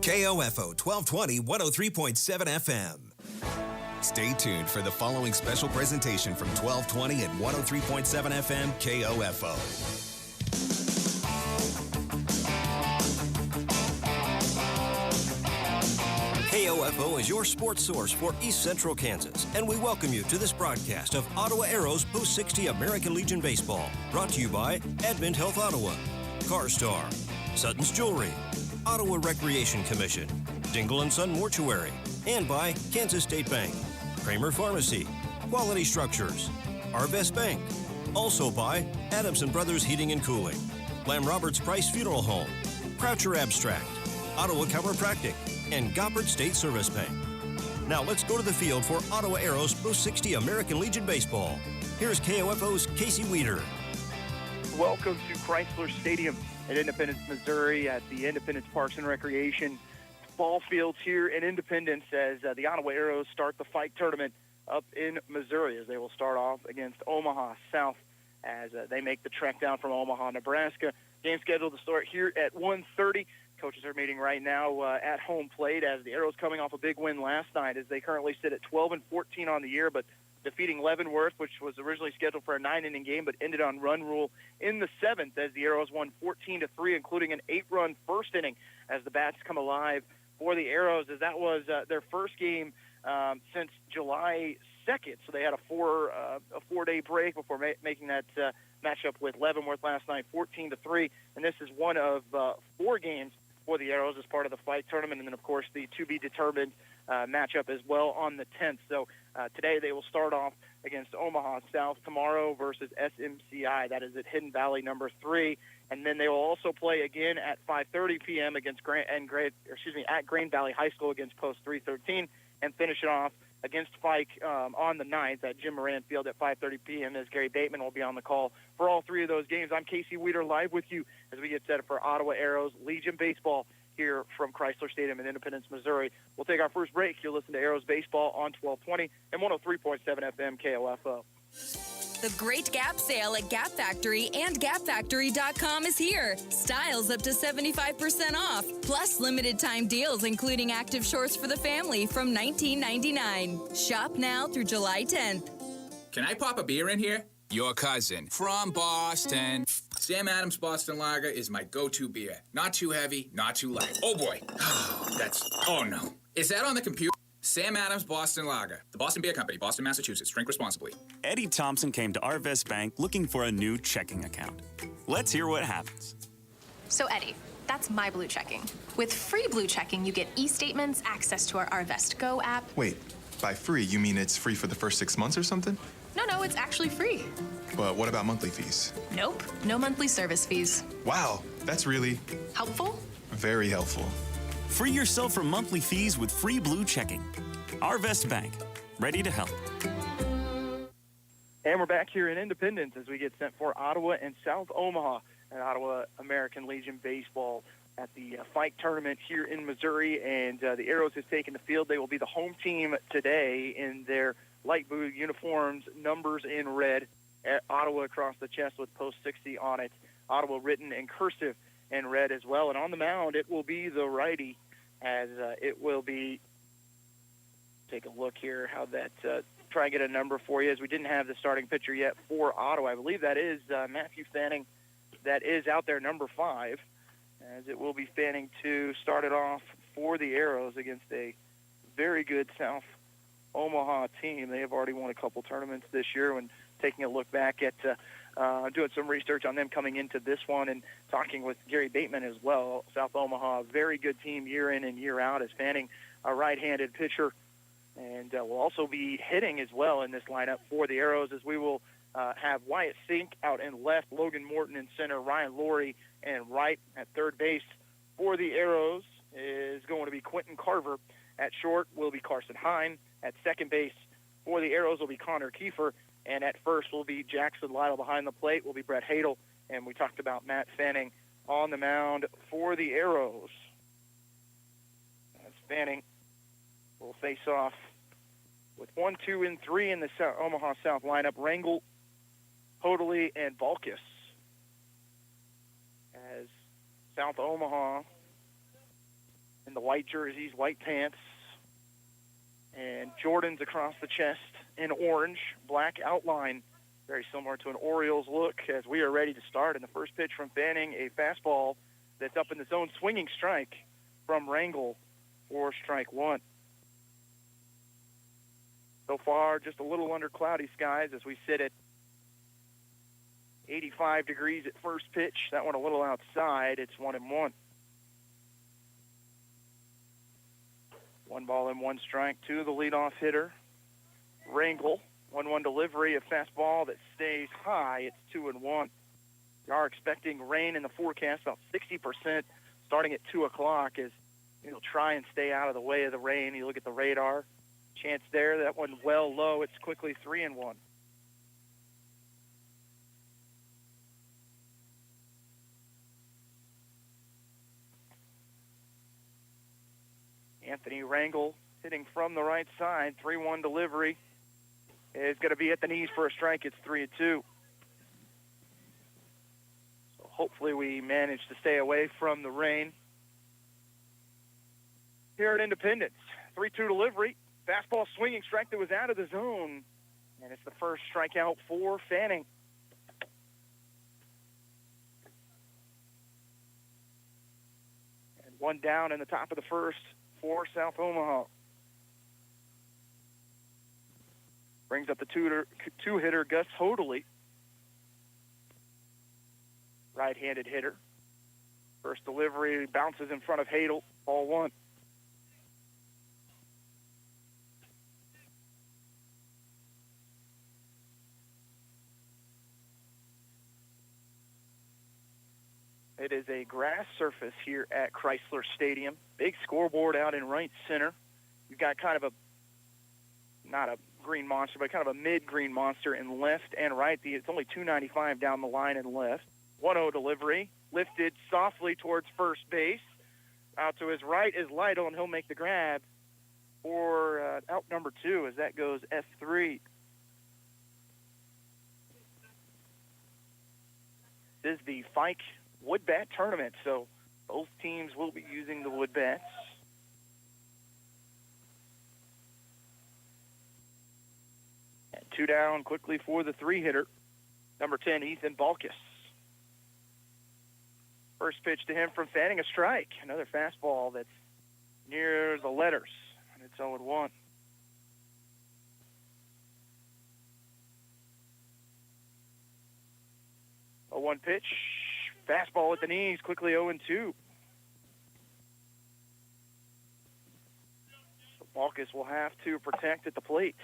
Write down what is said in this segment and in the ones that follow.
KOFO 1220 103.7 FM. Stay tuned for the following special presentation from 1220 and 103.7 FM KOFO. KOFO is your sports source for East Central Kansas, and we welcome you to this broadcast of Ottawa Aeros Post 60 American Legion Baseball, brought to you by Advent Health Ottawa, CarStar, Sutton's Jewelry, Ottawa Recreation Commission, Dingle & Son Mortuary, and by Kansas State Bank, Kramer Pharmacy, Quality Structures, Arvest Bank, also by Adamson Brothers Heating and Cooling, Lamb Roberts Price Funeral Home, Croucher Abstract, Ottawa Chiropractic, and Goppert State Service Bank. Now let's go to the field for Ottawa Aeros Post 60 American Legion Baseball. Here's KOFO's Casey Weeder. Welcome to Chrysler Stadium at Independence, Missouri at the Independence Parks and Recreation ball fields here in Independence as the Ottawa Aeros start the fight tournament up in Missouri, as they will start off against Omaha South as they make the trek down from Omaha, Nebraska. Game scheduled to start here at 1:30. Coaches are meeting right now at home plate as the Aeros coming off a big win last night as they currently sit at 12-14 on the year, but defeating Leavenworth, which was originally scheduled for a 9-inning game but ended on run rule in the 7th as the Aeros won 14-3, including an 8-run first inning as the bats come alive for the Aeros, as that was their first game since July 2nd. So they had a four-day break before making that matchup with Leavenworth last night, 14-3, and this is one of 4 games for the Aeros as part of the fight tournament, and then, of course, the to-be-determined matchup as well on the 10th. So today they will start off against Omaha South, tomorrow versus SMCI. That is at Hidden Valley number 3. And then they will also play again at 5:30 p.m. against at Grain Valley High School against Post 313, and finish it off against Fike on the 9th at Jim Moran Field at 5:30 p.m. as Gary Bateman will be on the call for all 3 of those games. I'm Casey Weeder live with you as we get set for Ottawa Aeros Legion Baseball here from Chrysler Stadium in Independence, Missouri. We'll take our first break. You'll listen to Aeros Baseball on 1220 and 103.7 FM KOFO. The Great Gap Sale at Gap Factory and GapFactory.com is here. Styles up to 75% off, plus limited time deals including active shorts for the family from $19.99. Shop now through July 10th. Can I pop a beer in here? Your cousin from Boston. Sam Adams Boston Lager is my go-to beer. Not too heavy, not too light. Oh boy. Oh no. Is that on the computer? Sam Adams Boston Lager. The Boston Beer Company, Boston, Massachusetts. Drink responsibly. Eddie Thompson came to Arvest Bank looking for a new checking account. Let's hear what happens. So Eddie, that's my Blue Checking. With free Blue Checking, you get e-statements, access to our Arvest Go app. Wait, by free, you mean it's free for the first 6 months or something? No, it's actually free. But what about monthly fees? Nope, no monthly service fees. Wow, that's really... Helpful? Very helpful. Free yourself from monthly fees with free Blue Checking. Arvest Bank, ready to help. And we're back here in Independence as we get sent for Ottawa and South Omaha at Ottawa American Legion Baseball at the fight tournament here in Missouri. And the Aeros has taken the field. They will be the home team today in their light blue uniforms, numbers in red, at Ottawa across the chest with post 60 on it. Ottawa written in cursive in red as well. And on the mound, it will be the righty, as it will be, take a look here, how that, try and get a number for you, as we didn't have the starting pitcher yet for Ottawa. I believe that is Matthew Fanning. That is out there, number 5, as it will be Fanning to start it off for the Aeros against a very good South Omaha team. They have already won a couple tournaments this year. When taking a look back at doing some research on them coming into this one and talking with Gary Bateman as well, South Omaha, a very good team year in and year out, as Fanning, a right-handed pitcher, and will also be hitting as well in this lineup for the Aeros, as we will have Wyatt Sink out in left, Logan Morton in center, Ryan Laurie and right. At third base for the Aeros is going to be Quentin Carver. At short will be Carson Hine. At second base for the Aeros will be Connor Kiefer. And at first will be Jackson Lytle. Behind the plate will be Brett Hadel. And we talked about Matt Fanning on the mound for the Aeros. As Fanning will face off with 1, 2, and 3 in the Omaha South lineup. Rangel, Hoadley, and Balkus. As South Omaha in the white jerseys, white pants, and Jordans across the chest in orange, black outline, very similar to an Orioles look as we are ready to start. And the first pitch from Fanning, a fastball that's up in the zone, swinging strike from Rangel for strike one. So far, just a little under cloudy skies as we sit at 85 degrees at first pitch. That one a little outside. It's 1-1. 1 ball and 1 strike to the leadoff hitter, Rangel. 1-1 delivery, a fastball that stays high. It's 2-1. We are expecting rain in the forecast, about 60%, starting at 2 o'clock as you'll try and stay out of the way of the rain. You look at the radar. Chance there. That one well low. It's quickly 3-1. Anthony Rangel hitting from the right side. 3-1 delivery is going to be at the knees for a strike. It's 3-2. So hopefully we manage to stay away from the rain here at Independence. 3-2 delivery. Fastball swinging strike that was out of the zone. And it's the first strikeout for Fanning. And 1 down in the top of the first for South Omaha. Brings up the two-hitter Gus Hoadley. Right-handed hitter. First delivery bounces in front of Hadel. Ball 1. It is a grass surface here at Chrysler Stadium. Big scoreboard out in right center. You've got kind of a, not a green monster, but kind of a mid-green monster in left and right. It's only $2.95 down the line in left. 1-0 delivery. Lifted softly towards first base. Out to his right is Lytle, and he'll make the grab for out number 2 as that goes F3. This is the Fike wood bat tournament, so both teams will be using the wood bats. And 2 down quickly for the 3-hitter, number 10, Ethan Balkus. First pitch to him from Fanning, a strike. Another fastball that's near the letters, and it's 0-1. A 1 pitch. Fastball at the knees, quickly 0-2. So Balkus will have to protect at the plate.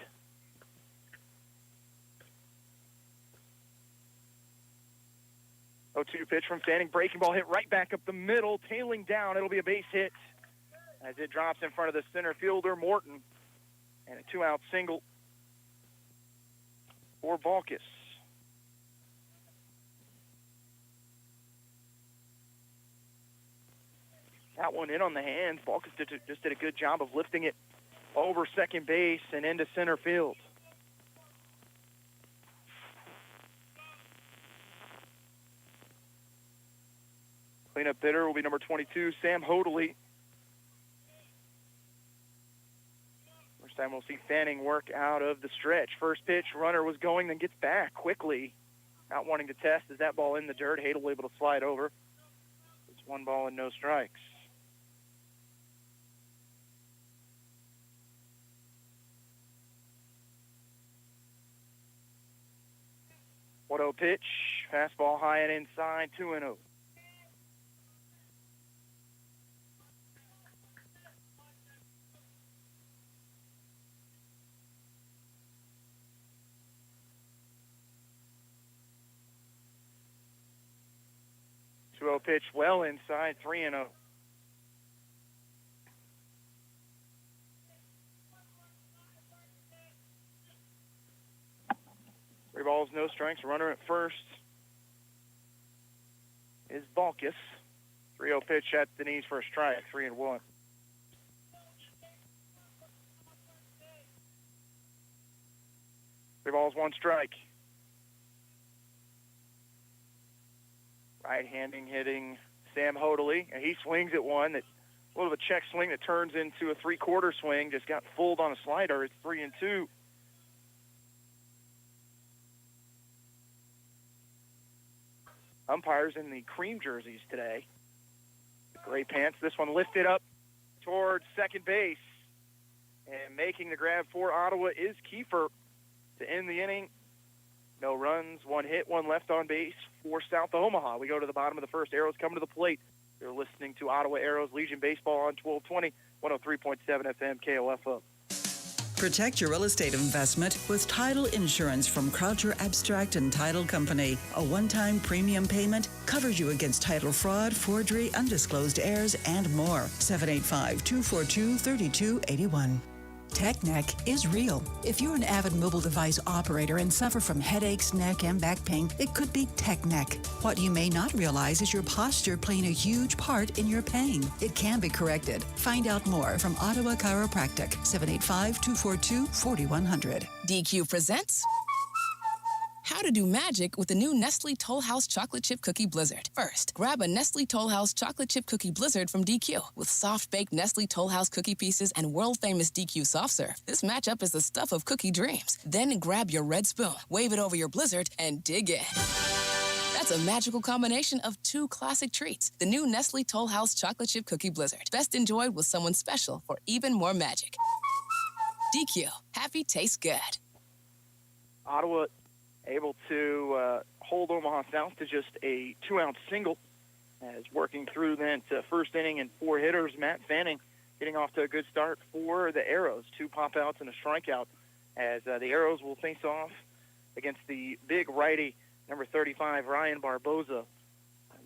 Oh, 2 pitch from Fanning. Breaking ball hit right back up the middle, tailing down. It'll be a base hit as it drops in front of the center fielder, Morton. And a 2-out single for Balkus. That one in on the hands. Balkus just did a good job of lifting it over second base and into center field. Cleanup hitter will be number 22, Sam Hoadley. First time we'll see Fanning work out of the stretch. First pitch, runner was going, then gets back quickly. Not wanting to test. Is that ball in the dirt? Hadel able to slide over. It's 1 ball and no strikes. What 0 pitch, fastball high and inside, 2-0. Pitch well inside, 3-0. Three balls, no strikes. Runner at first is Balkus. 3-0 pitch at the knees for a strike, 3-1. Three balls, 1 strike. Right-handing hitting Sam Hoadley, and he swings at one that A little of a check swing that turns into a three-quarter swing. Just got fooled on a slider. It's 3-2. Umpires in the cream jerseys today. Gray pants. This one lifted up towards second base. And making the grab for Ottawa is Kiefer to end the inning. No runs, one hit, one left on base for South Omaha. We go to the bottom of the first. Arrows come to the plate. You're listening to Ottawa Arrows Legion Baseball on 1220, 103.7 FM KOFO. Protect your real estate investment with title insurance from Croucher Abstract and Title Company. A one-time premium payment covers you against title fraud, forgery, undisclosed heirs, and more. 785-242-3281. Tech neck is real. If you're an avid mobile device operator and suffer from headaches, neck, and back pain, it could be tech neck. What you may not realize is your posture playing a huge part in your pain. It can be corrected. Find out more from Ottawa Chiropractic, 785-242-4100. DQ presents How to Do Magic with the new Nestle Toll House Chocolate Chip Cookie Blizzard. First, grab a Nestle Toll House Chocolate Chip Cookie Blizzard from DQ with soft-baked Nestle Toll House cookie pieces and world-famous DQ soft serve. This matchup is the stuff of cookie dreams. Then grab your red spoon, wave it over your Blizzard, and dig in. That's a magical combination of two classic treats. The new Nestle Toll House Chocolate Chip Cookie Blizzard. Best enjoyed with someone special for even more magic. DQ. Happy tastes good. Ottawa able to hold Omaha South to just a 2-out single as working through that first inning and 4 hitters. Matt Fanning getting off to a good start for the Arrows. 2 pop-outs and a strikeout as the Arrows will face off against the big righty, number 35, Ryan Barboza.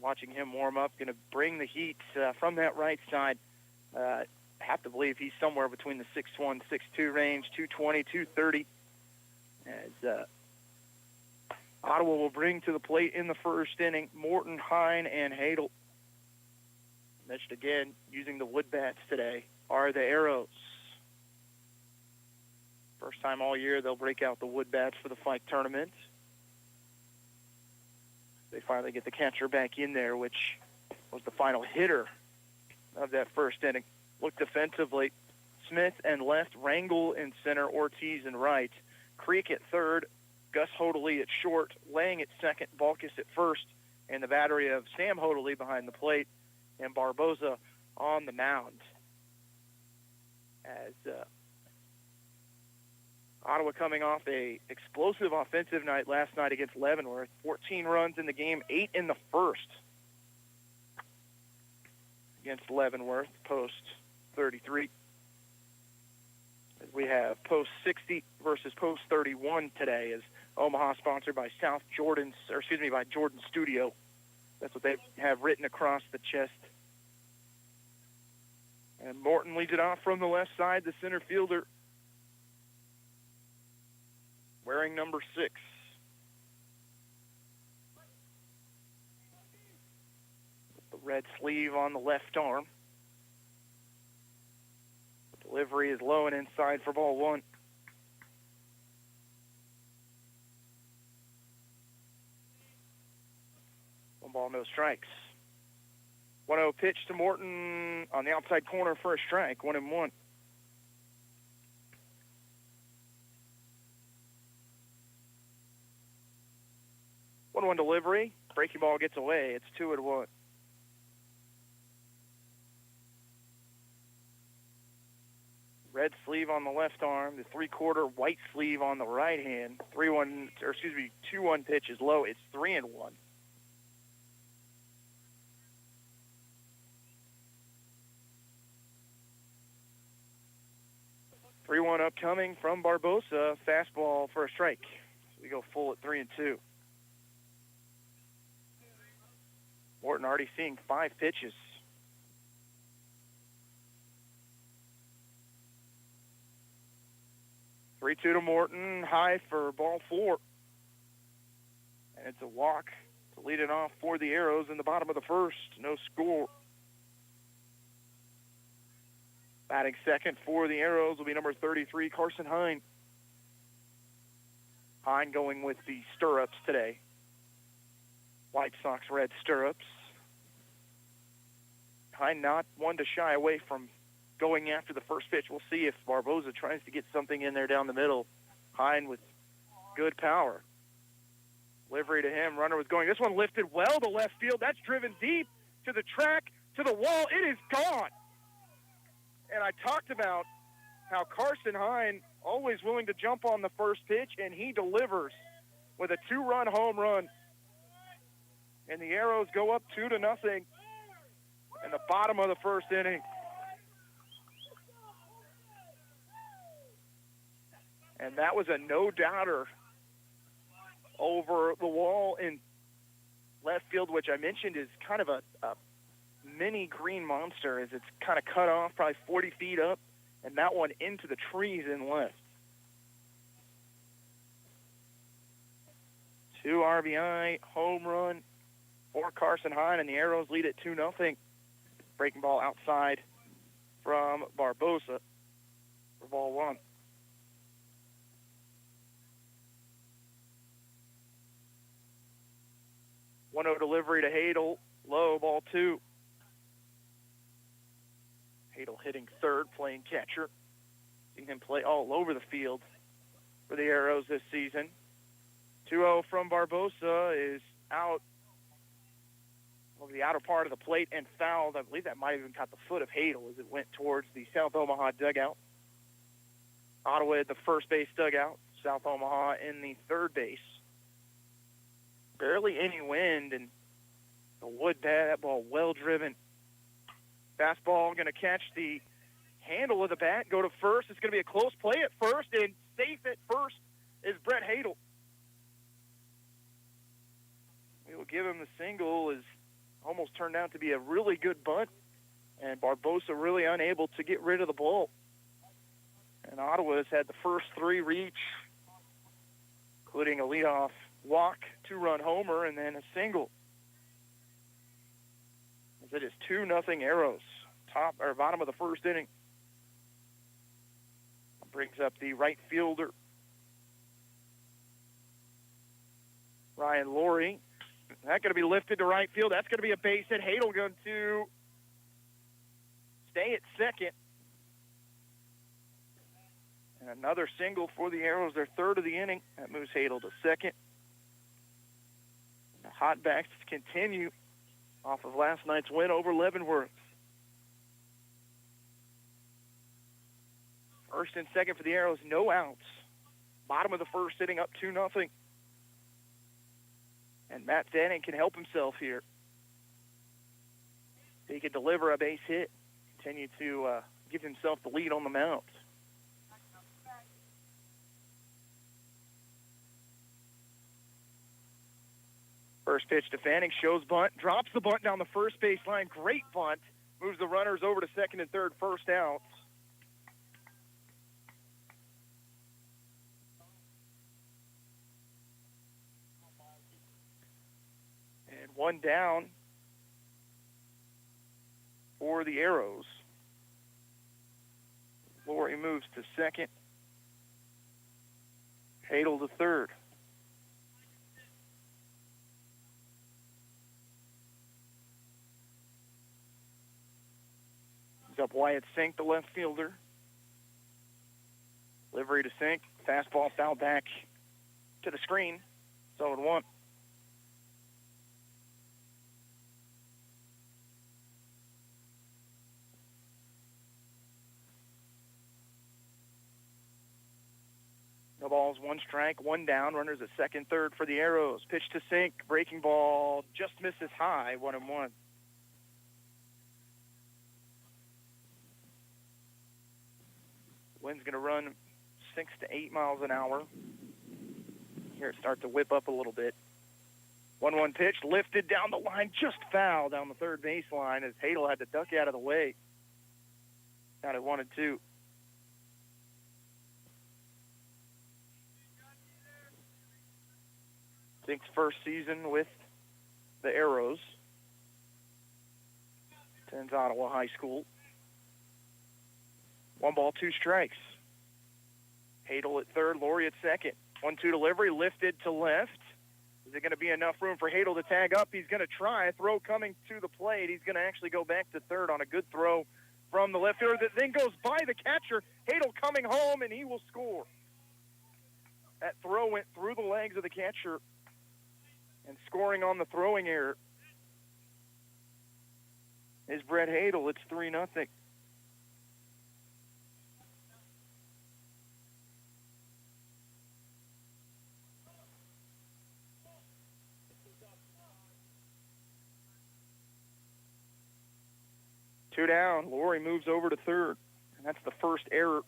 Watching him warm up, going to bring the heat from that right side. I have to believe he's somewhere between the 6'1", 6'2" range, 220, 230. As Ottawa will bring to the plate in the first inning Morton, Hine, and Hadel. Mentioned again, using the wood bats today are the Arrows. First time all year they'll break out the wood bats for the Fike tournament. They finally get the catcher back in there, which was the final hitter of that first inning. Look defensively. Smith and left, Rangel in center, Ortiz in right. Creek at third, Gus Hoadley at short, Lang at second, Balkus at first, and the battery of Sam Hoadley behind the plate, and Barboza on the mound. As Ottawa coming off a explosive offensive night last night against Leavenworth, 14 runs in the game, 8 in the first against Leavenworth, post 33. As we have post 60 versus post 31 today, as Omaha sponsored by Jordan Studio. That's what they have written across the chest. And Morton leads it off from the left side, the center fielder, wearing number 6. The red sleeve on the left arm. The delivery is low and inside for ball 1. One ball, no strikes. 1-0 pitch to Morton on the outside corner for a strike, 1-1. One delivery. Breaking ball gets away. It's 2-1. Red sleeve on the left arm. The 3/4 white sleeve on the right hand. 2-1 pitch is low. It's 3-1. Three-one upcoming from Barboza. Fastball for a strike. So we go full at 3-2. Morton already seeing 5 pitches. Three-two to Morton, high for ball 4. And it's a walk to lead it off for the Arrows in the bottom of the first. No score. Batting second for the Arrows will be number 33, Carson Hine. Hine going with the stirrups today. White Sox red stirrups. Hine not one to shy away from going after the first pitch. We'll see if Barbosa tries to get something in there down the middle. Hine with good power. Delivery to him. Runner was going. This one lifted well to left field. That's driven deep to the track, to the wall. It is gone. And I talked about how Carson Hine always willing to jump on the first pitch, and he delivers with a 2-run home run. And the Arrows go up 2-0 in the bottom of the first inning. And that was a no-doubter over the wall in left field, which I mentioned is kind of a mini green monster as it's kind of cut off probably 40 feet up, and that one into the trees in left. 2 RBI, home run for Carson Hine, and the Arrows lead at 2-0. Breaking ball outside from Barbosa for ball 1. 1-0 delivery to Hadel. Low, ball 2. Hadel hitting third, playing catcher. Seen him play all over the field for the Arrows this season. 2-0 from Barbosa is out over the outer part of the plate and fouled. I believe that might have even caught the foot of Hadel as it went towards the South Omaha dugout. Ottawa at the first base dugout. South Omaha in the third base. Barely any wind, and the wood bat, that ball well driven. Fastball going to catch the handle of the bat, go to first. It's going to be a close play at first, and safe at first is Brett Hadel. We will give him the single. Is almost turned out to be a really good bunt, and Barbosa really unable to get rid of the ball. And Ottawa has had the first 3 reach, including a leadoff walk, 2-run homer, and then a single. As it is 2-0 Arrows, bottom of the first inning. Brings up the right fielder, Ryan Laurie. That's going to be lifted to right field. That's going to be a base hit. Hadel going to stay at second. And another single for the Arrows, their third of the inning. That moves Hadel to second. The hot backs continue off of last night's win over Leavenworth. First and second for the Arrows, no outs. Bottom of the first inning, up 2-0. And Matt Fanning can help himself here. He can deliver a base hit, continue to give himself the lead on the mound. First pitch to Fanning, shows bunt, drops the bunt down the first base line. Great bunt. Moves the runners over to second and third, first out. And one down for the Arrows. Laurie moves to second. Hadel to third. Up Wyatt Sink, the left fielder. Delivery to Sink. Fastball foul back to the screen. 0-1. No balls, 1 strike, 1 down. Runners at second, third for the Arrows. Pitch to Sink. Breaking ball just misses high. 1-1. Wind's going to run 6 to 8 miles an hour. Here it starts to whip up a little bit. 1-1 pitch, lifted down the line, just foul down the third baseline as Hadel had to duck out of the way. Down at 1-2. Sink's first season with the Arrows. Attends Ottawa High School. 1 ball, 2 strikes. Hadel at third, Laurie at second. 1-2 delivery, lifted to left. Is it going to be enough room for Hadel to tag up? He's going to try. Throw coming to the plate. He's going to actually go back to third on a good throw from the left fielder that then goes by the catcher. Hadel coming home, and he will score. That throw went through the legs of the catcher and scoring on the throwing error is Brett Hadel. It's 3-0. Two down. Laurie moves over to third, and that's the first error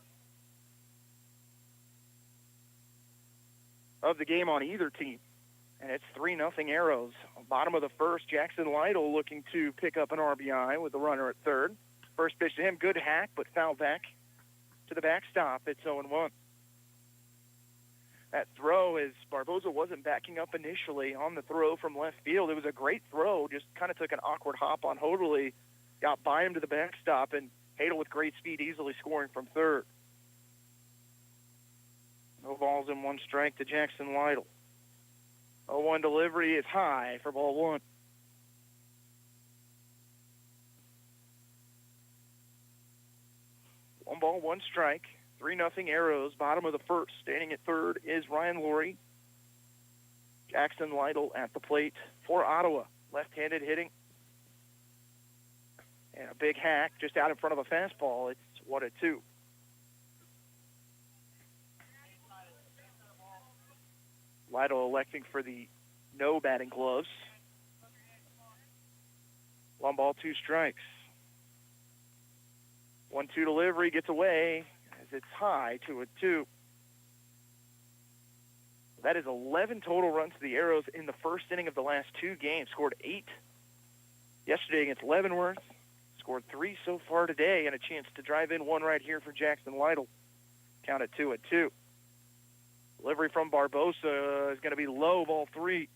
of the game on either team. And it's 3-0 Arrows. Bottom of the first, Jackson Lytle looking to pick up an RBI with the runner at third. First pitch to him, good hack, but foul back to the backstop. It's 0-1. That throw is Barbosa wasn't backing up initially on the throw from left field. It was a great throw, just kind of took an awkward hop on Hoderly, got by him to the backstop, and Hadel with great speed easily scoring from third. No balls and one strike to Jackson Lytle. 0-1 delivery is high for ball one. One ball, one strike. 3-0 Arrows, bottom of the first. Standing at third is Ryan Laurie. Jackson Lytle at the plate for Ottawa. Left-handed hitting. And a big hack just out in front of a fastball. It's 1-2. Lytle electing for the no batting gloves. 1 ball, 2 strikes. 1-2 delivery gets away as it's high, 2-2. That is 11 total runs to the Arrows in the first inning of the last 2 games. Scored 8 yesterday against Leavenworth. Scored 3 so far today, and a chance to drive in 1 right here for Jackson Lytle. Count at 2-2. Delivery from Barbosa is going to be low, ball 3.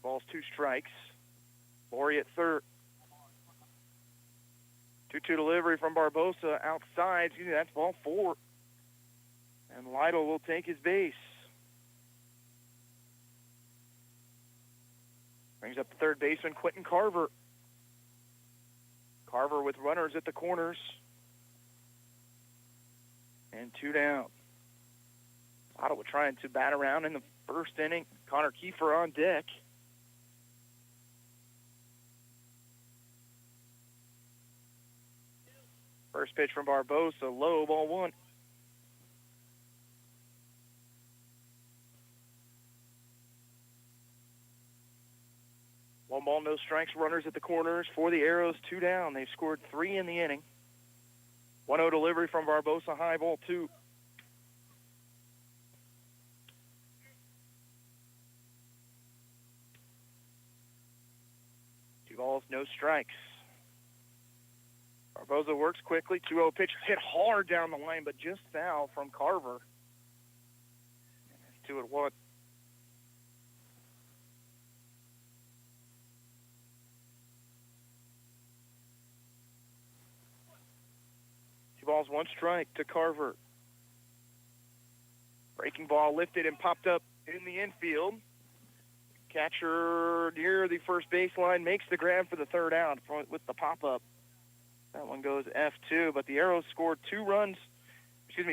Balls, 2 strikes. Laurie at third. 2-2 delivery from Barbosa outside. Excuse me, that's ball 4. And Lytle will take his base. Brings up the third baseman, Quentin Carver. Carver with runners at the corners. And 2 down. Ottawa trying to bat around in the first inning. Connor Kiefer on deck. First pitch from Barbosa, low, ball 1. One ball, no strikes, runners at the corners for the Arrows, 2 down. They've scored 3 in the inning. 1-0 delivery from Barbosa, high, ball 2. Two balls, no strikes. Barbosa works quickly, 2-0 pitch, hit hard down the line, but just foul from Carver. 2-1. Balls, 1 strike to Carver. Breaking ball lifted and popped up in the infield. Catcher near the first baseline makes the grab for the third out with the pop-up. That one goes F2, but the Arrows scored 3 runs, and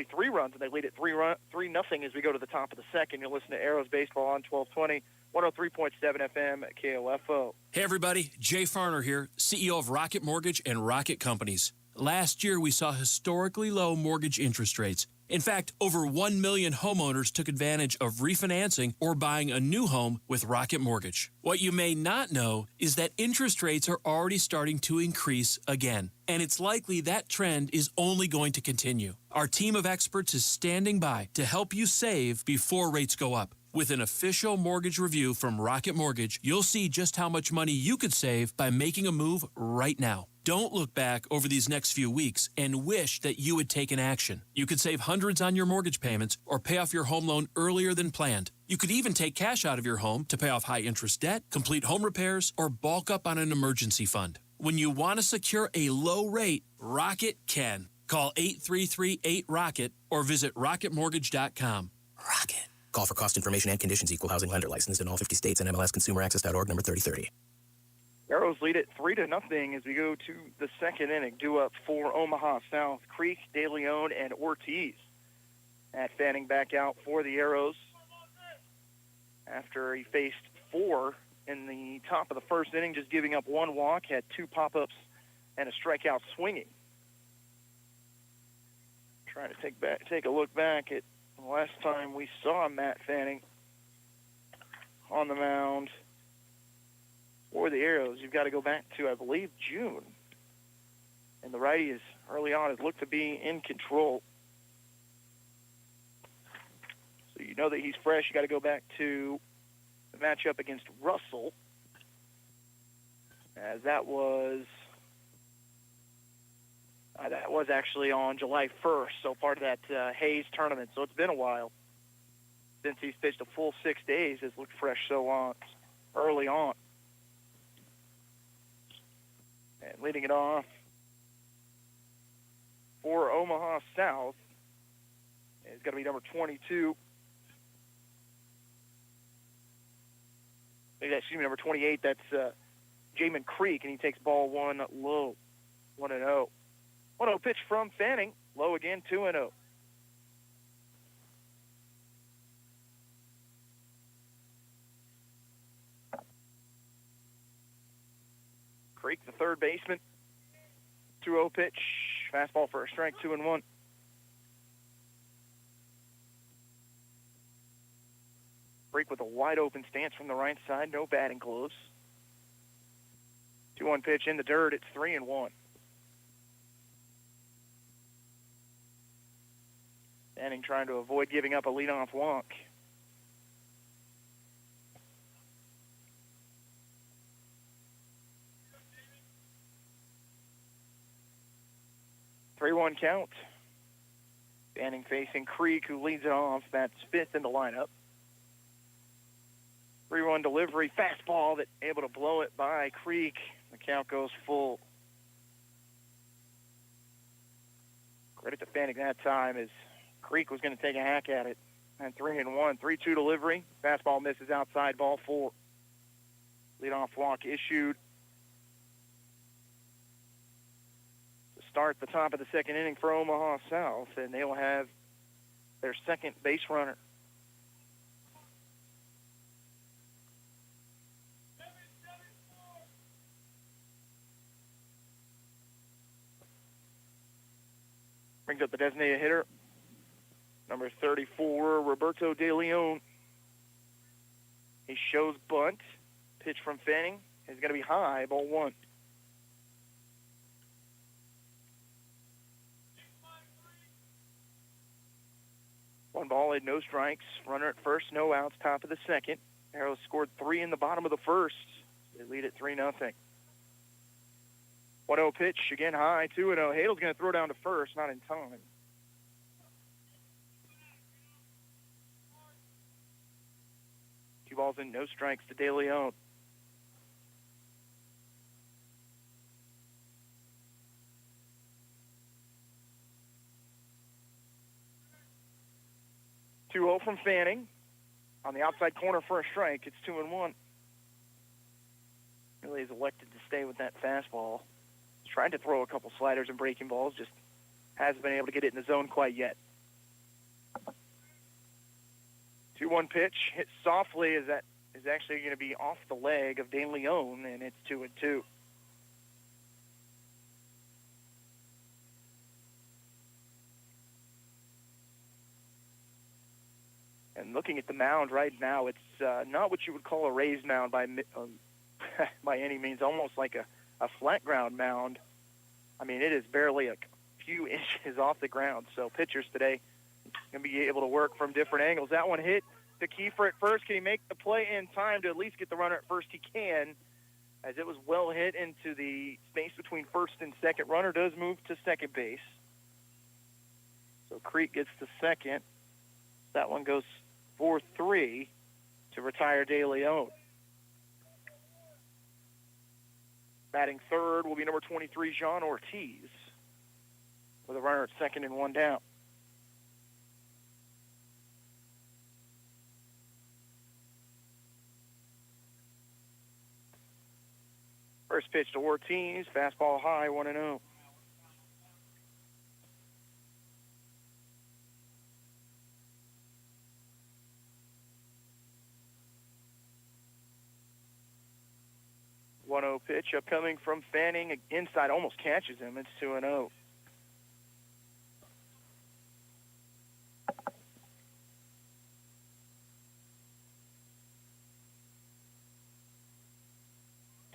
they lead at 3-0 as we go to the top of the second. You'll listen to Arrows Baseball on 1220, 103.7 FM at KOFO. Hey everybody, Jay Farner here, CEO of Rocket Mortgage and Rocket Companies. Last year, we saw historically low mortgage interest rates. In fact, over 1 million homeowners took advantage of refinancing or buying a new home with Rocket Mortgage. What you may not know is that interest rates are already starting to increase again, and it's likely that trend is only going to continue. Our team of experts is standing by to help you save before rates go up. With an official mortgage review from Rocket Mortgage, you'll see just how much money you could save by making a move right now. Don't look back over these next few weeks and wish that you had taken action. You could save hundreds on your mortgage payments or pay off your home loan earlier than planned. You could even take cash out of your home to pay off high-interest debt, complete home repairs, or bulk up on an emergency fund. When you want to secure a low rate, Rocket can. Call 833-8ROCKET or visit rocketmortgage.com. Rocket. Call for cost information and conditions. Equal housing lender licensed in all 50 states and MLSConsumerAccess.org number 3030. Arrows lead it 3-0 as we go to the second inning. Due up for Omaha South, Creek, De Leon, and Ortiz. Matt Fanning back out for the Arrows after he faced 4 in the top of the first inning, just giving up 1 walk, had 2 pop-ups and a strikeout swinging. Trying to take a look back at the last time we saw Matt Fanning on the mound for the Arrows. You've got to go back to, I believe, June. And the righty is early on has looked to be in control. So you know that he's fresh. You got to go back to the matchup against Russell, as that was actually on July 1st, so part of that Hayes tournament. So it's been a while since he's pitched a full 6 days. Has looked fresh so early on. And leading it off for Omaha South is going to be number 22. Excuse me, number 28. That's Jamin Creek, and he takes ball 1 low, 1-0. 1-0 pitch from Fanning, low again, 2-0. Creek, the third baseman, 2-0 pitch, fastball for a strike, 2-1. Creek with a wide open stance from the right side, no batting gloves. 2-1 pitch in the dirt, it's 3-1. Fanning trying to avoid giving up a leadoff walk. Three-one count. Fanning facing Creek, who leads it off. That's 5th in the lineup. 3-1 delivery, fastball that able to blow it by Creek. The count goes full. Credit to Fanning that time, as Creek was going to take a hack at it. And 3-1, 3-2 delivery. Fastball misses outside, ball 4. Leadoff walk issued. To start the top of the second inning for Omaha South, and they will have their second base runner. Brings up the designated hitter, number 34, Roberto De Leon. He shows bunt. Pitch from Fanning is going to be high, ball 1. One ball and no strikes. Runner at first, no outs, top of the second. Arrows scored 3 in the bottom of the first. They lead at 3-0. 1-0 pitch, again high, 2-0. Hadel's going to throw down to first, not in time. Two balls in, no strikes to De Leon. Two-0 from Fanning. On the outside corner for a strike, it's 2-1. Really is elected to stay with that fastball. Tried to throw a couple sliders and breaking balls, just hasn't been able to get it in the zone quite yet. 2-1 pitch, hit softly, as that is actually going to be off the leg of De Leon, and it's 2-2. And looking at the mound right now, it's not what you would call a raised mound by any means, almost like a flat ground mound. I mean, it is barely a few inches off the ground. So pitchers today going to be able to work from different angles. That one hit to Kiefer at first. Can he make the play in time to at least get the runner at first? He can, as it was well hit into the space between first and second. Runner does move to second base. So Creek gets the second. That one goes 4-3 to retire De Leon. Batting third will be number 23, Jean Ortiz, with a runner at second and one down. First pitch to Ortiz, fastball high, 1-0. Pitch upcoming from Fanning, inside, almost catches him. It's 2-0.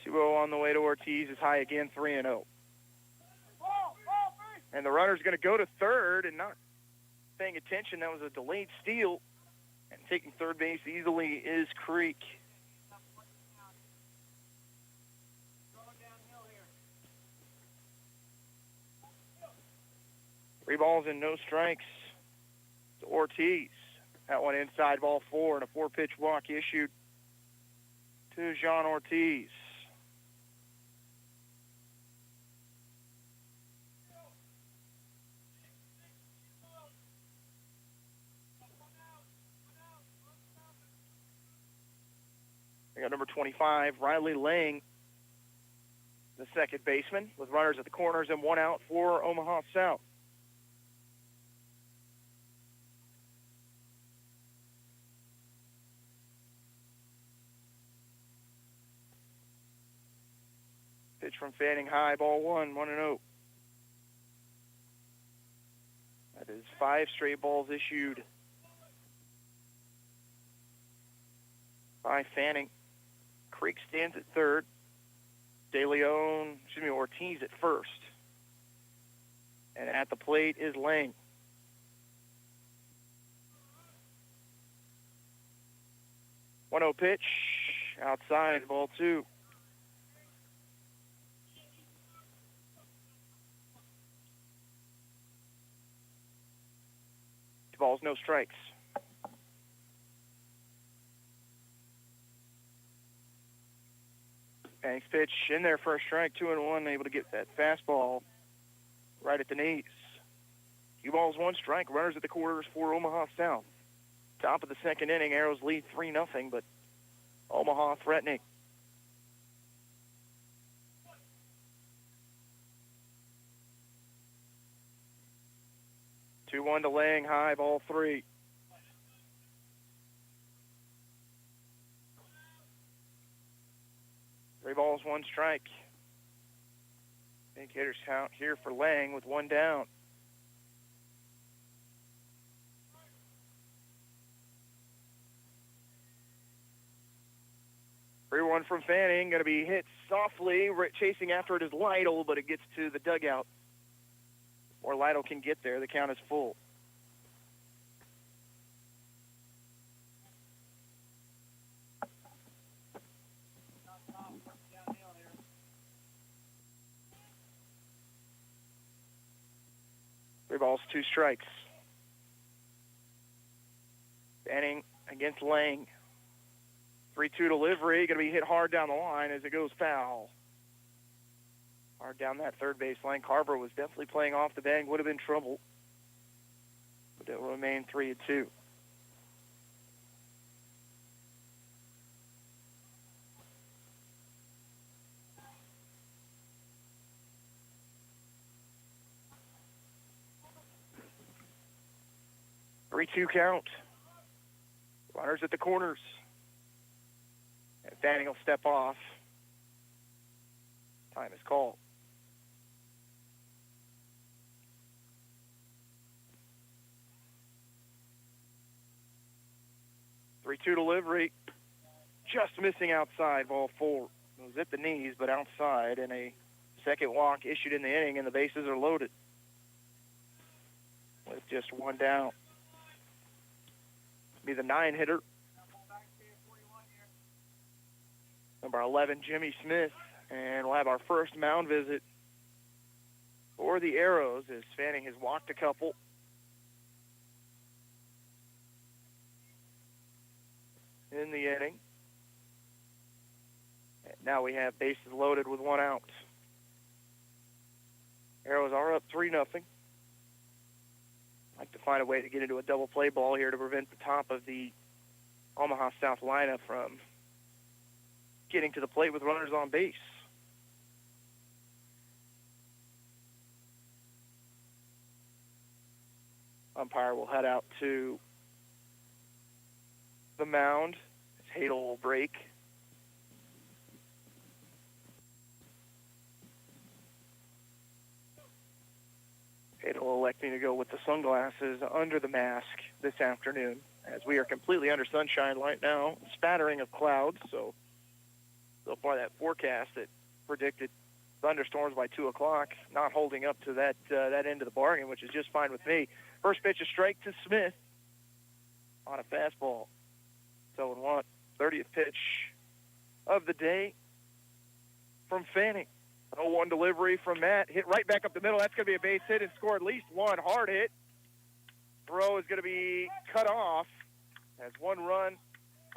On the way to Ortiz is high again, 3-0. And the runner's going to go to third and not paying attention. That was a delayed steal. And taking third base easily is Creek. Three balls and no strikes to Ortiz. That one inside, ball four, and a 4-pitch walk issued to Jean Ortiz. We got number 25, Riley Lang, the second baseman, with runners at the corners and one out for Omaha South. Pitch from Fanning high, ball one, 1-0. That is 5 straight balls issued by Fanning. Creek stands at third. Ortiz at first. And at the plate is Lang. One-0 pitch, outside, ball two. Two balls, no strikes. Banks pitch in there for a strike, 2-1, able to get that fastball right at the knees. 2 balls, 1 strike, runners at the quarters for Omaha South. Top of the second inning, Arrows lead 3-0, but Omaha threatening. Two one to Lang, high, ball three. Three balls, 1 strike. Big hitters count here for Lang with 1 down. Three one from Fanning, going to be hit softly. Chasing after it is Lytle, but it gets to the dugout. Or Lytle can get there. The count is full. Three balls, 2 strikes. Fanning against Lang. 3-2 delivery, going to be hit hard down the line as it goes foul. Hard down that third base line. Carver was definitely playing off the bag, would have been trouble. But it will remain 3-2. Three-two count. Runners at the corners. And Fanning will step off. Time is called. Three-two delivery. Just missing outside, ball 4. It was at the knees, but outside, and a second walk issued in the inning, and the bases are loaded with just 1 down. Be the 9-hitter. Number 11, Jimmy Smith. And we'll have our first mound visit for the Arrows as Fanning has walked a couple. In the inning. At Now we have bases loaded with 1 out. Arrows are up 3-0. Like to find a way to get into a double play ball here to prevent the top of the Omaha South lineup from getting to the plate with runners on base. Umpire will head out to the mound. Hadel will break. Hadel electing to go with the sunglasses under the mask this afternoon, as we are completely under sunshine right now, spattering of clouds. So far that forecast that predicted thunderstorms by 2 o'clock, not holding up to that end of the bargain, which is just fine with me. First pitch, a strike to Smith on a fastball. 0-1, 30th pitch of the day from Fanning. 0-1 delivery from Matt. Hit right back up the middle. That's going to be a base hit and score at least one hard hit. Throw is going to be cut off as 1 run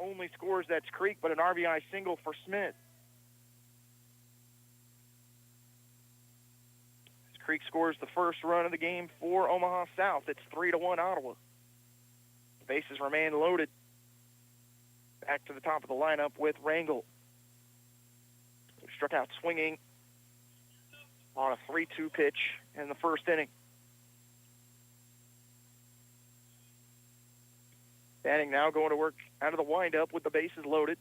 only scores. That's Creek, but an RBI single for Smith. Creek scores the first run of the game for Omaha South. It's 3-1 Ottawa. The bases remain loaded. Back to the top of the lineup with Rangel, who struck out swinging on a 3-2 pitch in the first inning. Fanning now going to work out of the windup with the bases loaded.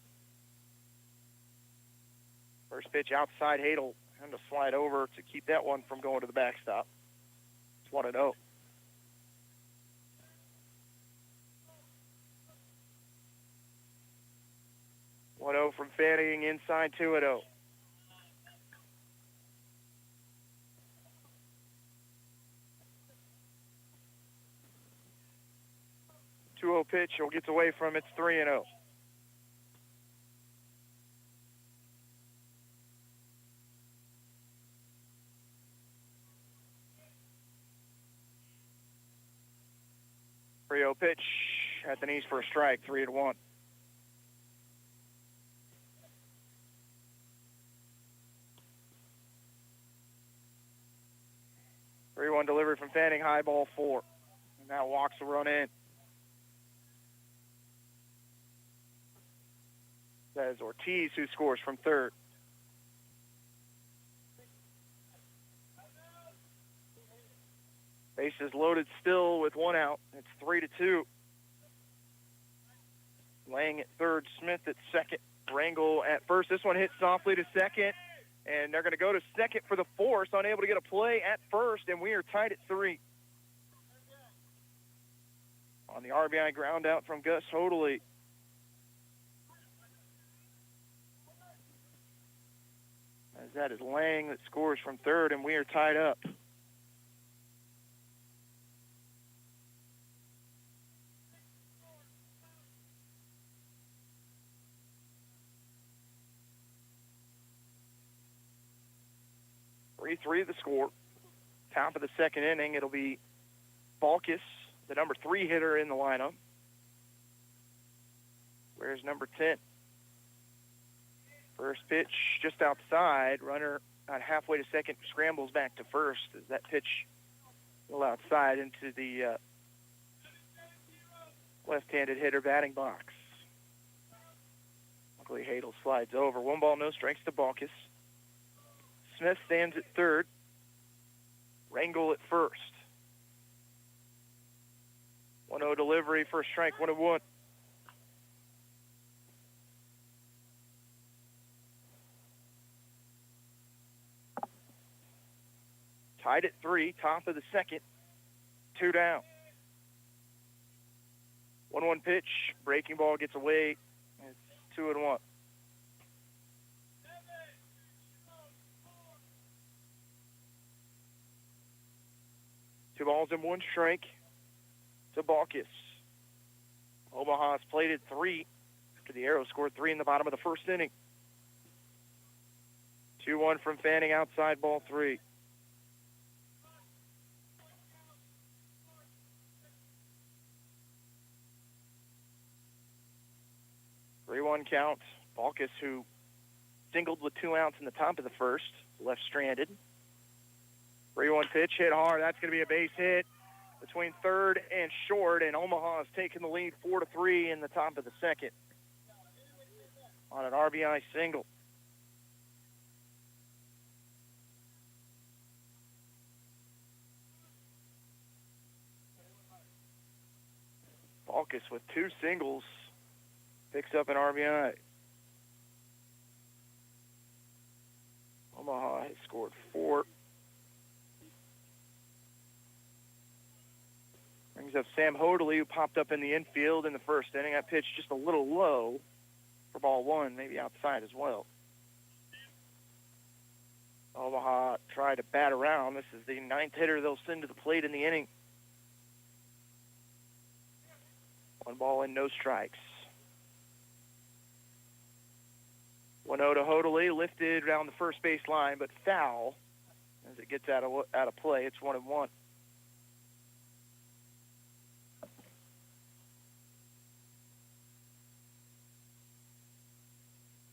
First pitch outside Hadel. And to slide over to keep that one from going to the backstop. It's 1-0. From Fanning inside 2-0. Pitch. He'll get away from it's 3-0. Pitch at the knees for a strike, 3-1. Three-one delivery from Fanning, high ball 4. And that walks the run in. That is Ortiz who scores from third. Bases loaded still with 1 out. It's 3-2. Lang at third, Smith at second, Rangel at first. This one hits softly to second, and they're going to go to second for the force, unable to get a play at first, and we are tied at 3. On the RBI ground out from Gus Hoadley. As that is Lang that scores from third, and we are tied up. Three the score. Top of the second inning, it'll be Balkus, the number 3 hitter in the lineup. Where's number 10? First pitch just outside. Runner about halfway to second, scrambles back to first as that pitch a little outside into the left-handed hitter batting box. Luckily, Hadel slides over. 1 ball, no strikes to Balkus. Smith stands at third. Rangel at first. 1-0 delivery, first strike, 1-1. Tied at 3, top of the second. 2 down. 1-1 pitch, breaking ball gets away. It's 2-1. Two balls and 1 strike to Balkus. Omaha's played at 3 after the Arrows scored 3 in the bottom of the first inning. 2-1 from Fanning, outside ball 3. Three-one count. Balkus, who singled with 2 outs in the top of the first, left stranded. 3-1 pitch hit hard. That's going to be a base hit between third and short, and Omaha has taken the lead 4-3 in the top of the second on an RBI single. Balkus with 2 singles picks up an RBI. Omaha has scored 4. Brings up Sam Hoadley, who popped up in the infield in the first inning. That pitch just a little low for ball 1, maybe outside as well. Omaha tried to bat around. This is the 9th hitter they'll send to the plate in the inning. 1 ball and no strikes. 1-0 to Hoadley, lifted around the first base line, but foul as it gets out of play. It's 1-1.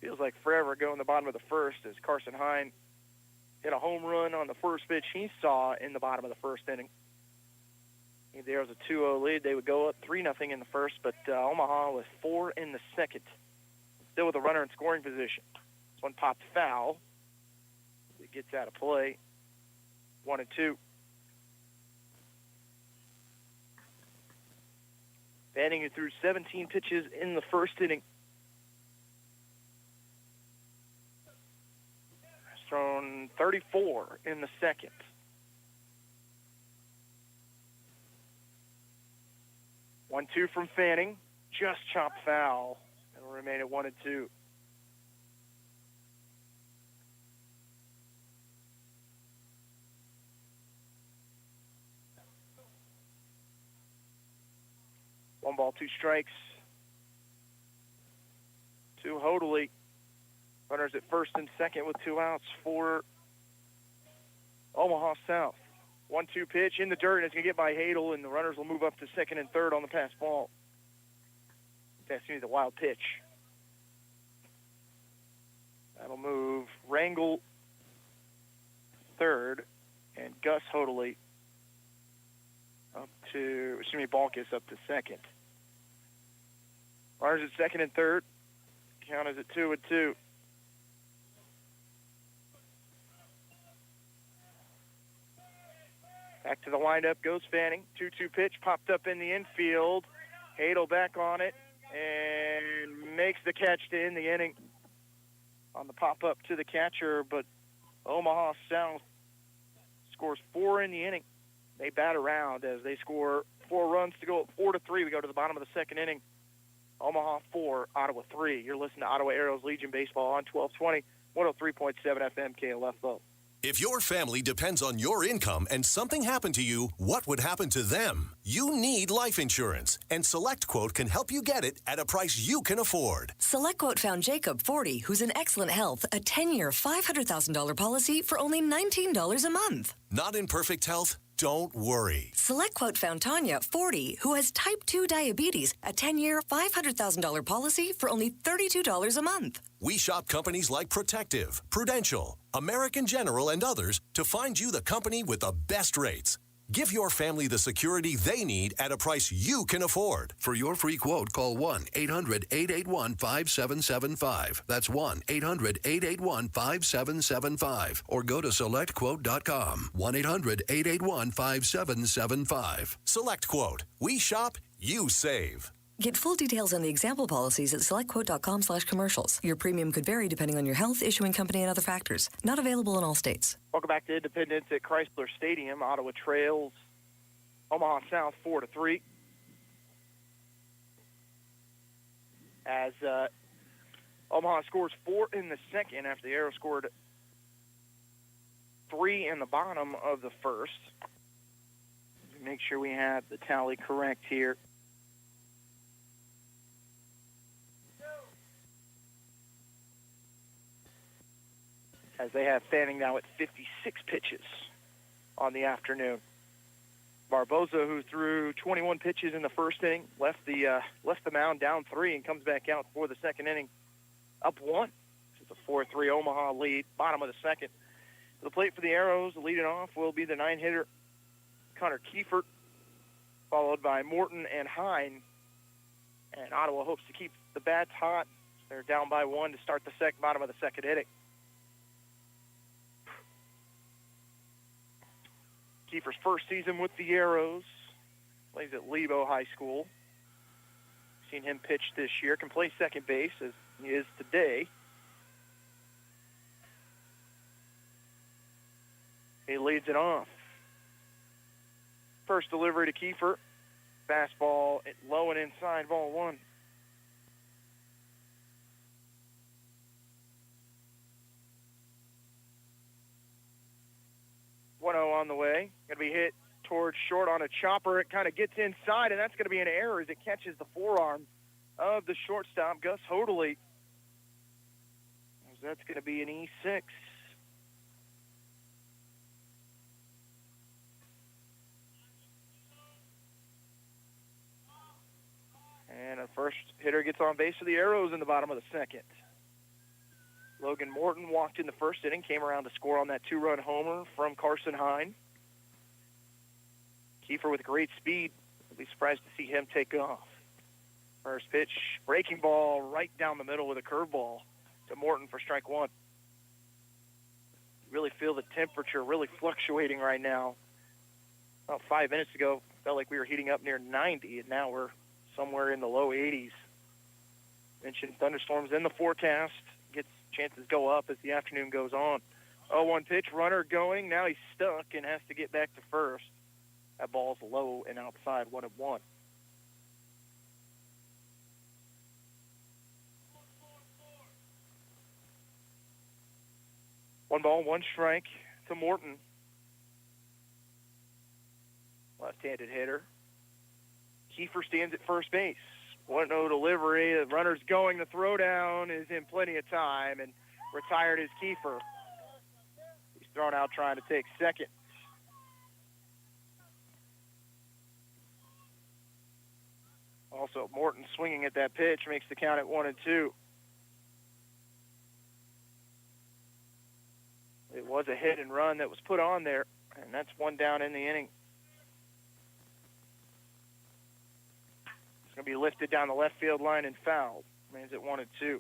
Feels like forever ago in the bottom of the first as Carson Hine hit a home run on the first pitch he saw in the bottom of the first inning. If there was a 2-0 lead, they would go up 3-0 in the first, but Omaha was 4 in the second. Still with a runner in scoring position. This one popped foul. It gets out of play. 1-2. Banning, who threw 17 pitches in the first inning. Has thrown 34 in the second. One-two from Fanning. Just chopped foul. And will remain at 1-2. One ball, 2 strikes. To Hoadley. Runners at first and second with 2 outs for Omaha South. 1-2 pitch in the dirt, and it's going to get by Hadel, and the runners will move up to second and third on the pass ball. That's the wild pitch. That'll move Rangel third and Gus Hoadley Balkus up to second. Runners at second and third. Count is at 2-2. Back to the windup goes Fanning. 2-2 pitch popped up in the infield. Hadel back on it and makes the catch to end the inning on the pop-up to the catcher, but Omaha South scores 4 in the inning. They bat around as they score 4 runs to go at 4-3. We go to the bottom of the second inning. Omaha 4, Ottawa 3. You're listening to Ottawa Arrows Legion Baseball on 1220, 103.7 FM KLFO. If your family depends on your income and something happened to you, what would happen to them? You need life insurance, and SelectQuote can help you get it at a price you can afford. SelectQuote found Jacob, 40, who's in excellent health, a 10-year, $500,000 policy for only $19 a month. Not in perfect health? Don't worry. SelectQuote found Tanya, 40, who has type 2 diabetes, a 10-year, $500,000 policy for only $32 a month. We shop companies like Protective, Prudential, American General, and others to find you the company with the best rates. Give your family the security they need at a price you can afford. For your free quote, call 1-800-881-5775. That's 1-800-881-5775. Or go to SelectQuote.com. 1-800-881-5775. SelectQuote. We shop, you save. Get full details on the example policies at selectquote.com/commercials. Your premium could vary depending on your health, issuing company, and other factors. Not available in all states. Welcome back to Independence at Chrysler Stadium. Ottawa trails Omaha South 4-3. As Omaha scores 4 in the second after the Arrows scored 3 in the bottom of the first. Make sure we have the tally correct here. As they have Fanning now at 56 pitches on the afternoon. Barboza, who threw 21 pitches in the first inning, left the mound down 3 and comes back out for the second inning up 1. It's a 4-3 Omaha lead, bottom of the second. To the plate for the Arrows, leading off will be the 9-hitter, Connor Kiefert, followed by Morton and Hine. And Ottawa hopes to keep the bats hot. They're down by 1 to start the bottom of the second inning. Kiefer's first season with the Arrows. Plays at Lebo High School. Seen him pitch this year. Can play second base as he is today. He leads it off. First delivery to Kiefer. Fastball low and inside, ball 1. On the way. Going to be hit towards short on a chopper. It kind of gets inside, and that's going to be an error as it catches the forearm of the shortstop, Gus Hodeley. That's going to be an E6. And a first hitter gets on base for the Arrows in the bottom of the second. Logan Morton walked in the first inning, came around to score on that 2-run homer from Carson Hine. Kiefer with great speed. I'd be surprised to see him take off. First pitch, breaking ball right down the middle with a curveball to Morton for strike 1. You really feel the temperature really fluctuating right now. About 5 minutes ago, felt like we were heating up near 90, and now we're somewhere in the low 80s. Mentioned thunderstorms in the forecast. Chances go up as the afternoon goes on. 0-1 pitch, runner going. Now he's stuck and has to get back to first. That ball's low and outside, 1-1. One ball, one strike to Morton. Left-handed hitter. Kiefer stands at first base. 1-0 delivery. The runner's going. The throwdown is in plenty of time, and retired is Kiefer. He's thrown out trying to take second. Also, Morton swinging at that pitch makes the count at 1-2. It was a hit and run that was put on there, and that's one down in the inning. It's going to be lifted down the left field line and fouled. Remains at 1-2.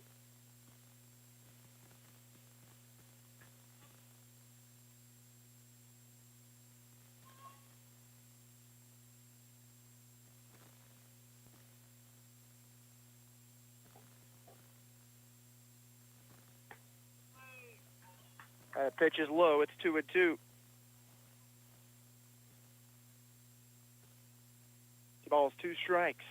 Pitch is low. It's 2-2. Ball's 2 strikes.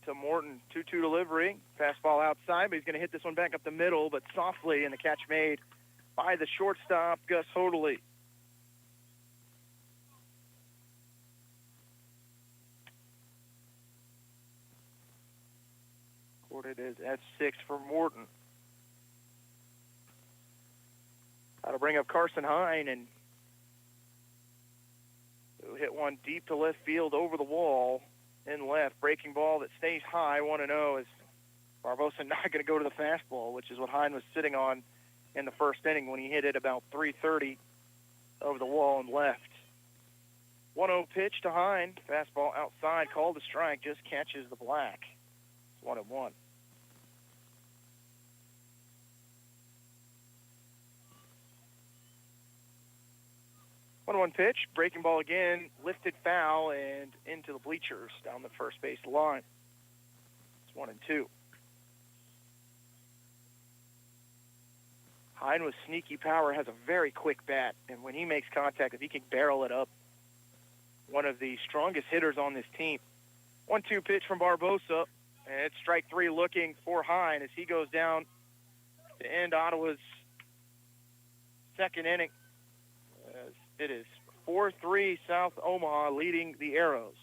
To Morton, 2-2 delivery. Fastball outside, but he's going to hit this one back up the middle, but softly, and the catch made by the shortstop, Gus Hodeley. Recorded as F6 for Morton. That'll bring up Carson Hine, and he'll hit one deep to left field over the wall. In left, breaking ball that stays high, 1-0, as Barbosa not going to go to the fastball, which is what Hine was sitting on in the first inning when he hit it about 330 over the wall and left. 1-0 pitch to Hine, fastball outside, called a strike, just catches the black. It's 1-1. One pitch, breaking ball again, lifted foul and into the bleachers down the first base line. It's 1-2. Hine with sneaky power has a very quick bat, and when he makes contact, if he can barrel it up, one of the strongest hitters on this team. 1-2 pitch from Barbosa, and it's strike 3 looking for Hine as he goes down to end Ottawa's second inning. It is 4-3 South Omaha leading the Arrows.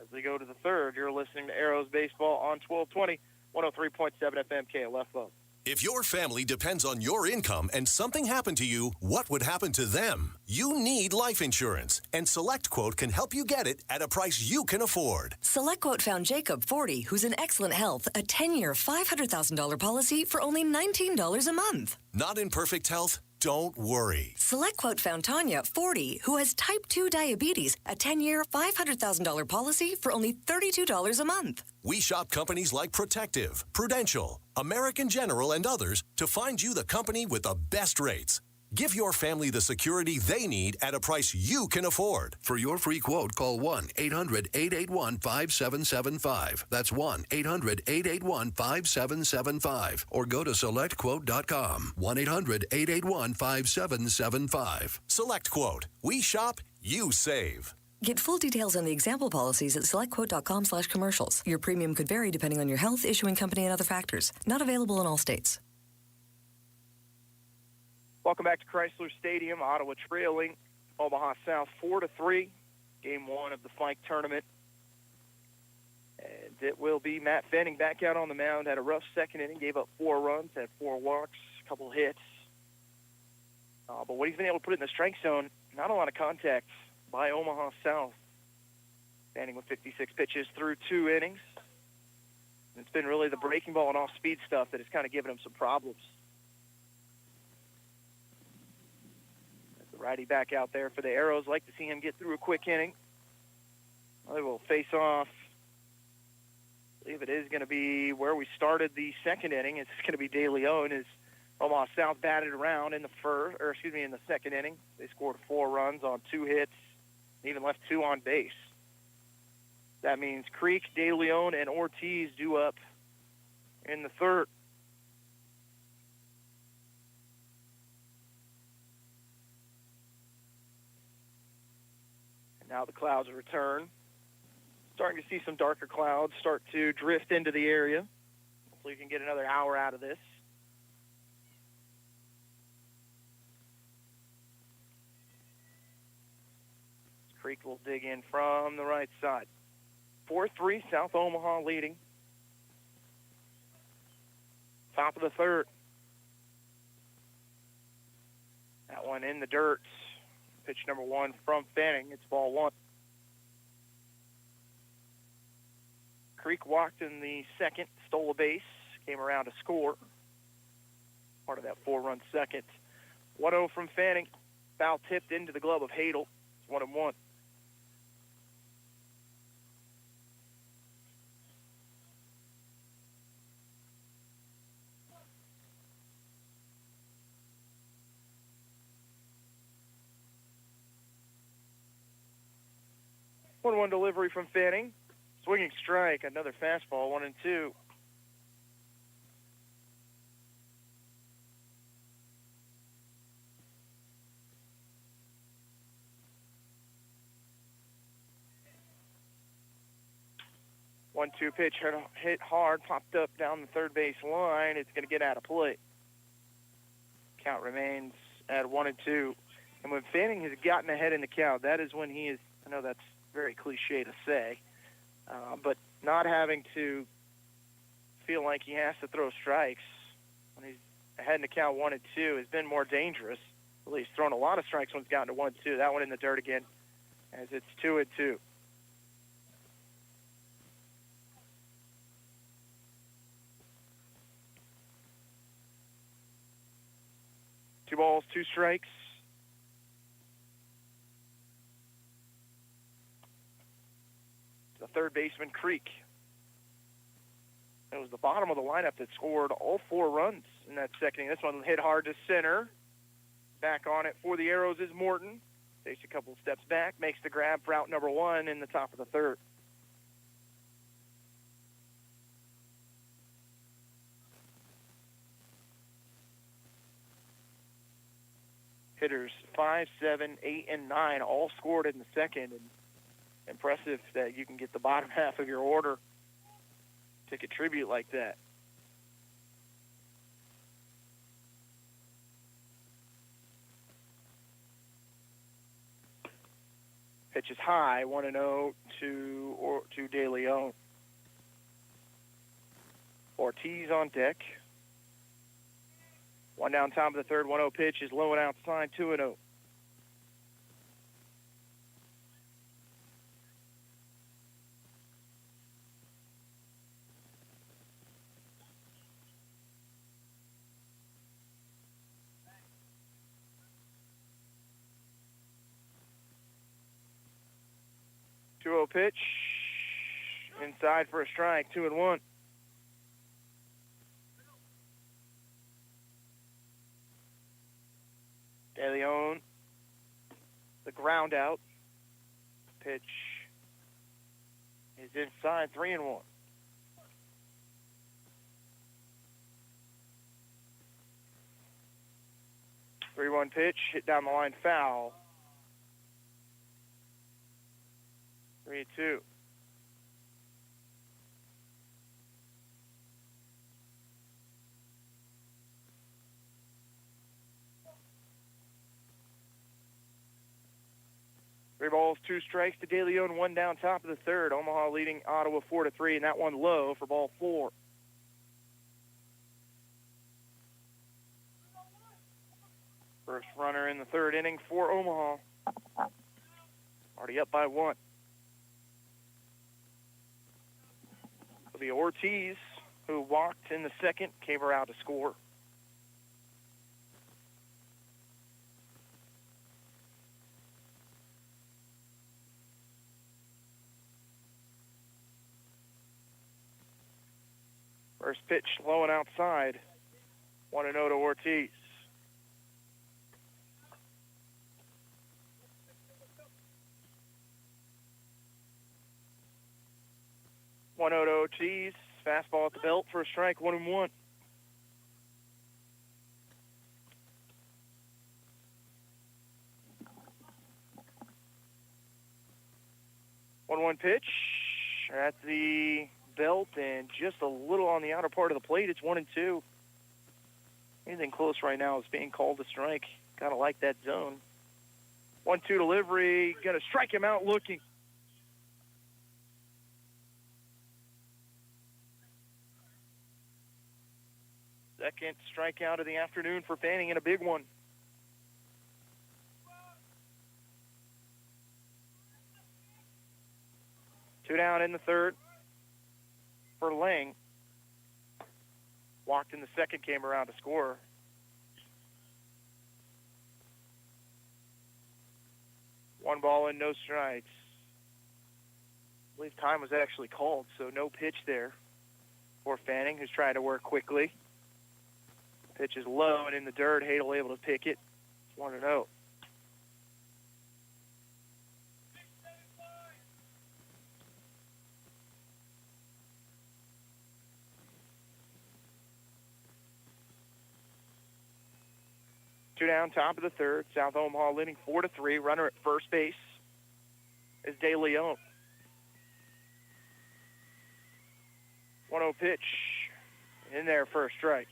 As we go to the third, you're listening to Arrows Baseball on 1220, 103.7 FM KLFO. If your family depends on your income and something happened to you, what would happen to them? You need life insurance, and SelectQuote can help you get it at a price you can afford. SelectQuote found Jacob, 40, who's in excellent health, a 10-year, $500,000 policy for only $19 a month. Not in perfect health? Don't worry. SelectQuote found Tanya, 40, who has type 2 diabetes, a 10-year, $500,000 policy for only $32 a month. We shop companies like Protective, Prudential, American General, and others to find you the company with the best rates. Give your family the security they need at a price you can afford. For your free quote, call 1-800-881-5775. That's 1-800-881-5775. Or go to SelectQuote.com. 1-800-881-5775. SelectQuote. We shop, you save. Get full details on the example policies at SelectQuote.com/commercials. Your premium could vary depending on your health, issuing company, and other factors. Not available in all states. Welcome back to Chrysler Stadium. Ottawa trailing Omaha South 4-3. Game 1 of the Fike tournament. And it will be Matt Fenning back out on the mound. Had a rough second inning. Gave up 4 runs. Had 4 walks. A couple hits. But what he's been able to put it in the strike zone, not a lot of contact by Omaha South. Standing with 56 pitches through 2 innings. And it's been really the breaking ball and off-speed stuff that has kind of given him some problems. Righty back out there for the Arrows. Like to see him get through a quick inning. Well, they will face off. I believe it is going to be where we started the second inning. It's going to be De Leon as Omaha South batted around in the second inning. They scored 4 runs on 2 hits, even left 2 on base. That means Creek, De Leon, and Ortiz due up in the third. Now the clouds return. Starting to see some darker clouds start to drift into the area. Hopefully we can get another hour out of this. Creek will dig in from the right side. 4-3, South Omaha leading. Top of the third. That one in the dirt. Pitch number 1 from Fanning. It's ball 1. Creek walked in the second, stole a base, came around to score. Part of that 4-run second. 1-0 from Fanning. Foul tipped into the glove of Hadel. It's 1-1. One delivery from Fanning. Swinging strike, another fastball, 1-2. One-two pitch hit hard, popped up down the third base line. It's going to get out of play. Count remains at 1-2. And when Fanning has gotten ahead in the count, that is when he is, I know that's very cliche to say, but not having to feel like he has to throw strikes when he's ahead in the count 1-2 has been more dangerous. Well, he's thrown a lot of strikes when he's gotten to 1-2. That one in the dirt again as it's 2-2. Two balls, 2 strikes. The third baseman, Creek. It was the bottom of the lineup that scored all 4 runs in that second inning. This one hit hard to center. Back on it for the Arrows is Morton. Takes a couple steps back, makes the grab for out number 1 in the top of the third. Hitters 5, 7, 8, and 9 all scored in the second. And impressive that you can get the bottom half of your order to contribute like that. Pitch is high, 1-0 to De Leon. Ortiz on deck. One down, top of the third. 1-0 pitch is low and outside. 2-0. Pitch inside for a strike. 2-1. De Leon, the ground out. Pitch is inside. 3-1. Three-one pitch hit down the line, foul. 3-2. Three balls, two strikes to De Leon, one down, top of the third. Omaha leading Ottawa 4-3, and that one low for ball 4. First runner in the third inning for Omaha. Already up by 1. It'll be Ortiz, who walked in the second, came around to score. First pitch low and outside. 1-0 to Ortiz. One out to Ortiz. Fastball at the belt for a strike. 1-1. One pitch at the belt and just a little on the outer part of the plate. It's 1-2. Anything close right now is being called a strike. Kind of like that zone. 1-2 delivery. Going to strike him out looking. Second strikeout of the afternoon for Fanning, and a big one. Two down in the third for Lang. Walked in the second, came around to score. One ball and no strikes. I believe time was actually called, so no pitch there for Fanning, who's trying to work quickly. Pitch is low and in the dirt. Hadel able to pick it. It's 1-0. Two down, top of the third. South Omaha leading 4-3. Runner at first base is De Leon. 1-0 pitch in there for a strike.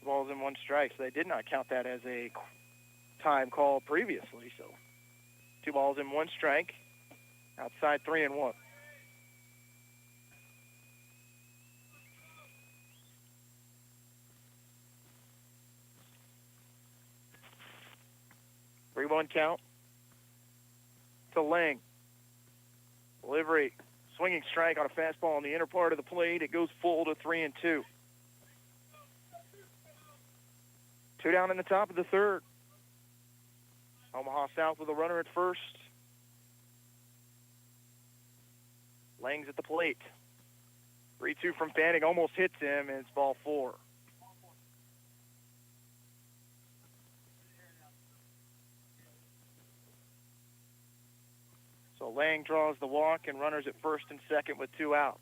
Balls in one strike, so they did not count that as a time call previously. So 2 balls in 1 strike. Outside 3-1. Three-one count to Lang. Delivery, swinging strike on a fastball on the inner part of the plate. It goes full to 3-2. Two down in the top of the third. Omaha South with a runner at first. Lang's at the plate. 3-2 from Fanning, almost hits him, and it's ball 4. So Lang draws the walk and runners at first and second with 2 outs.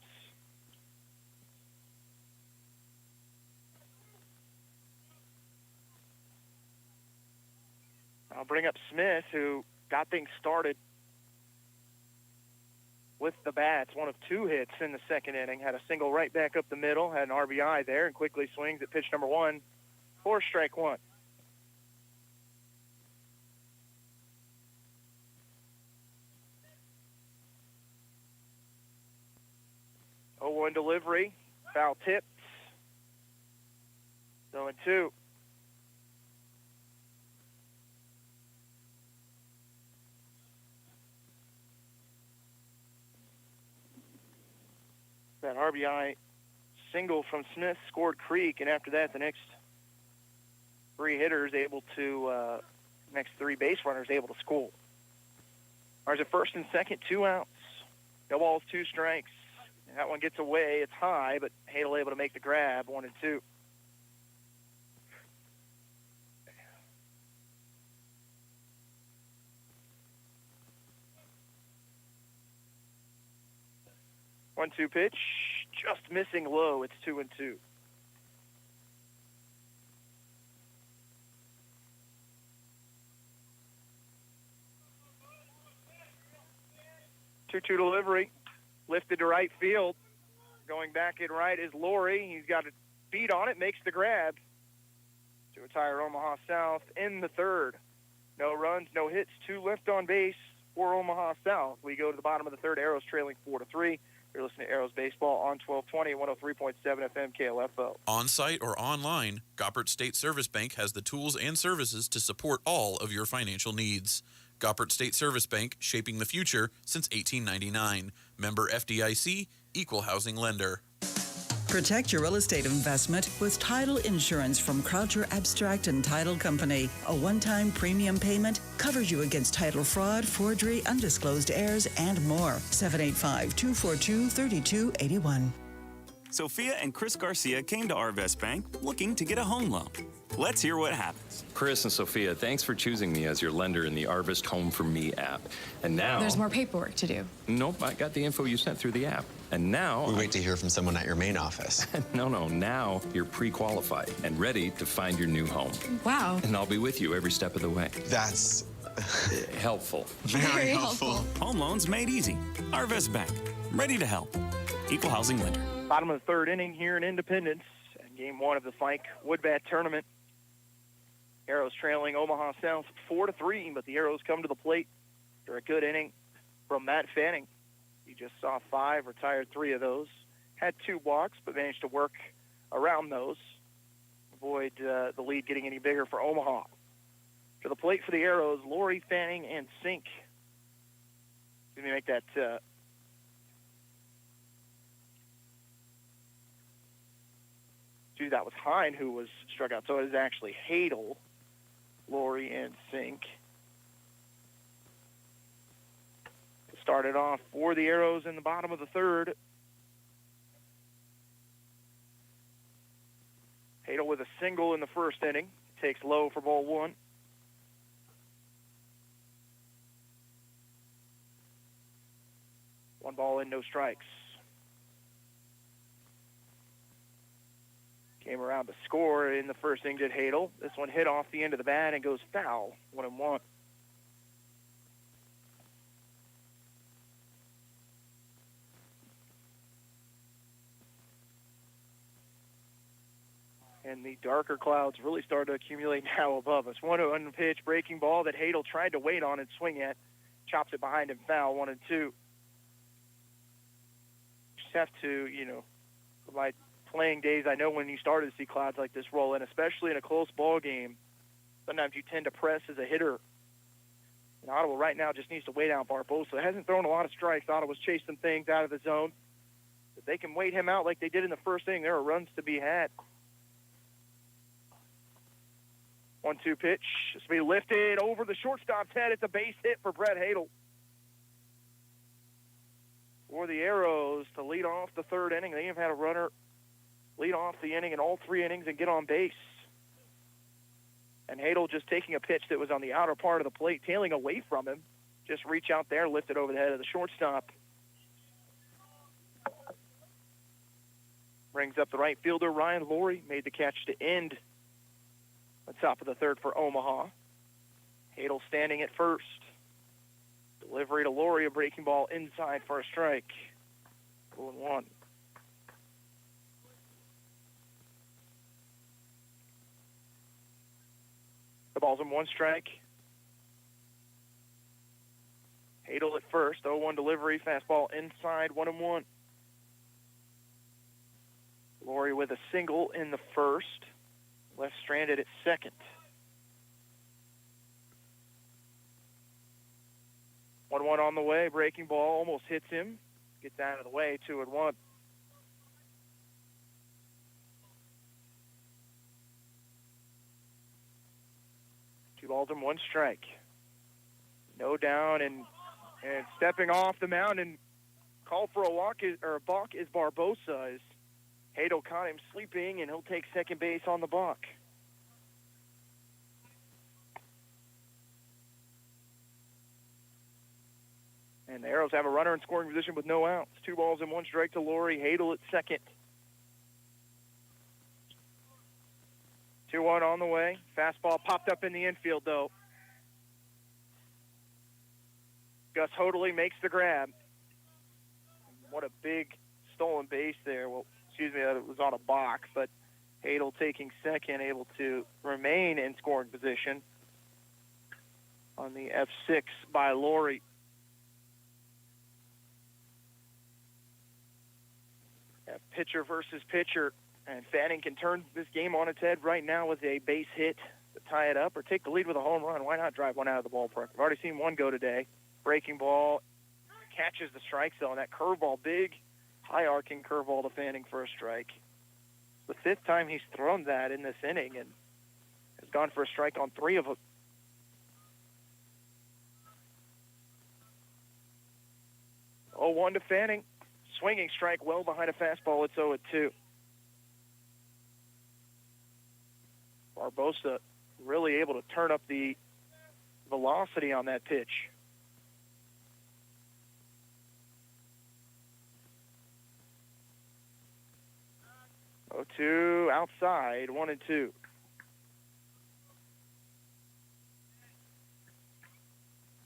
I'll bring up Smith, who got things started with the bats. 1 of 2 hits in the second inning. Had a single right back up the middle. Had an RBI there and quickly swings at pitch number 1 for strike 1. 0-1 delivery. Foul tipped. 0-2. That RBI single from Smith scored Creek, and after that, the next three base runners able to score. Ours at first and second, 2 outs. No balls, 2 strikes. And that one gets away. It's high, but Hadel able to make the grab, 1-2. 1-2 pitch, just missing low. It's 2-2. Two delivery, lifted to right field. Going back in right is Laurie. He's got a beat on it, makes the grab to retire Omaha South in the third. No runs, no hits, 2 left on base for Omaha South. We go to the bottom of the third. Arrows trailing 4-3. You're listening to Arrows Baseball on 1220, 103.7 FM KLFO. On-site or online, Goppert State Service Bank has the tools and services to support all of your financial needs. Goppert State Service Bank, shaping the future since 1899. Member FDIC, equal housing lender. Protect your real estate investment with title insurance from Croucher Abstract and Title Company. A one-time premium payment covers you against title fraud, forgery, undisclosed heirs, and more. 785-242-3281. Sophia and Chris Garcia came to Arvest Bank looking to get a home loan. Let's hear what happens. Chris and Sophia, thanks for choosing me as your lender in the Arvest Home for Me app. And now... There's more paperwork to do. Nope, I got the info you sent through the app. And now... We wait to hear from someone at your main office. No, now you're pre-qualified and ready to find your new home. Wow. And I'll be with you every step of the way. That's... helpful. Very helpful. Home loans made easy. Arvest Bank, ready to help. Equal housing lender. Bottom of the third inning here in Independence, and game 1 of the Fike Woodbat tournament. Arrows trailing Omaha South 4-3, but the Arrows come to the plate after a good inning from Matt Fanning. He just saw 5, retired 3 of those. Had 2 walks, but managed to work around those. Avoid the lead getting any bigger for Omaha. To the plate for the Arrows, Laurie, Fanning, and Sink. Let me make that... that was Hine who was struck out. So it is actually Hadel, Laurie, and Sink. Started off for the Arrows in the bottom of the third. Hadel with a single in the first inning. Takes low for ball 1. One ball in, no strikes. Came around to score in the first inning, did Hadel. This one hit off the end of the bat and goes foul, 1-1. And the darker clouds really start to accumulate now above us. 1-1 pitch, breaking ball that Hadel tried to wait on and swing at. Chops it behind him, foul, 1-2. Just have to, provide playing days, I know when you started to see clouds like this roll in, especially in a close ball game, sometimes you tend to press as a hitter. And Ottawa right now just needs to wait out Barbosa. Hasn't thrown a lot of strikes. Ottawa's chased some things out of the zone. If they can wait him out like they did in the first inning, there are runs to be had. 1-2 pitch. This will be lifted over the shortstop's head. It's a base hit for Brett Hadel. For the Arrows to lead off the third inning, they have had a runner lead off the inning in all 3 innings and get on base. And Hadel just taking a pitch that was on the outer part of the plate, tailing away from him. Just reach out there, lift it over the head of the shortstop. Brings up the right fielder, Ryan Laurie, made the catch to end the top of the third for Omaha. Hadel standing at first. Delivery to Laurie, a breaking ball inside for a strike. 0-1. The ball's in 1 strike. Hadel at first, 0-1 delivery, fastball inside, 1-1. Laurie with a single in the first. Left stranded at second. 1-1 on the way. Breaking ball almost hits him. Gets out of the way. 2-1. Two balls and one strike. No down and stepping off the mound and called for a balk is Barbosa. As Hadel caught him sleeping, and he'll take second base on the balk. And the Arrows have a runner in scoring position with no outs. 2 balls and 1 strike to Laurie. Hadel at second. 2-1 on the way. Fastball popped up in the infield, though. Gus Hoadley makes the grab. What a big stolen base there. Well, excuse me, it was on a box, but Hadel taking second, able to remain in scoring position on the F6 by Laurie. Pitcher versus pitcher, and Fanning can turn this game on its head right now with a base hit to tie it up or take the lead with a home run. Why not drive one out of the ballpark? I've already seen one go today. Breaking ball catches the strike zone. That curveball, big, high-arcing curveball to Fanning for a strike. The 5th time he's thrown that in this inning and has gone for a strike on 3 of them. Oh, 1 to Fanning. Swinging strike well behind a fastball. It's 0-2. Barbosa really able to turn up the velocity on that pitch. 0-2 outside, 1-2.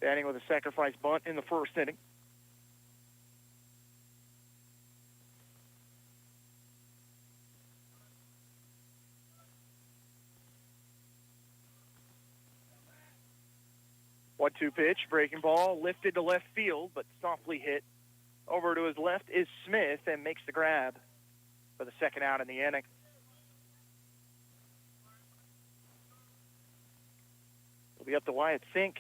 Batting with a sacrifice bunt in the first inning. One-two pitch, breaking ball, lifted to left field, but softly hit. Over to his left is Smith and makes the grab for the second out in the inning. It'll be up to Wyatt Sink.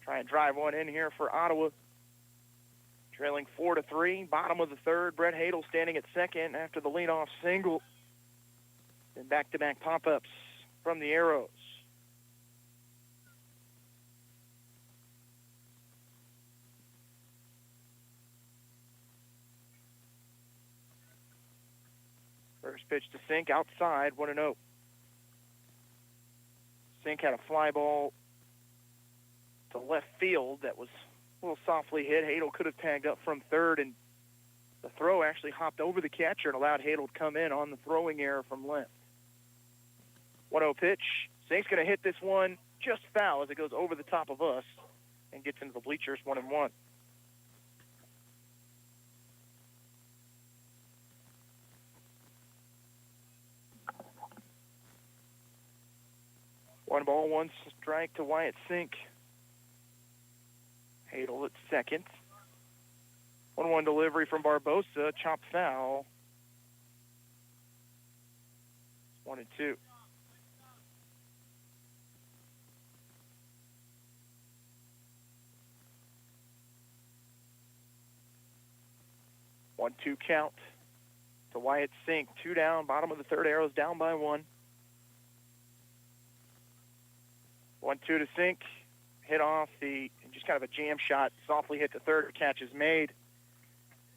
Try and drive one in here for Ottawa. Trailing 4-3, bottom of the third. Brett Hadel standing at second after the leadoff single. Then back-to-back pop-ups from the Arrows. First pitch to Sink, outside, 1-0. Sink had a fly ball to left field that was a little softly hit. Hadel could have tagged up from third, and the throw actually hopped over the catcher and allowed Hadel to come in on the throwing error from left. 1-0 pitch. Sink's going to hit this one just foul as it goes over the top of us and gets into the bleachers, 1-1. One ball, one strike to Wyatt Sink. Hadel at second. 1-1 delivery from Barbosa. Chop foul. 1-2. One-two count to Wyatt Sink. 2 down. Bottom of the third. Arrows down by 1. 1-2 to Sink. Hit off just kind of a jam shot. Softly hit the third. Catch is made.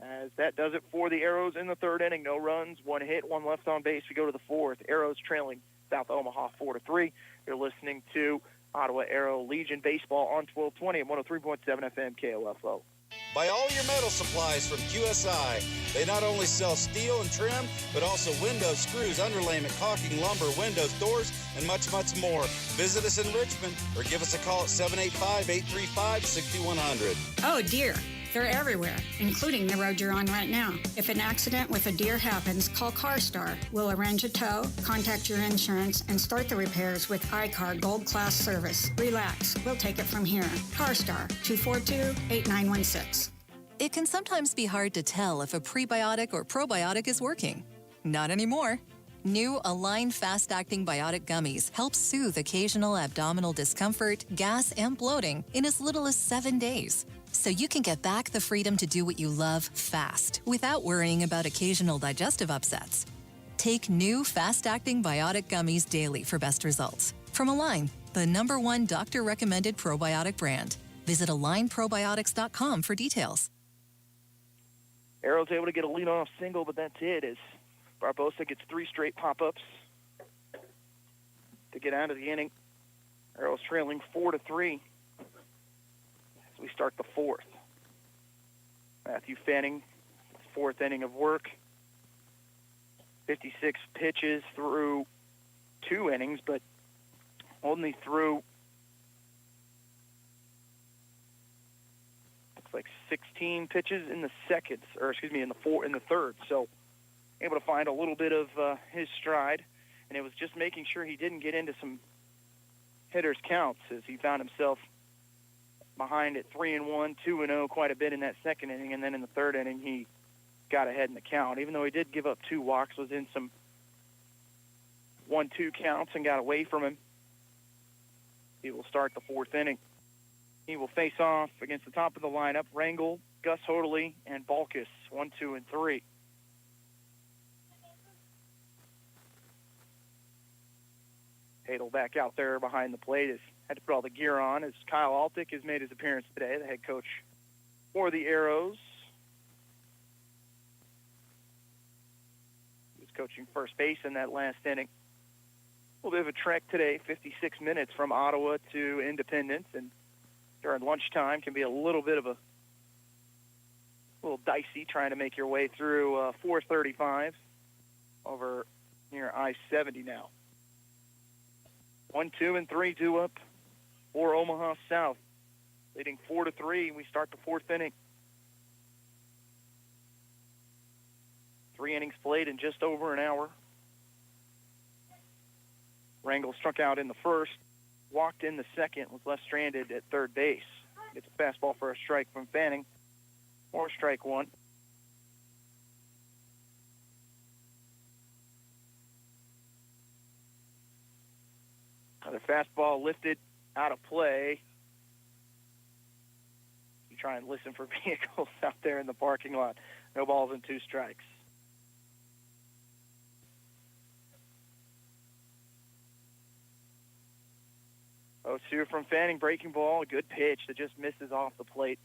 As that does it for the Arrows in the third inning. No runs, 1 hit, 1 left on base. We go to the fourth. Arrows trailing South Omaha 4-3. You're listening to Ottawa Arrow Legion Baseball on 1220 and 103.7 FM KOFO. Buy all your metal supplies from QSI. They not only sell steel and trim, but also windows, screws, underlayment, caulking, lumber, windows, doors, and much, much more. Visit us in Richmond or give us a call at 785-835-6100. Oh, dear. They're everywhere, including the road you're on right now. If an accident with a deer happens, call CarStar. We'll arrange a tow, contact your insurance, and start the repairs with iCar Gold Class service. Relax. We'll take it from here. CarStar, 242-8916. It can sometimes be hard to tell if a prebiotic or probiotic is working. Not anymore. New Align Fast-Acting Biotic Gummies help soothe occasional abdominal discomfort, gas, and bloating in as little as 7 days. So you can get back the freedom to do what you love fast without worrying about occasional digestive upsets. Take new Fast-Acting Biotic Gummies daily for best results. From Align, the #1 doctor-recommended probiotic brand. Visit AlignProbiotics.com for details. Arrows able to get a lead-off single, but that's it as Barbosa gets 3 straight pop-ups to get out of the inning. Arrows trailing 4-3 as we start the 4th. Matthew Fanning, 4th inning of work. 56 pitches through 2 innings, but only threw looks like 16 pitches in the seconds, or excuse me, in the third. So able to find a little bit of his stride, and it was just making sure he didn't get into some hitters' counts as he found himself behind at 3-1, 2-0 quite a bit in that second inning, and then in the third inning he got ahead in the count. Even though he did give up 2 walks, was in some 1-2 counts and got away from him. He will start the 4th inning. He will face off against the top of the lineup, Rangel, Gus Hoderly, and Balkus, 1, 2, and 3. Hadel back out there behind the plate has had to put all the gear on as Kyle Altick has made his appearance today, the head coach for the Arrows. He was coaching first base in that last inning. A little bit of a trek today, 56 minutes from Ottawa to Independence, and during lunchtime can be a little bit of a little dicey trying to make your way through 435 over near I-70 now. 1, 2, and 3 due up for Omaha South, leading 4-3. We start the 4th inning. 3 innings played in just over an hour. Rangel struck out in the first, walked in the second, was left stranded at third base. Gets a fastball for a strike from Fanning, or strike 1. Another fastball lifted out of play. You try and listen for vehicles out there in the parking lot. No balls and 2 strikes. Oh, 2 from Fanning, breaking ball, a good pitch that just misses off the plate.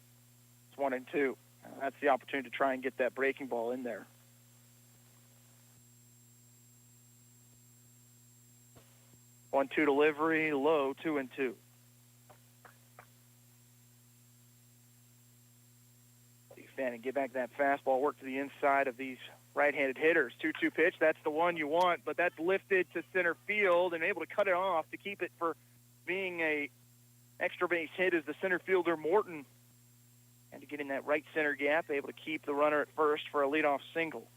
It's 1 and 2. That's the opportunity to try and get that breaking ball in there. 1-2 delivery, low, 2 and 2. Fanning get back that fastball, work to the inside of these right-handed hitters. 2-2 pitch, that's the one you want, but that's lifted to center field and able to cut it off to keep it for being a extra base hit is the center fielder Morton. And to get in that right center gap, able to keep the runner at first for a leadoff single.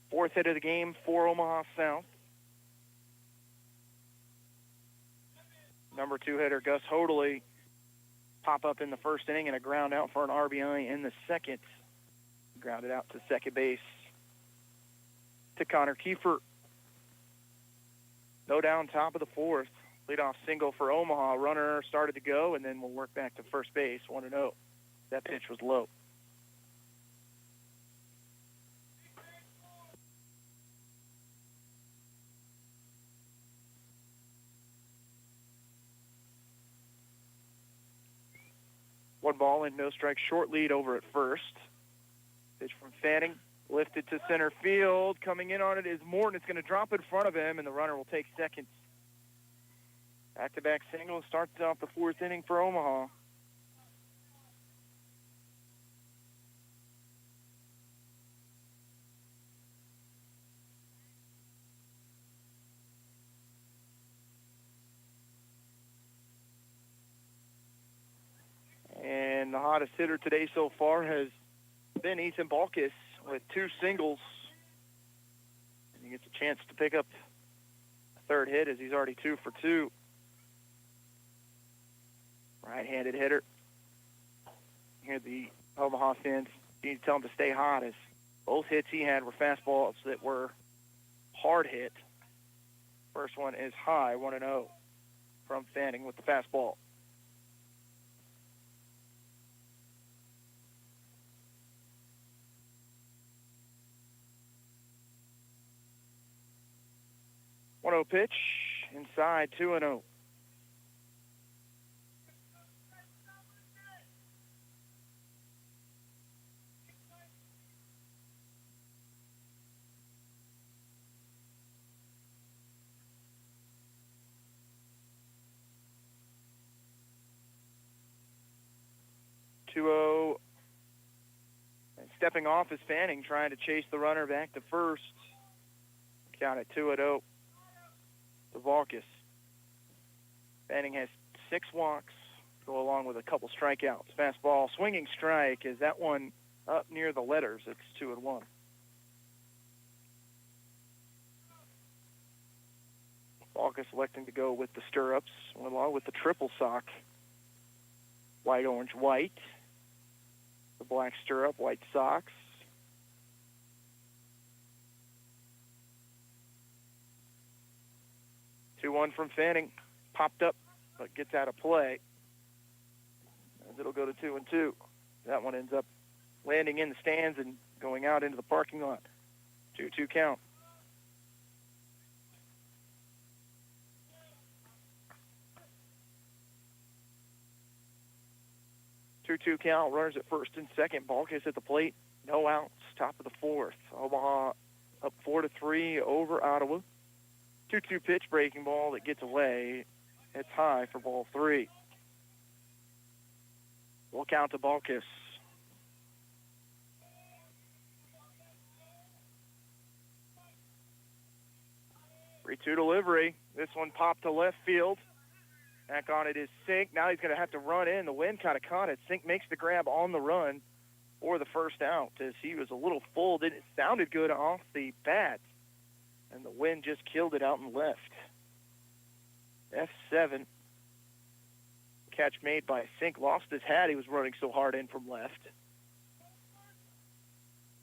Fourth hit of the game for Omaha South. Number 2 hitter Gus Hoderly pop up in the first inning and a ground out for an RBI in the second. Grounded out to second base to Connor Kiefer. No down, top of the 4th. Leadoff single for Omaha. Runner started to go, and then we'll work back to first base, 1-0. That pitch was low. One ball and no strike, short lead over at first. Pitch from Fanning, lifted to center field. Coming in on it is Morton. It's going to drop in front of him, and the runner will take second. Back-to-back single starts off the 4th inning for Omaha. And the hottest hitter today so far has been Ethan Balkus with 2 singles. And he gets a chance to pick up a 3rd hit as he's already 2 for 2. Right-handed hitter. Here the Omaha fans need to tell him to stay hot, as both hits he had were fastballs that were hard hit. First one is high, 1-0 from Fanning with the fastball. Pitch inside, 2-0. And stepping off is Fanning, trying to chase the runner back to first. Count at 2-0. To Valkis. Fanning has 6 walks, go along with a couple strikeouts. Fastball, swinging strike. Is that one up near the letters? It's 2-1. Valkis electing to go with the stirrups, along with the triple sock. White, orange, white. The black stirrup, white socks. Two-one from Fanning. Popped up, but gets out of play. As it'll go to 2-2. That one ends up landing in the stands and going out into the parking lot. 2-2 count. Two count, runners at first and second. Valkis at the plate, no outs, top of the fourth. Omaha up 4-3 over Ottawa. 2-2 pitch, breaking ball that gets away. It's high for ball 3. We'll count to Valkis. Three-two delivery. This one popped to left field. Back on it is Sink. Now he's going to have to run in. The wind kind of caught it. Sink makes the grab on the run for the first out, as he was a little full. It sounded good off the bat, and the wind just killed it out and left. F7. Catch made by Sink. Lost his hat. He was running so hard in from left.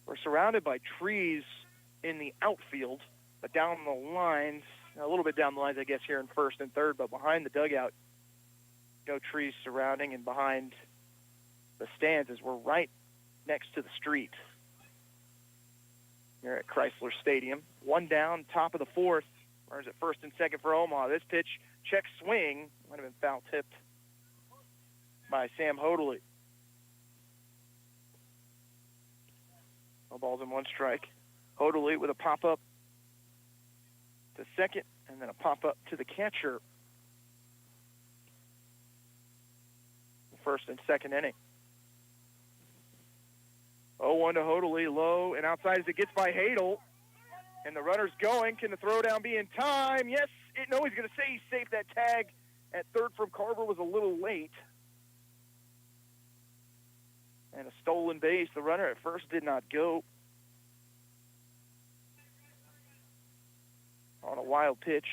We're surrounded by trees in the outfield, but down the lines, a little bit down the lines, I guess, here in first and third, but behind the dugout, no trees surrounding, and behind the stands, as we're right next to the street here at Chrysler Stadium. One down, top of the fourth. Runners at first and second for Omaha. This pitch, check swing, might have been foul tipped by Sam Hoadley. No balls and one strike. Hoadley with a pop-up to second, and then a pop-up to the catcher. First and second inning. 0-1 to Hoadley, low and outside as it gets by Hadel. And the runner's going. Can the throwdown be in time? Yes. No, he's going to say he's safe. That tag at third from Carver was a little late. And a stolen base. The runner at first did not go. On a wild pitch.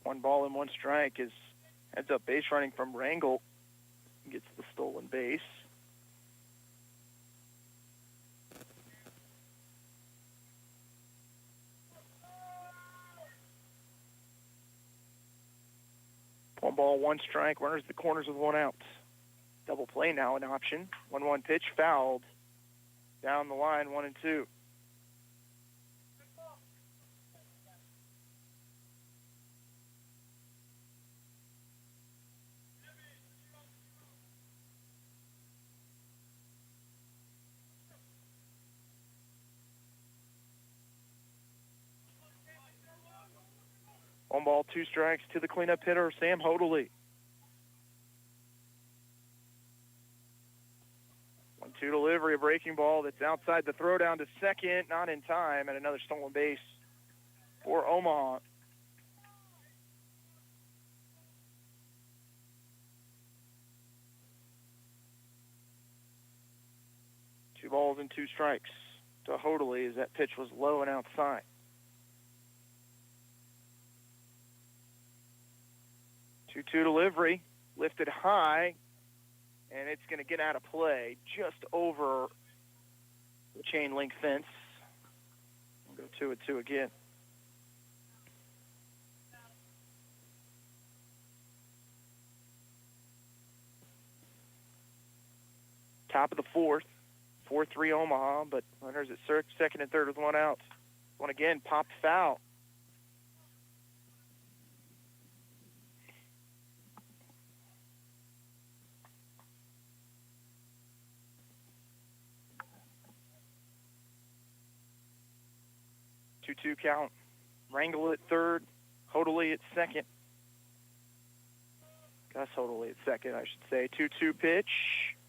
One ball and one strike is heads up base running from Rangel. Gets the stolen base. One ball, one strike. Runners at the corners with one out. Double play now an option. 1-1 pitch fouled. Down the line, 1-2. One ball, two strikes to the cleanup hitter, Sam Hoadley. 1-2 delivery, a breaking ball that's outside the throw down to second, not in time, and another stolen base for Omaha. Two balls and two strikes to Hoadley as that pitch was low and outside. 2-2 delivery, lifted high, and it's going to get out of play just over the chain link fence. We'll go 2-2 again. Top of the fourth, 4-3 Omaha, but runners at second and third with one out. One again, popped foul. Two count. Wrangle at third, Hodley at second. Gus Hodley at second, I should say. 2-2 pitch.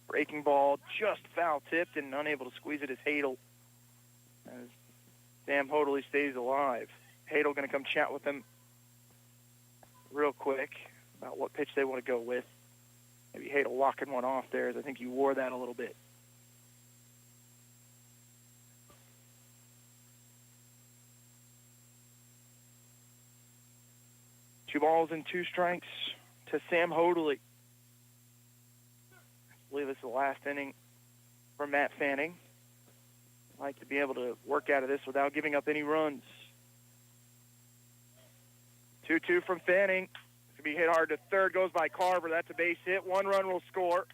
Breaking ball, just foul tipped and unable to squeeze it is Hadel. As Sam Hodley stays alive. Hadel going to come chat with him real quick about what pitch they want to go with. Maybe Hadel locking one off there, as I think you wore that a little bit. Two balls and two strikes to Sam Hodley. I believe it's the last inning for Matt Fanning. I'd like to be able to work out of this without giving up any runs. 2-2 from Fanning. To be hit hard to third, goes by Carver. That's a base hit. One run will score.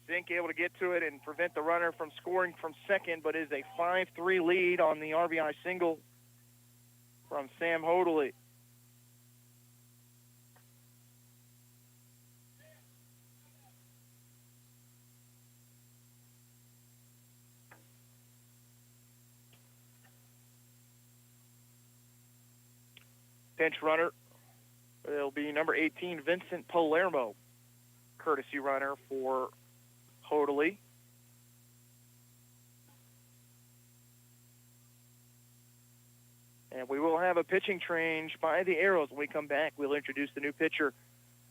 Zink able to get to it and prevent the runner from scoring from second, but is a 5-3 lead on the RBI single from Sam Hodley. Pinch runner, it'll be number 18, Vincent Palermo, courtesy runner for Hodley. And we will have a pitching change by the Arrows. When we come back, we'll introduce the new pitcher.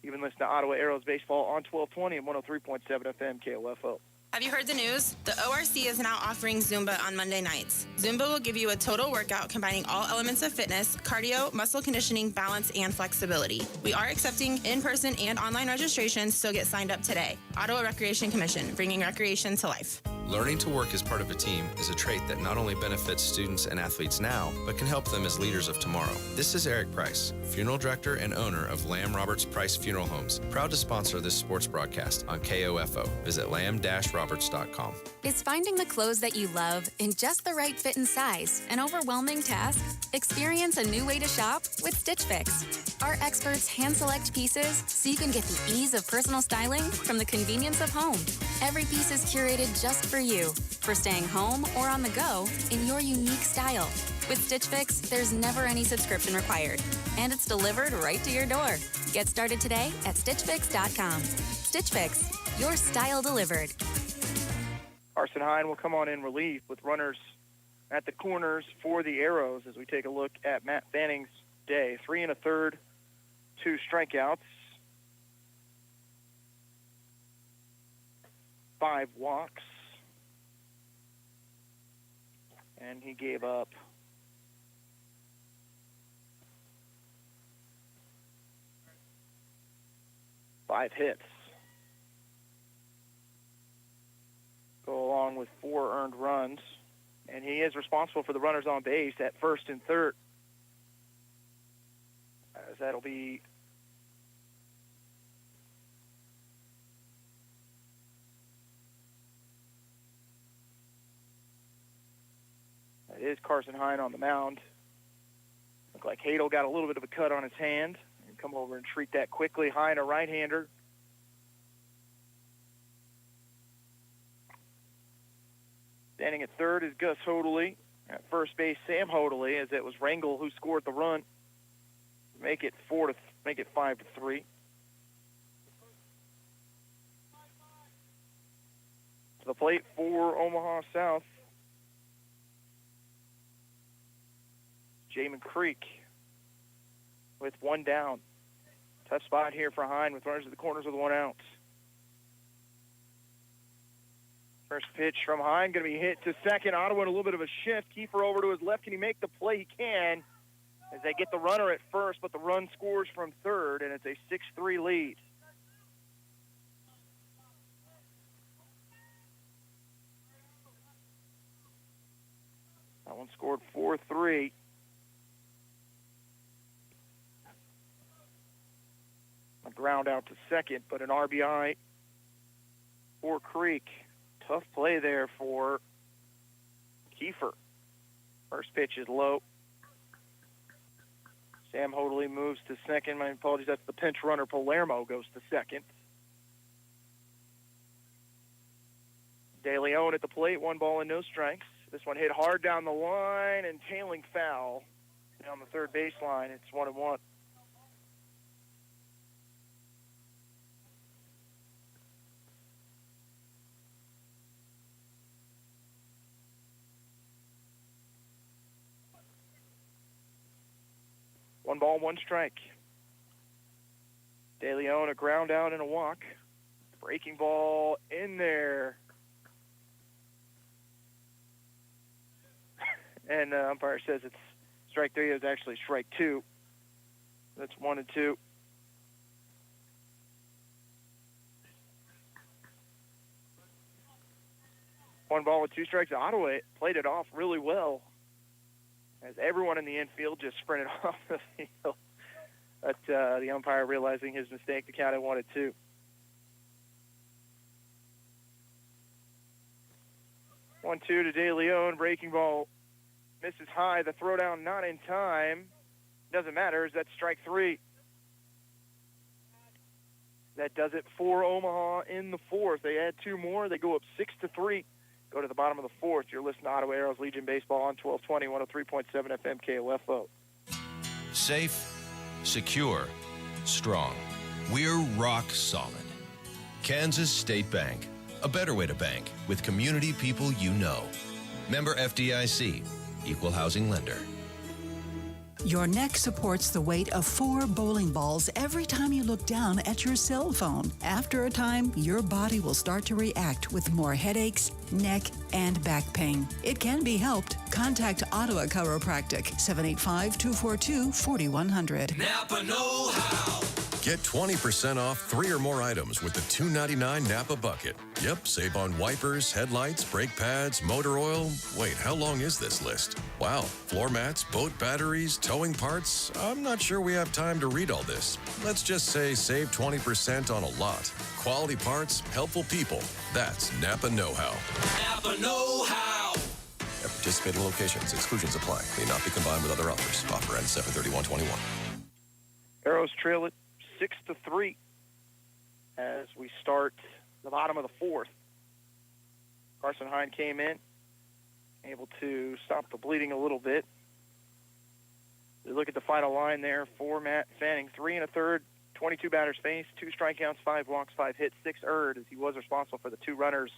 You can listen to Ottawa Arrows Baseball on 1220 and 103.7 FM KOFO. Have you heard the news? The ORC is now offering Zumba on Monday nights. Zumba will give you a total workout combining all elements of fitness, cardio, muscle conditioning, balance, and flexibility. We are accepting in-person and online registrations, so get signed up today. Ottawa Recreation Commission, bringing recreation to life. Learning to work as part of a team is a trait that not only benefits students and athletes now, but can help them as leaders of tomorrow. This is Eric Price, funeral director and owner of Lamb Roberts Price Funeral Homes, proud to sponsor this sports broadcast on KOFO. Visit lamb-roberts.com. Is finding the clothes that you love in just the right fit and size an overwhelming task? Experience a new way to shop with Stitch Fix. Our experts hand-select pieces so you can get the ease of personal styling from the convenience of home. Every piece is curated just for you, for staying home or on the go in your unique style. With Stitch Fix, there's never any subscription required, and it's delivered right to your door. Get started today at StitchFix.com. Stitch Fix, your style delivered. Carson Hine will come on in relief with runners at the corners for the Arrows as we take a look at Matt Fanning's day. 3 1/3, 2 strikeouts, 5 walks, and he gave up 5 hits. Go along with 4 earned runs, and he is responsible for the runners on base at first and third. As that'll be that is Carson Hine on the mound. Looked like Hadel got a little bit of a cut on his hand. And come over and treat that quickly. Hine, a right-hander. Standing at third is Gus Hodley. At first base, Sam Hodley, as it was Wrangle who scored the run. Make it 5-3. To the plate for Omaha South, Jamin Creek with 1 down. Tough spot here for Hine with runners at the corners with 1 out. First pitch from Hine, going to be hit to second. Ottawa in a little bit of a shift. Kiefer over to his left. Can he make the play? He can. as they get the runner at first, but the run scores from third, and it's a 6-3 lead. That one scored 4-3. A ground out to second, but an RBI for Creek. Tough play there for Kiefer. First pitch is low. Sam Hoadley moves to second. My apologies, that's the pinch runner. Palermo goes to second. De Leon at the plate, 1 ball and no strikes. This one hit hard down the line and tailing foul down the third baseline. It's 1-1. One ball, one strike. De Leon, a ground out and a walk. Breaking ball in there. And umpire says it's strike 3. It was actually strike 2. That's 1-2. One ball with 2 strikes. Ottawa played it off really well, as everyone in the infield just sprinted off the field. But the umpire, realizing his mistake, the count at 1-2. One, 2 to De Leon. Breaking ball misses high. The throwdown not in time. Doesn't matter, as that's strike 3. That does it for Omaha in the fourth. They add 2 more. They go up 6-3. Go to the bottom of the fourth. You're listening to Ottawa Arrows Legion Baseball on 1220, 103.7 FM KOFO. Safe, secure, strong. We're rock solid. Kansas State Bank. A better way to bank with community people you know. Member FDIC. Equal housing lender. Your neck supports the weight of 4 bowling balls every time you look down at your cell phone. After a time, your body will start to react with more headaches, neck, and back pain. It can be helped. Contact Ottawa Chiropractic, 785-242-4100. Napa Know How. Get 20% off 3 or more items with the $2.99 Napa Bucket. Yep, save on wipers, headlights, brake pads, motor oil. Wait, how long is this list? Wow, floor mats, boat batteries, towing parts. I'm not sure we have time to read all this. Let's just say save 20% on a lot. Quality parts, helpful people. That's Napa Know How. Napa Know How. At participating locations, exclusions apply. May not be combined with other offers. Offer ends 7/31/21. Arrows trail it 6-3 as we start the bottom of the fourth. Carson Hine came in, able to stop the bleeding a little bit. We look at the final line there for Matt Fanning. 3 1/3, 22 batters faced, 2 strikeouts, 5 walks, 5 hits, 6 earned, as he was responsible for the 2 runners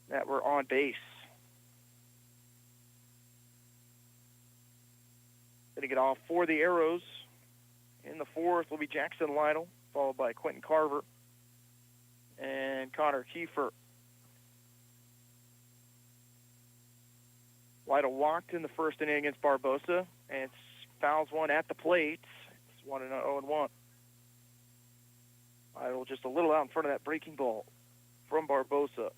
that were on base. Going to get off for the Arrows. In the fourth will be Jackson Lytle, followed by Quentin Carver and Connor Kiefer. Lytle walked in the first inning against Barbosa and fouls one at the plate. It's 1-0-1. Lytle just a little out in front of that breaking ball from Barbosa.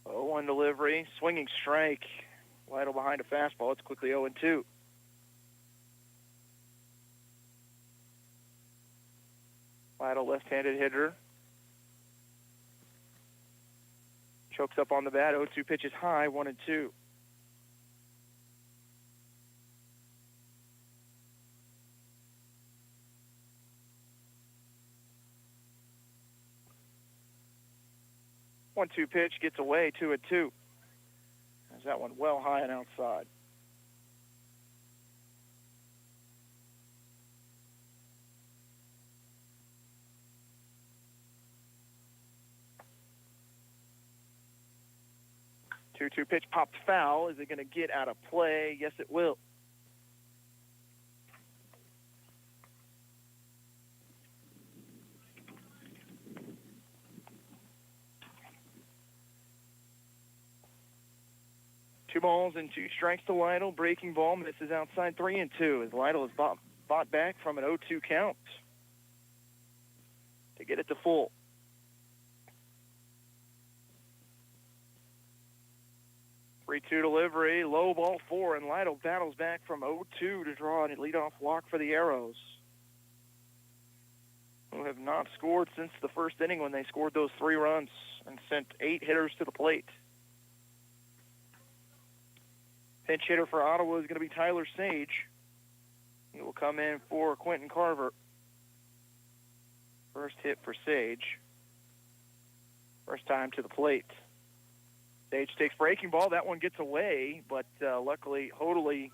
One delivery, swinging strike. Lytle behind a fastball. It's quickly 0-2. Lytle, left-handed hitter. Chokes up on the bat. 0-2 pitches high, 1-2. One-two pitch gets away, 2-2. There's that one well high and outside. Two pitch popped foul. Is it going to get out of play? Yes, it will. balls and 2 strikes to Lytle. Breaking ball misses outside 3-2 as Lytle is bought back from an 0-2 count to get it to full. Three-two delivery, low ball 4, and Lytle battles back from 0-2 to draw a leadoff walk for the Arrows, who have not scored since the first inning when they scored those 3 runs and sent 8 hitters to the plate. Pinch hitter for Ottawa is going to be Tyler Sage. He will come in for Quentin Carver. First hit for Sage. First time to the plate. Sage takes breaking ball. That one gets away, but luckily Hoadley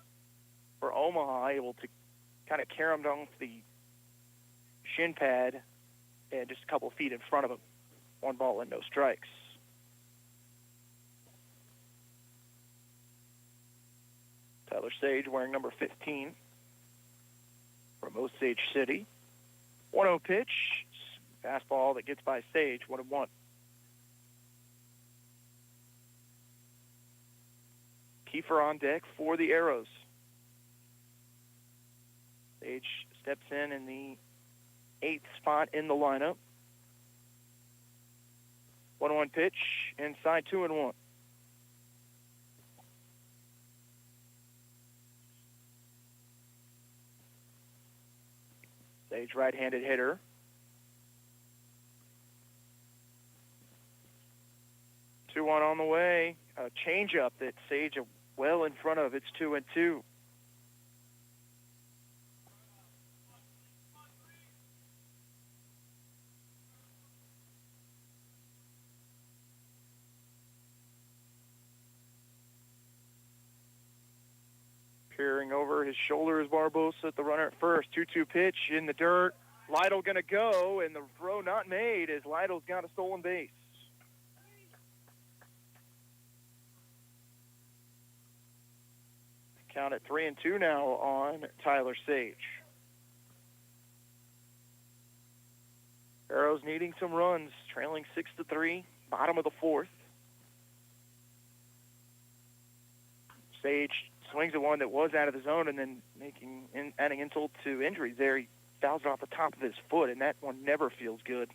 for Omaha able to kind of carry him down the shin pad and just a couple of feet in front of him. 1 ball and no strikes. Tyler Sage wearing number 15 from Osage City. 1-0 pitch. Fastball that gets by Sage, 1-1. Kiefer on deck for the Arrows. Sage steps in the 8th spot in the lineup. 1-1 pitch, inside 2-1. Sage right-handed hitter. Two one on the way. A changeup that Sage well in front of. It's 2-2. Peering over his shoulder is Barbosa, the runner at first. 2-2 pitch in the dirt. Lytle going to go, and the throw not made as Lytle's got a stolen base. Count at 3-2 now on Tyler Sage. Arrows needing some runs, trailing 6-3, bottom of the 4th. Sage swings at one that was out of the zone and then adding insult to injury there. He fouls it off the top of his foot, and that one never feels good.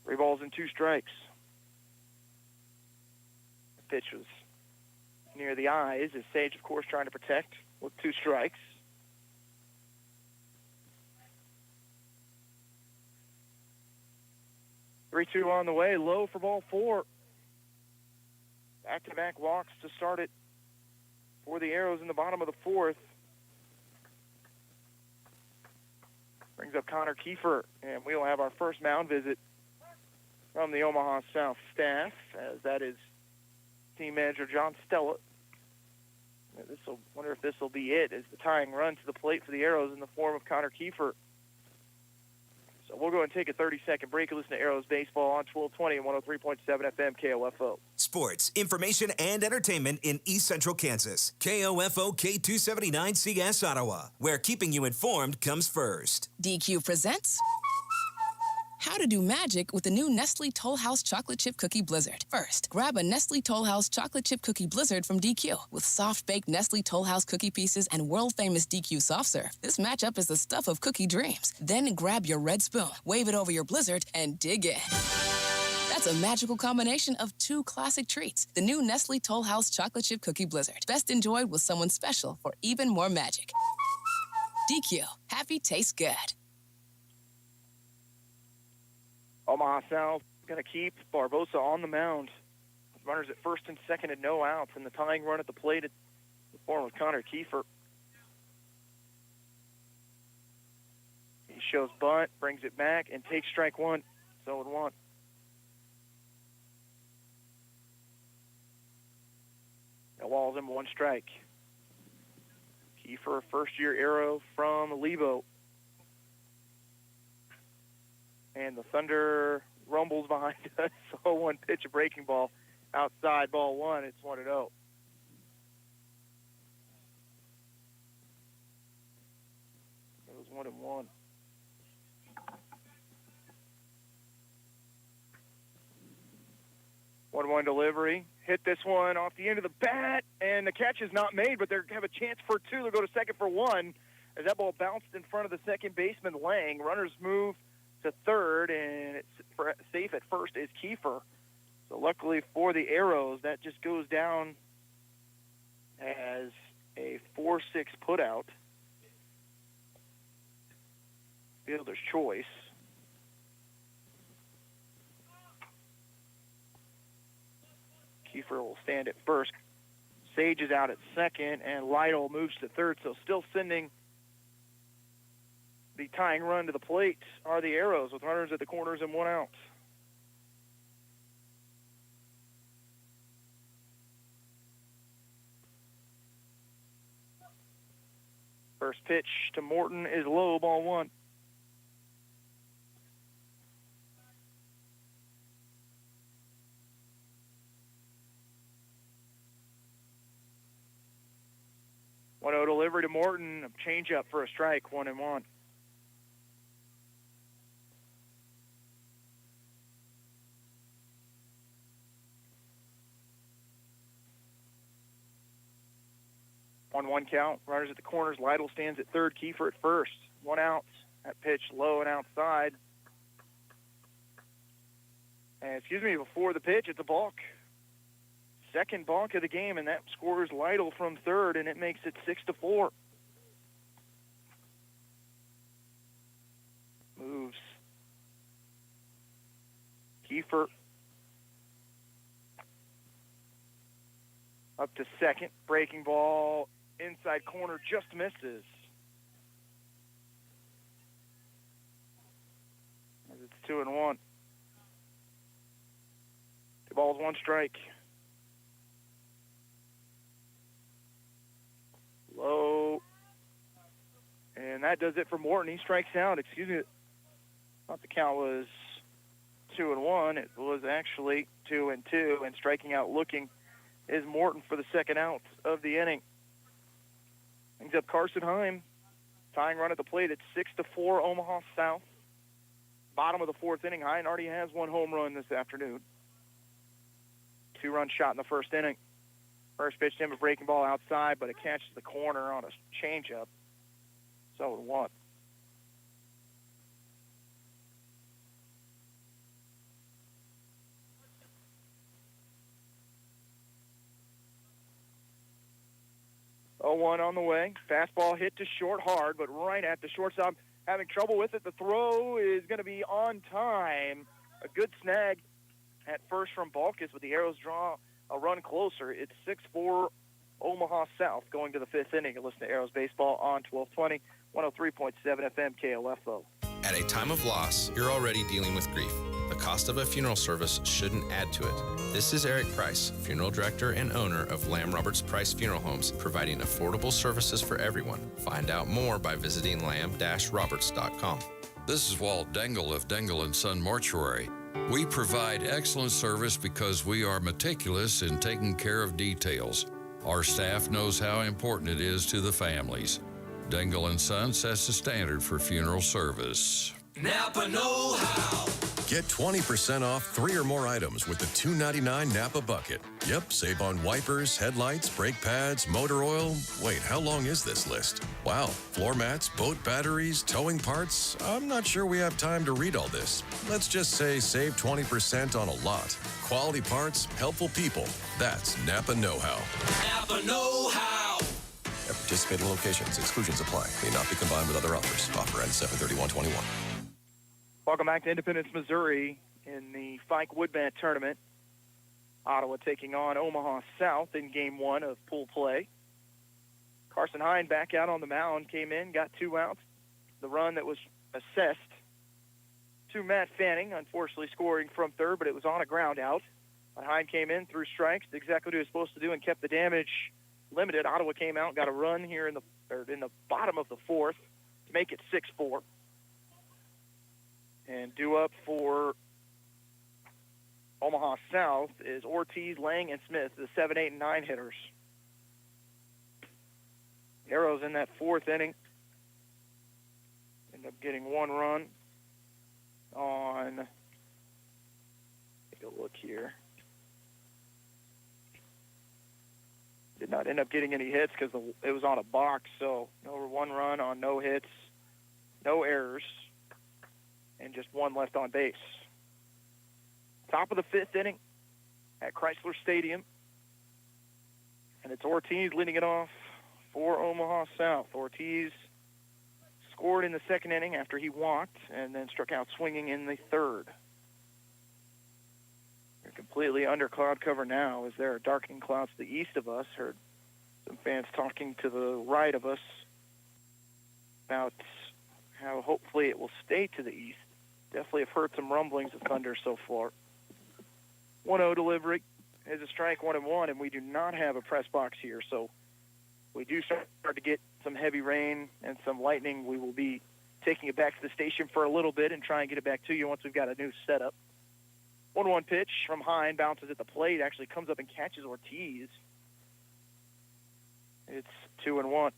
Three balls and 2 strikes. The pitch was near the eyes as Sage, of course, trying to protect with 2 strikes. Three-two on the way, low for ball 4. Back-to-back walks to start it for the Arrows in the bottom of the 4th. Brings up Connor Kiefer, and we'll have our first mound visit from the Omaha South staff, as that is team manager John Stella. Wonder if this will be it, as the tying run to the plate for the Arrows in the form of Connor Kiefer. So we'll go and take a 30-second break and listen to Arrows baseball on 1220 and 103.7 FM KOFO. Sports, information, and entertainment in East Central Kansas. KOFO K279CS Ottawa, where keeping you informed comes first. DQ presents How to Do Magic with the new Nestle Toll House Chocolate Chip Cookie Blizzard. First, grab a Nestle Toll House Chocolate Chip Cookie Blizzard from DQ with soft-baked Nestle Toll House cookie pieces and world-famous DQ soft serve. This matchup is the stuff of cookie dreams. Then grab your red spoon, wave it over your Blizzard, and dig in. That's a magical combination of 2 classic treats. The new Nestle Toll House Chocolate Chip Cookie Blizzard. Best enjoyed with someone special for even more magic. DQ. Happy tastes good. Omaha South going to keep Barbosa on the mound. Runners at first and second and no outs, and the tying run at the plate in the form of Connor Kiefer. He shows bunt, brings it back, and takes strike 1. 0-1. No walls and 1 strike. Kiefer, first-year Arrow from Lebo. And the Thunder rumbles behind us. 0-1 pitch, a breaking ball. Outside, ball 1. It's 1-0. It was 1-1. 1-1 delivery. Hit this one off the end of the bat, and the catch is not made, but they have a chance for two. They'll go to second for one as that ball bounced in front of the second baseman, Lang. Runners move to third, and it's safe at first is Kiefer. So luckily for the Arrows, that just goes down as a 4-6 putout. Fielder's choice. Kiefer will stand at first. Sage is out at second, and Lytle moves to third. So still sending the tying run to the plate are the Arrows with runners at the corners and one out. First pitch to Morton is low, ball one. Delivery to Morton, a changeup for a strike, 1-1. One count. Runners at the corners. Lytle stands at third. Kiefer at first. One out. That pitch low and outside. And before the pitch, it's a balk. Second balk of the game, and that scores Lytle from third, and it makes it 6-4. Moves Kiefer up to second. Breaking ball inside corner, just misses. As it's 2-1. 2 balls, 1 strike. Low. And that does it for Morton. He strikes out. I thought the count was 2-1. It was actually 2-2. And striking out looking is Morton for the second out of the inning. Brings up Carson Heim. Tying run at the plate. It's 6-4 Omaha South. Bottom of the fourth inning. Heim already has 1 home run this afternoon. 2-run shot in the first inning. First pitch to him, a breaking ball outside, but it catches the corner on a changeup. So 1. On the way. Fastball hit to short hard, but right at the shortstop. Having trouble with it. The throw is going to be on time. A good snag at first from Balkus, but the Arrows draw a run closer. It's 6-4 Omaha South going to the 5th inning. You listen to Arrows Baseball on 1220, 103.7 FM KLFO. At a time of loss, you're already dealing with grief. The cost of a funeral service shouldn't add to it. This is Eric Price, Funeral Director and owner of Lamb Roberts Price Funeral Homes, providing affordable services for everyone. Find out more by visiting lamb-roberts.com. This is Walt Dengel of Dengel & Son Mortuary. We provide excellent service because we are meticulous in taking care of details. Our staff knows how important it is to the families. Dengel & Son sets the standard for funeral service. Napa know-how. Get 20% off 3 or more items with the $2.99 Napa Bucket. Yep, save on wipers, headlights, brake pads, motor oil. Wait, how long is this list? Wow, floor mats, boat batteries, towing parts. I'm not sure we have time to read all this. Let's just say save 20% on a lot. Quality parts, helpful people. That's Napa know-how. Napa know-how. At participating locations, exclusions apply. May not be combined with other offers. Offer ends 7/31/21. Welcome back to Independence, Missouri in the Fike Woodband Tournament. Ottawa taking on Omaha South in Game 1 of pool play. Carson Hine back out on the mound, came in, got 2 outs. The run that was assessed to Matt Fanning, unfortunately scoring from third, but it was on a ground out. But Hine came in, threw strikes, did exactly what he was supposed to do, and kept the damage limited. Ottawa came out, got a run here in the bottom of the 4th to make it 6-4. And due up for Omaha South is Ortiz, Lang, and Smith, the 7, 8, and 9 hitters. Arrows in that 4th inning end up getting 1 run on, take a look here. not end up getting any hits because it was on a box. So over 1 run on no hits, no errors, and just 1 left on base. Top of the 5th inning at Chrysler Stadium. And it's Ortiz leading it off for Omaha South. Ortiz scored in the 2nd inning after he walked and then struck out swinging in the 3rd. We're completely under cloud cover now as there are darkening clouds to the east of us. Heard some fans talking to the right of us about how hopefully it will stay to the east. Definitely have heard some rumblings of thunder so far. 1-0 delivery is a strike, 1-1, and we do not have a press box here. So we do start to get some heavy rain and some lightning. We will be taking it back to the station for a little bit and try and get it back to you once we've got a new setup. 1-1 pitch from Hine, bounces at the plate, actually comes up and catches Ortiz. It's 2-1.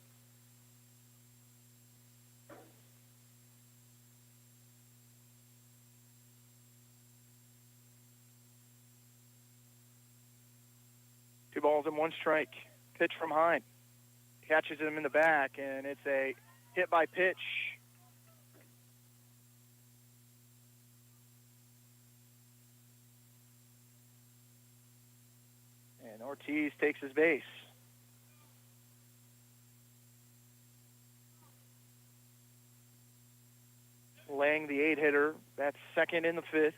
Two balls and 1 strike. Pitch from Hine. Catches him in the back, and it's a hit by pitch. And Ortiz takes his base. Lang, the 8-hitter, that's 2nd in the 5th.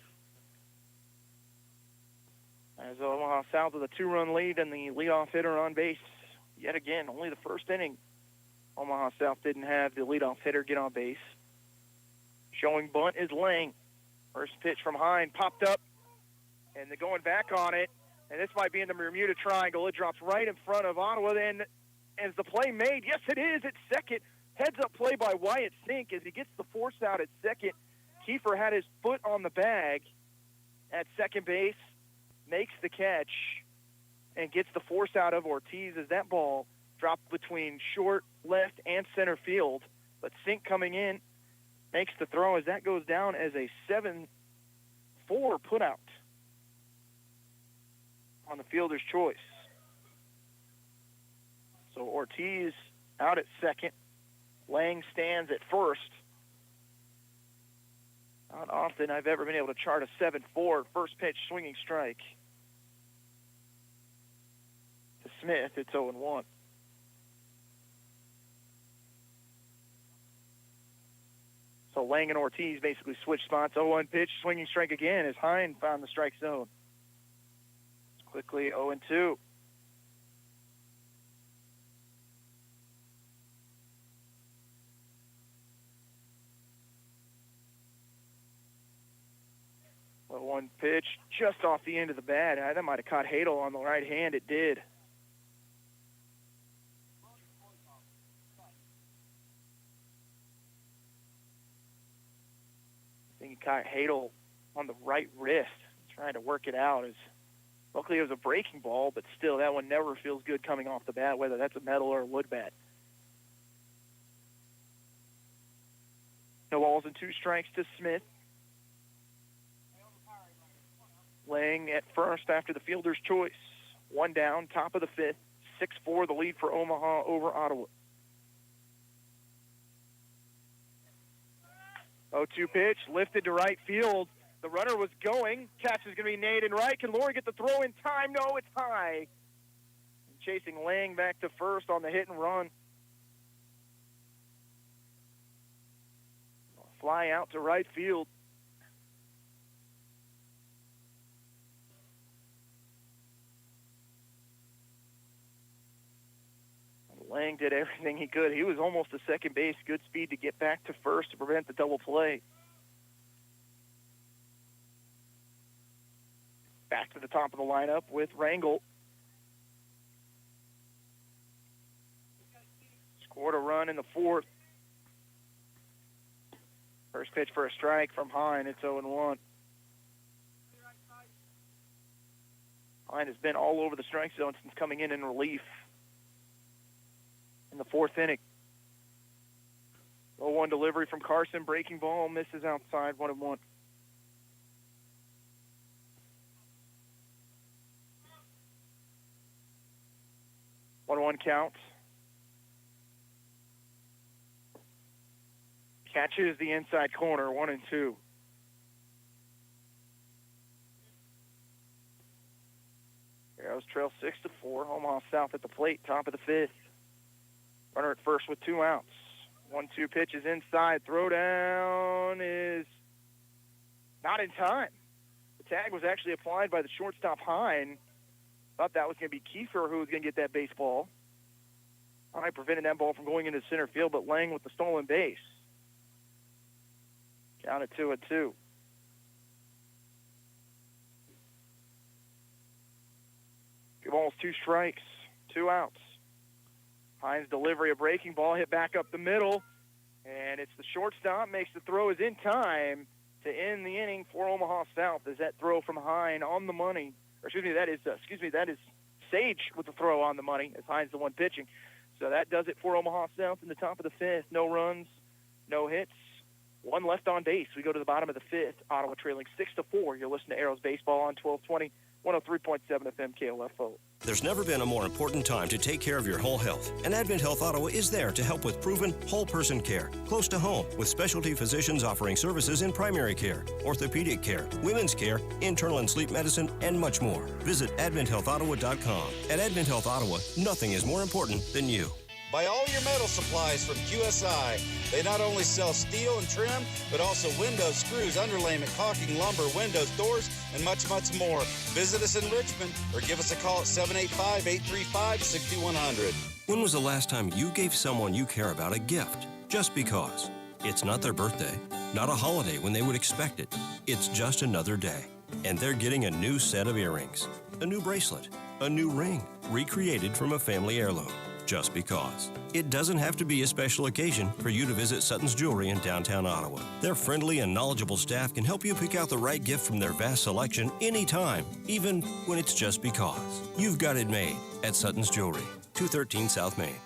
As Omaha South with a 2-run lead and the leadoff hitter on base. Yet again, only the 1st inning. Omaha South didn't have the leadoff hitter get on base. Showing bunt is Lang. First pitch from Hine, popped up, and they're going back on it. And this might be in the Bermuda Triangle. It drops right in front of Ottawa. Then, is the play made? Yes, it is. It's 2nd. Heads-up play by Wyatt Sink as he gets the force out at 2nd. Kiefer had his foot on the bag at 2nd base. Makes the catch and gets the force out of Ortiz as that ball dropped between short, left, and center field. But Sink coming in makes the throw as that goes down as a 7-4 putout on the fielder's choice. So Ortiz out at 2nd. Lang stands at 1st. Not often I've ever been able to chart a 7-4 first pitch swinging strike. To Smith, it's 0-1. So Lang and Ortiz basically switch spots. 0-1 pitch, swinging strike again as Hine found the strike zone. Quickly 0-2. One pitch just off the end of the bat. That might have caught Hadel on the right hand. It did. I think he caught Hadel on the right wrist, trying to work it out. Luckily it was a breaking ball, but still that one never feels good coming off the bat, whether that's a metal or a wood bat. No balls and 2 strikes to Smith. Lang at 1st after the fielder's choice. 1 down, top of the 5th. 6-4 the lead for Omaha over Ottawa. 0-2 pitch, lifted to right field. The runner was going. Catch is going to be made in right. Can Laurie get the throw in time? No, it's high. Chasing Lang back to 1st on the hit and run. Fly out to right field. Lang did everything he could. He was almost to 2nd base. Good speed to get back to 1st to prevent the double play. Back to the top of the lineup with Rangel. Scored a run in the 4th. First pitch for a strike from Hine. It's 0-1. Hine has been all over the strike zone since coming in relief in the 4th inning. 0-1 delivery from Carson. Breaking ball misses outside. 1-1. 2-1 count. Catches the inside corner, 1-2. Arrows trail 6-4. Omaha South at the plate, top of the fifth. Runner at first with 2 outs. 1-2 pitches inside. Throw down is not in time. The tag was actually applied by the shortstop Hine. Thought that was going to be Kiefer who was going to get that baseball. Hine prevented that ball from going into center field, but Lang with the stolen base. Count at 2-2. 2 balls, 2 strikes, 2 outs. Hine's delivery, a breaking ball hit back up the middle, and it's the shortstop, makes the throw is in time to end the inning for Omaha South. As that throw from Hine on the money, or that is Sage with the throw on the money, as Hine's the one pitching. So that does it for Omaha South in the top of the fifth. No runs, no hits, 1 left on base. We go to the bottom of the fifth. Ottawa trailing 6-4. You're listening to Arrows Baseball on 1220. 103.7 FM KLFO. There's never been a more important time to take care of your whole health, and Advent Health Ottawa is there to help with proven whole-person care, close to home, with specialty physicians offering services in primary care, orthopedic care, women's care, internal and sleep medicine, and much more. Visit AdventHealthOttawa.com. At Advent Health Ottawa, nothing is more important than you. Buy all your metal supplies from QSI. They not only sell steel and trim, but also windows, screws, underlayment, caulking, lumber, windows, doors, and much, much more. Visit us in Richmond or give us a call at 785-835-6100. When was the last time you gave someone you care about a gift? Just because. It's not their birthday, not a holiday when they would expect it. It's just another day. And they're getting a new set of earrings, a new bracelet, a new ring, recreated from a family heirloom. Just because. It doesn't have to be a special occasion for you to visit Sutton's Jewelry in downtown Ottawa. Their friendly and knowledgeable staff can help you pick out the right gift from their vast selection anytime, even when it's just because. You've got it made at Sutton's Jewelry, 213 South Main.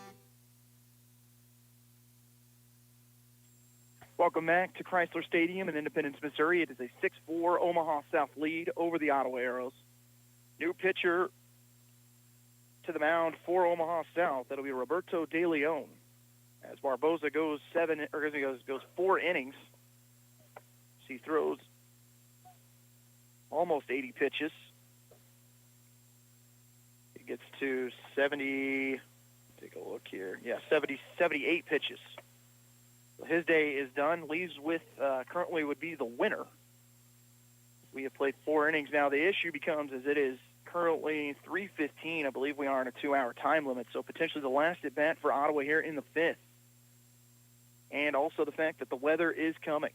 Welcome back to Chrysler Stadium in Independence, Missouri. It is a 6-4 Omaha South lead over the Ottawa Arrows. New pitcher to the mound for Omaha South. That'll be Roberto De Leon, as Barboza goes 4 innings. He throws almost 80 pitches. He gets to 78 pitches. So his day is done. Leaves with currently would be the winner. We have played 4 innings now. The issue becomes, as it is currently 3:15, I believe we are in a 2-hour time limit, so potentially the last at bat for Ottawa here in the 5th. And also the fact that the weather is coming.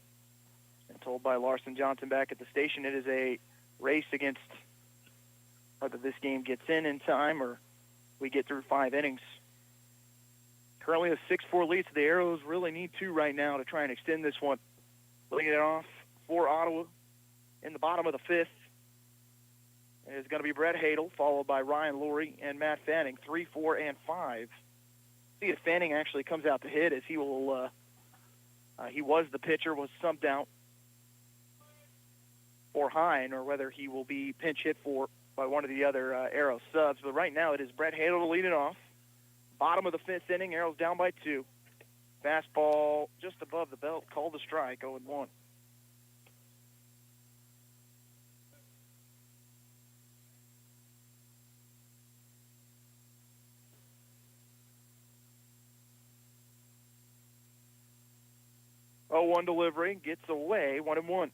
And told by Larson Johnson back at the station, it is a race against whether this game gets in time or we get through 5 innings. Currently a 6-4 lead, so the Arrows really need 2 right now to try and extend this one. Leading it off for Ottawa in the bottom of the 5th. Is going to be Brett Hadel, followed by Ryan Lurie and Matt Fanning, 3, 4, and 5. See if Fanning actually comes out to hit, as he will. He was the pitcher, was subbed out for Hine, or whether he will be pinch hit for by one of the other Arrow subs. But right now it is Brett Hadel to lead it off. Bottom of the 5th inning, Arrows down by 2. Fastball just above the belt, called a strike, 0-1. One delivery, gets away, 1-1.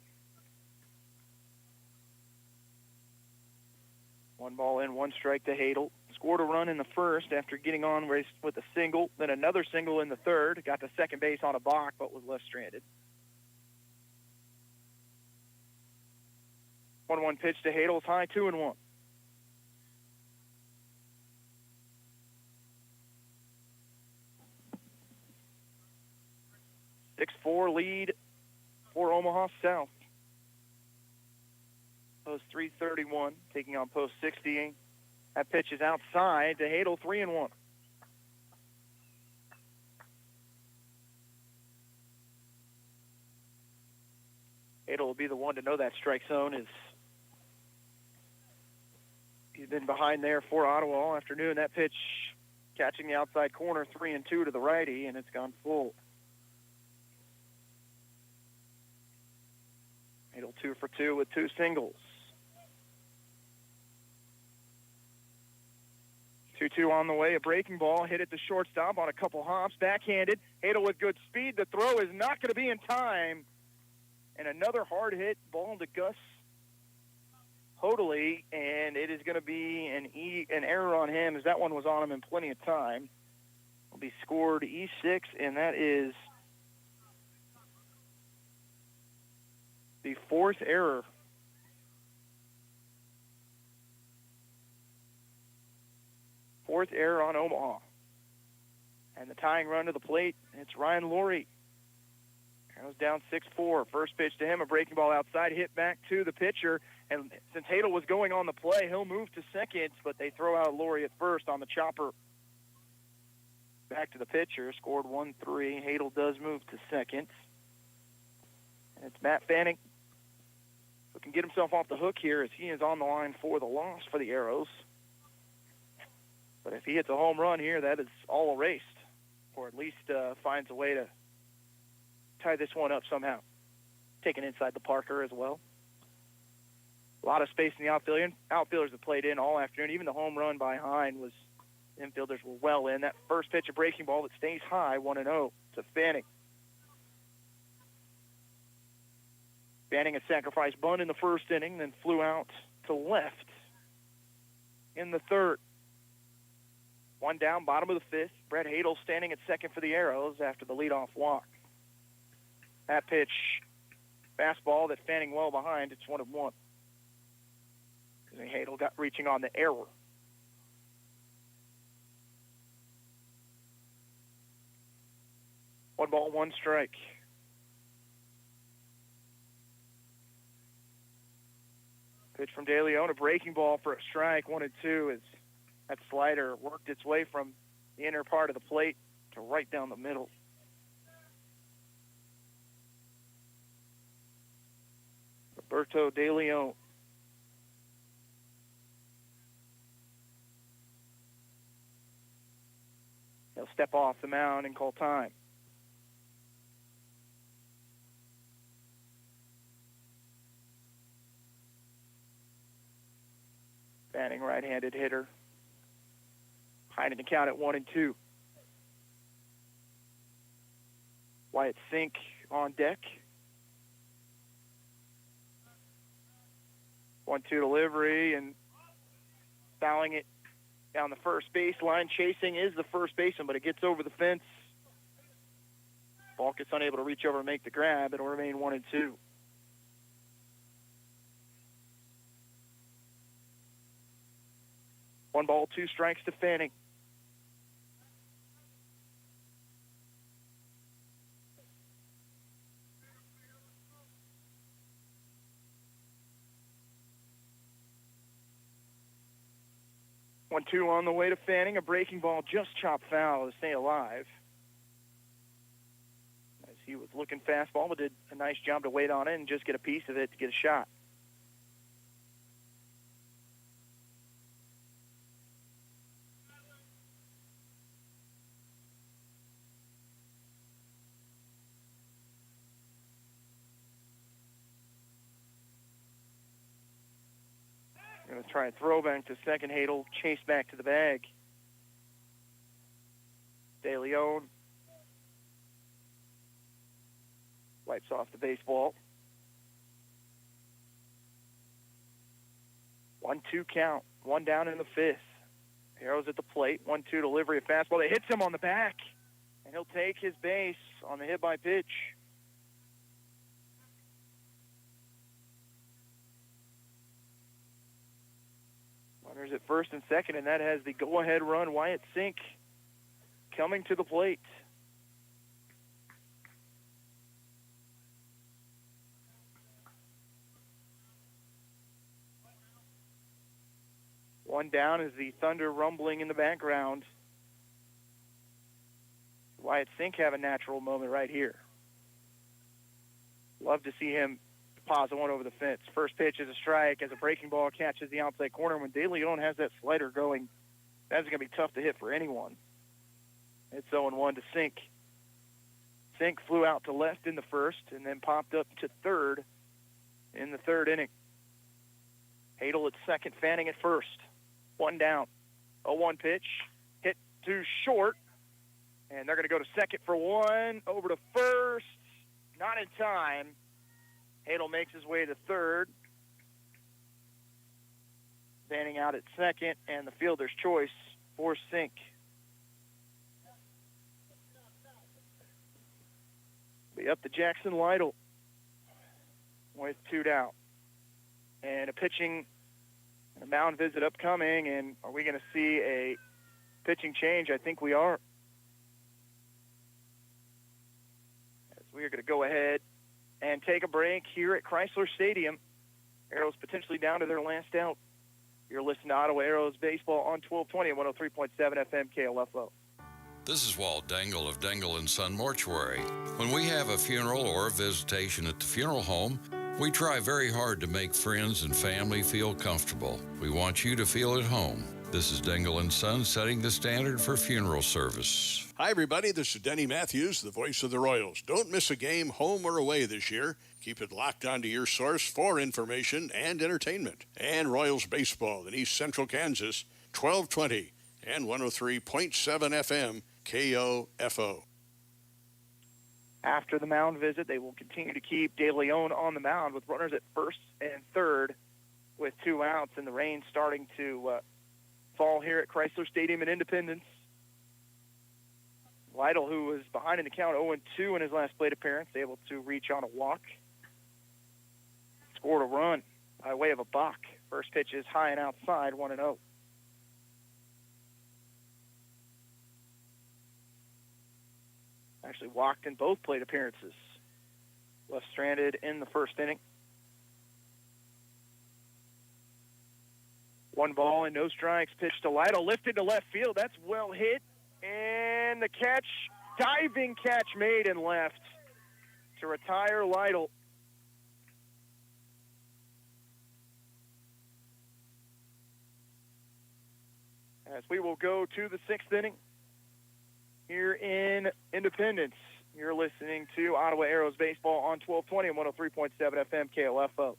1 ball in, 1 strike to Hadel. Scored a run in the first after getting on with a single, then another single in the third. Got to second base on a balk, but was left stranded. 1-1 pitch to Hadel, high, 2-1. Six-4 lead for Omaha South. Post 331, taking on post 60. That pitch is outside to Hadel, 3-1. Hadel will be the one to know that strike zone. He's been behind there for Ottawa all afternoon. That pitch catching the outside corner, 3-2 to the righty, and it's gone full. Hadel 2 for 2 with 2 singles. 2-2 on the way, a breaking ball, hit at the shortstop on a couple hops, backhanded. Hadel with good speed. The throw is not going to be in time. And another hard hit ball to Gus Hoadley, and it is going to be an error on him, as that one was on him in plenty of time. Will be scored E6, and that is the 4th error. Fourth error on Omaha. And the tying run to the plate, it's Ryan Laurie. Goes down 6-4. First pitch to him, a breaking ball outside, hit back to the pitcher. And since Hadel was going on the play, he'll move to second, but they throw out Laurie at first on the chopper. Back to the pitcher, scored 1-3. Hadel does move to second. And it's Matt Fanning who can get himself off the hook here as he is on the line for the loss for the Arrows. But if he hits a home run here, that is all erased, or at least finds a way to tie this one up somehow. Taken inside the Parker as well. A lot of space in the outfield. Outfielders have played in all afternoon. Even the home run by Hine was, infielders were well in. That first pitch, a breaking ball that stays high, 1-0 to Fanning. Fanning a sacrifice bunt in the first inning, then flew out to left in the third. One down, bottom of the 5th. Brett Hadel standing at second for the Arrows after the leadoff walk. That pitch, fastball that Fanning well behind. It's 1-1. Hadel got reaching on the error. One ball, one strike. Pitch from De Leon, a breaking ball for a strike, 1-2 as that slider worked its way from the inner part of the plate to right down the middle. Roberto De Leon. He'll step off the mound and call time. Fanning, right-handed hitter. Hiding the count at 1-2. Wyatt Sink on deck. 1-2 delivery and fouling it down the first baseline. Chasing is the first baseman, but it gets over the fence. Ball gets unable to reach over and make the grab. It'll remain 1-2. 1 ball, 2 strikes to Fanning. One, 2 on the way to Fanning. A breaking ball just chopped foul to stay alive. As he was looking fastball, but did a nice job to wait on it and just get a piece of it to get a shot. Going to try a throwback to second. Hadel chase back to the bag. De Leon wipes off the baseball. 1-2 count. 1 down in the 5th. Arrows at the plate. 1-2 delivery of fastball. It hits him on the back, and he'll take his base on the hit by pitch. Runners at first and second, and that has the go-ahead run. Wyatt Sink coming to the plate. One down is the thunder rumbling in the background. Wyatt Sink have a natural moment right here. Love to see him deposit one over the fence. First pitch is a strike as a breaking ball catches the outside corner. When De Leon has that slider going, that's going to be tough to hit for anyone. It's 0-1 to Sink. Sink flew out to left in the first and then popped up to third in the third inning. Hadel at second, Fanning at first. One down. 0-1 pitch. Hit too short. And they're going to go to second for one. Over to first. Not in time. Hadel makes his way to third. Fanning out at second. And the fielder's choice for Sink. Be up to Jackson Lytle with 2 down. And a pitching and a mound visit upcoming. And are we going to see a pitching change? I think we are. As we are going to go ahead and take a break here at Chrysler Stadium. Arrows potentially down to their last out. You're listening to Ottawa Arrows Baseball on 1220 and 103.7 FM KLFO. This is Walt Dangle of Dangle & Son Mortuary. When we have a funeral or a visitation at the funeral home, we try very hard to make friends and family feel comfortable. We want you to feel at home. This is Dangle & Son setting the standard for funeral service. Hi, everybody. This is Denny Matthews, the voice of the Royals. Don't miss a game home or away this year. Keep it locked onto your source for information and entertainment. And Royals baseball in East Central Kansas, 1220 and 103.7 FM KOFO. After the mound visit, they will continue to keep De Leon on the mound with runners at first and third with 2 outs, and the rain starting to fall here at Chrysler Stadium in Independence. Lytle, who was behind in the count 0-2 in his last plate appearance, able to reach on a walk. Scored a run by way of a balk. First pitch is high and outside, 1-0. Actually walked in both plate appearances. Left stranded in the first inning. 1 ball and no strikes. Pitch to Lytle, lifted to left field. That's well hit. And the catch, diving catch made and left to retire Lytle. As we will go to the 6th inning here in Independence. You're listening to Ottawa Arrows Baseball on 1220 and 103.7 FM KLFO.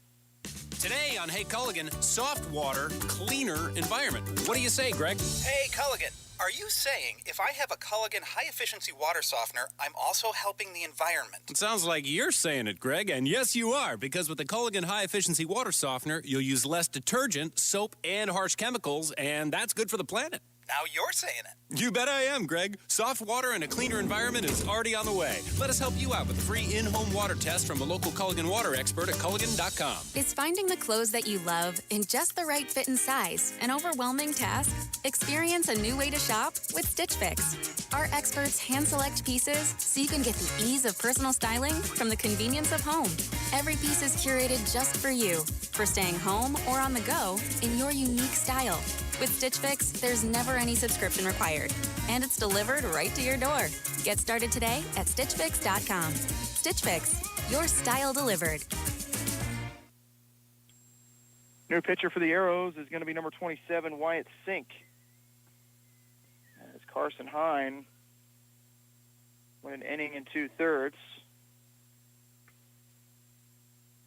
Today on Hey Culligan, soft water, cleaner environment. What do you say, Greg? Hey Culligan, are you saying if I have a Culligan high-efficiency water softener, I'm also helping the environment? It sounds like you're saying it, Greg, and yes, you are, because with the Culligan high-efficiency water softener, you'll use less detergent, soap, and harsh chemicals, and that's good for the planet. Now you're saying it. You bet I am, Greg. Soft water and a cleaner environment is already on the way. Let us help you out with a free in-home water test from a local Culligan water expert at Culligan.com. Is finding the clothes that you love in just the right fit and size an overwhelming task? Experience a new way to shop with Stitch Fix. Our experts hand-select pieces so you can get the ease of personal styling from the convenience of home. Every piece is curated just for you, for staying home or on the go in your unique style. With Stitch Fix, there's never any subscription required, and it's delivered right to your door. Get started today at StitchFix.com. Stitch Fix, your style delivered. New pitcher for the Arrows is going to be number 27, Wyatt Sink. As Carson Hine went an inning and 2/3.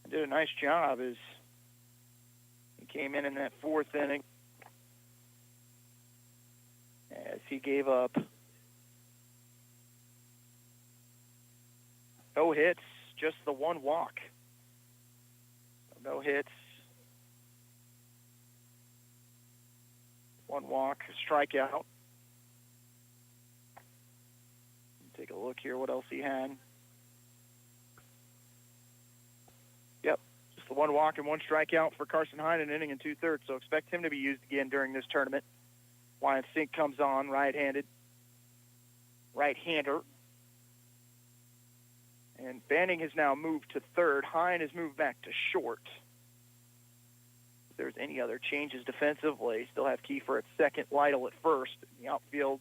Did a nice job as he came in that 4th inning. As he gave up no hits, just the 1 walk. No hits, 1 walk, strikeout. Take a look here what else he had. Yep, just the 1 walk and 1 strikeout for Carson Hine, an inning and 2/3, so expect him to be used again during this tournament. Wyatt Sink comes on, right-hander. And Banning has now moved to third. Hine has moved back to short. If there's any other changes defensively, still have Kiefer at second, Lytle at first. In the outfield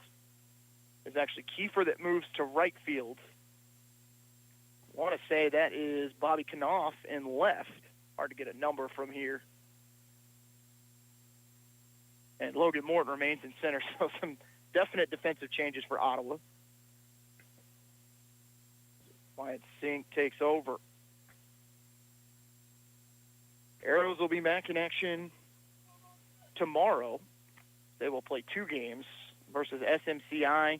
is actually Kiefer that moves to right field. I want to say that is Bobby Knopf in left. Hard to get a number from here. And Logan Morton remains in center, so some definite defensive changes for Ottawa. Wyatt Sink takes over. Arrows will be back in action tomorrow. They will play 2 games versus SMCI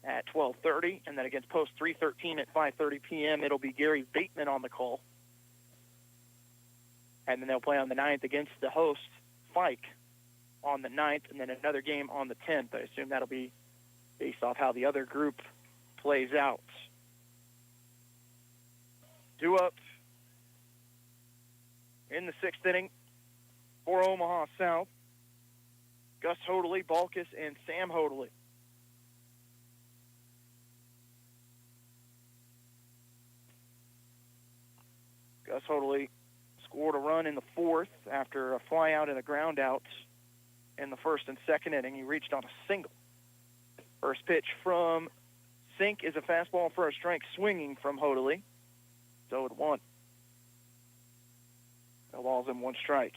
at 12:30, and then against Post 313 at 5:30 p.m. It'll be Gary Bateman on the call. And then they'll play on the 9th against the host, Fike, on the 9th, and then another game on the 10th. I assume that'll be based off how the other group plays out. Due up in the 6th inning for Omaha South, Gus Hoadley, Balkus, and Sam Hoadley. Gus Hoadley scored a run in the 4th after a fly out and a ground out in the 1st and 2nd inning. He reached on a single. First pitch from Sink is a fastball for a strike swinging from Hoadley. So it 1. No balls and 1 strike.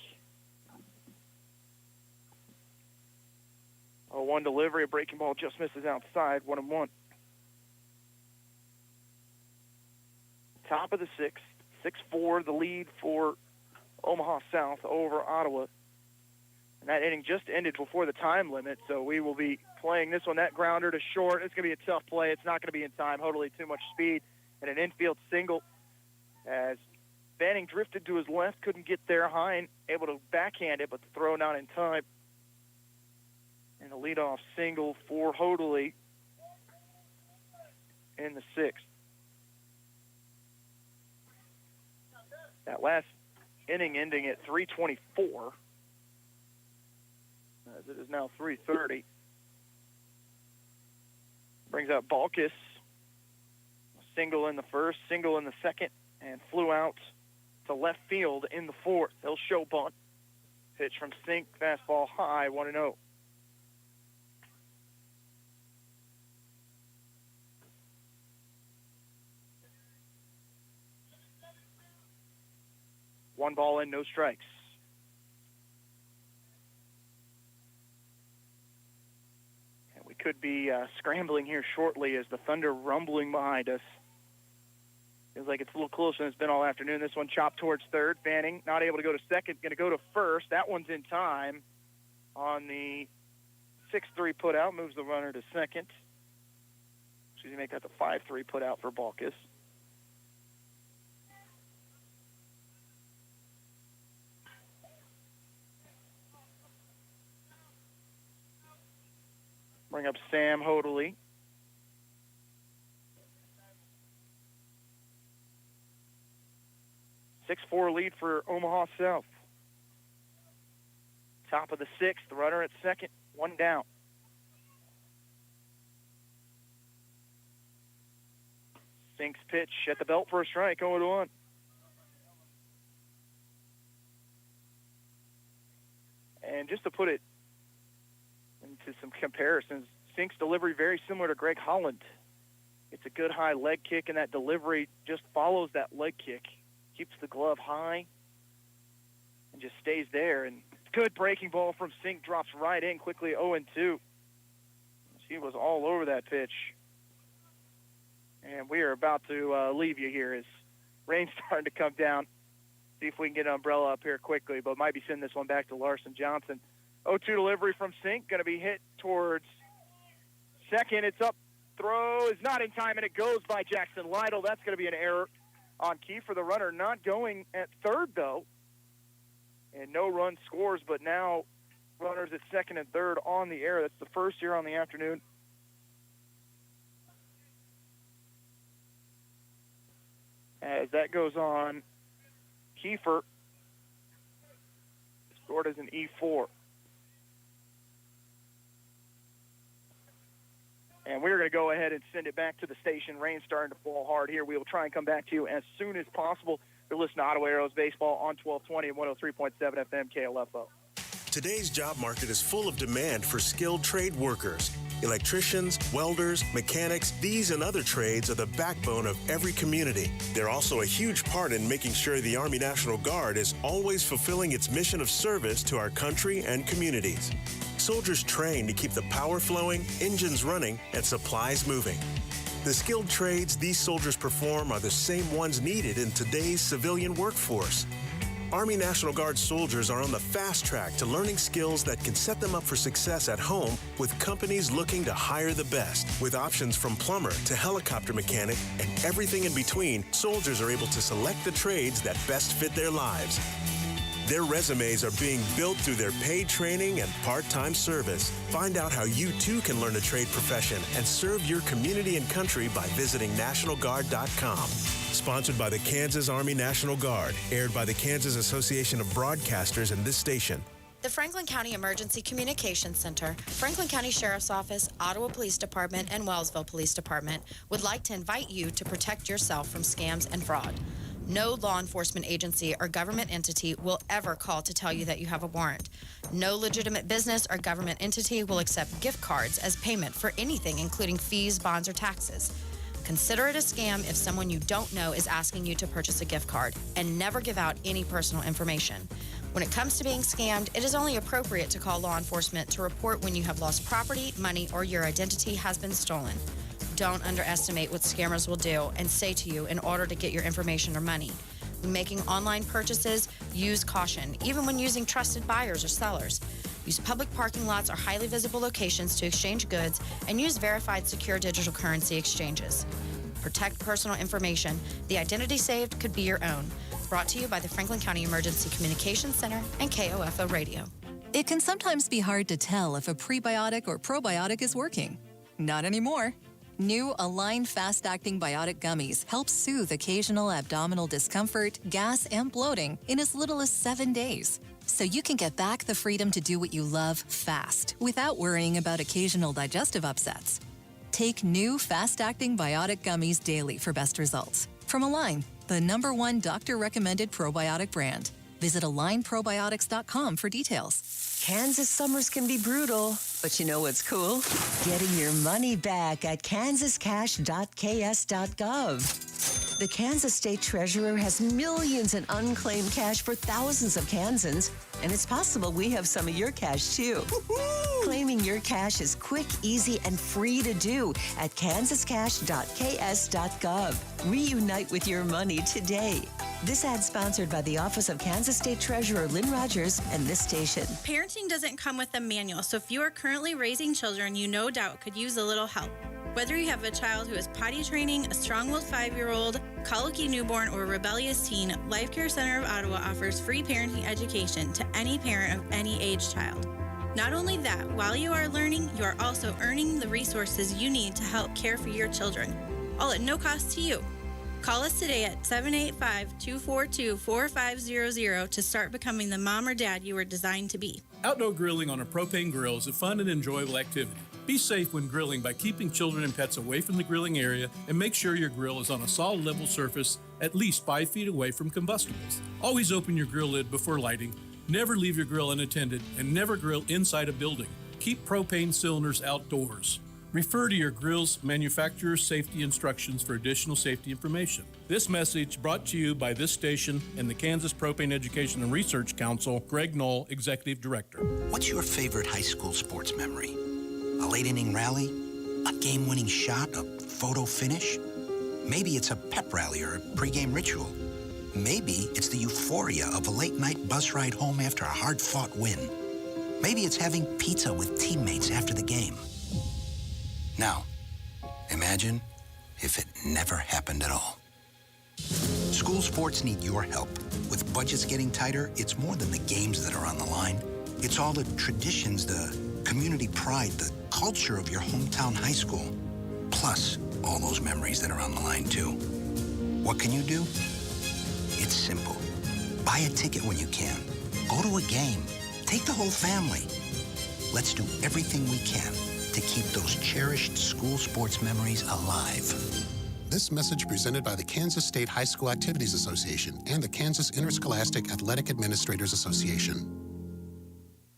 0-1 delivery, a breaking ball just misses outside, 1-1. Top of the 6th, 6-4, the lead for Omaha South over Ottawa. And that inning just ended before the time limit, so we will be playing this one. That grounder to short, it's going to be a tough play. It's not going to be in time. Hoadley too much speed, and an infield single as Banning drifted to his left, couldn't get there. Hine able to backhand it, but the throw not in time. And a leadoff single for Hoadley in the 6th. That last inning ending at 3:24, as it is now 3:30. Brings up Balkus. Single in the 1st, single in the 2nd, and flew out to left field in the 4th. They'll show bunt. Pitch from Sink, fastball high, 1-0. One ball in, no strikes. And we could be scrambling here shortly as the thunder rumbling behind us. Feels like it's a little closer than it's been all afternoon. This one chopped towards 3rd. Banning not able to go to 2nd, going to go to 1st. That one's in time on the 6-3 put out. Moves the runner to 2nd. Excuse me, make that the 5-3 put out for Balkus. Bring up Sam Hoadley. Six-4 lead for Omaha South. Top of the 6th, the runner at 2nd, 1 down. Sink's pitch at the belt for a strike, 0-1. And just to put it into some comparisons, Sink's delivery very similar to Greg Holland. It's a good high leg kick, and that delivery just follows that leg kick. Keeps the glove high and just stays there. And good breaking ball from Sink, drops right in quickly, 0-2. He was all over that pitch. And we are about to leave you here as rain's starting to come down. See if we can get an umbrella up here quickly, but might be sending this one back to Larson Johnson. 0-2 delivery from Sink, going to be hit towards 2nd. It's up, throw is not in time, and it goes by Jackson Lytle. That's going to be an error on Kiefer, the runner not going at 3rd, though. And no run scores, but now runners at 2nd and 3rd on the air. That's the first here on the afternoon. As that goes on, Kiefer scored as an E4. And we're going to go ahead and send it back to the station. Rain's starting to fall hard here. We will try and come back to you as soon as possible. You're listening to Ottawa Arrows Baseball on 1220 and 103.7 FM KLFO. Today's job market is full of demand for skilled trade workers. Electricians, welders, mechanics, these and other trades are the backbone of every community. They're also a huge part in making sure the Army National Guard is always fulfilling its mission of service to our country and communities. Soldiers train to keep the power flowing, engines running, and supplies moving. The skilled trades these soldiers perform are the same ones needed in today's civilian workforce. Army National Guard soldiers are on the fast track to learning skills that can set them up for success at home with companies looking to hire the best. With options from plumber to helicopter mechanic and everything in between, soldiers are able to select the trades that best fit their lives. Their resumes are being built through their paid training and part-time service. Find out how you too can learn a trade profession and serve your community and country by visiting NationalGuard.com. Sponsored by the Kansas Army National Guard. Aired by the Kansas Association of Broadcasters and this station. The Franklin County Emergency Communications Center, Franklin County Sheriff's Office, Ottawa Police Department, and Wellsville Police Department would like to invite you to protect yourself from scams and fraud. No law enforcement agency or government entity will ever call to tell you that you have a warrant. No legitimate business or government entity will accept gift cards as payment for anything, including fees, bonds, or taxes. Consider it a scam if someone you don't know is asking you to purchase a gift card, and never give out any personal information. When it comes to being scammed, it is only appropriate to call law enforcement to report when you have lost property, money, or your identity has been stolen. Don't underestimate what scammers will do and say to you in order to get your information or money. When making online purchases, use caution, even when using trusted buyers or sellers. Use public parking lots or highly visible locations to exchange goods, and use verified secure digital currency exchanges. Protect personal information. The identity saved could be your own. Brought to you by the Franklin County Emergency Communications Center and KOFO Radio. It can sometimes be hard to tell if a prebiotic or probiotic is working. Not anymore. New Align Fast-Acting Biotic Gummies help soothe occasional abdominal discomfort, gas, and bloating in as little as 7 days. So you can get back the freedom to do what you love fast without worrying about occasional digestive upsets. Take new Fast-Acting Biotic Gummies daily for best results. From Align, the #1 doctor-recommended probiotic brand. Visit AlignProbiotics.com for details. Kansas summers can be brutal, but you know what's cool? Getting your money back at kansascash.ks.gov. The Kansas State Treasurer has millions in unclaimed cash for thousands of Kansans, and it's possible we have some of your cash too. Woo-hoo! Claiming your cash is quick, easy, and free to do at kansascash.ks.gov. Reunite with your money today. This ad sponsored by the Office of Kansas State Treasurer Lynn Rogers and this station. Parenting doesn't come with a manual, so if you are currently raising children, you no doubt could use a little help. Whether you have a child who is potty training, a strong-willed 5-year-old, colicky newborn, or a rebellious teen, Life Care Center of Ottawa offers free parenting education to any parent of any age child. Not only that, while you are learning, you are also earning the resources you need to help care for your children, all at no cost to you. Call us today at 785-242-4500 to start becoming the mom or dad you were designed to be. Outdoor grilling on a propane grill is a fun and enjoyable activity. Be safe when grilling by keeping children and pets away from the grilling area, and make sure your grill is on a solid level surface at least 5 feet away from combustibles. Always open your grill lid before lighting, never leave your grill unattended, and never grill inside a building. Keep propane cylinders outdoors. Refer to your grill's manufacturer's safety instructions for additional safety information. This message brought to you by this station and the Kansas Propane Education and Research Council, Greg Knoll, Executive Director. What's your favorite high school sports memory? A late-inning rally? A game-winning shot? A photo finish? Maybe it's a pep rally or a pregame ritual. Maybe it's the euphoria of a late-night bus ride home after a hard-fought win. Maybe it's having pizza with teammates after the game. Now, imagine if it never happened at all. School sports need your help. With budgets getting tighter, it's more than the games that are on the line. It's all the traditions, the community pride, the culture of your hometown high school, plus all those memories that are on the line too. What can you do? It's simple. Buy a ticket when you can. Go to a game. Take the whole family. Let's do everything we can to keep those cherished school sports memories alive. This message presented by the Kansas State High School Activities Association and the Kansas Interscholastic Athletic Administrators Association.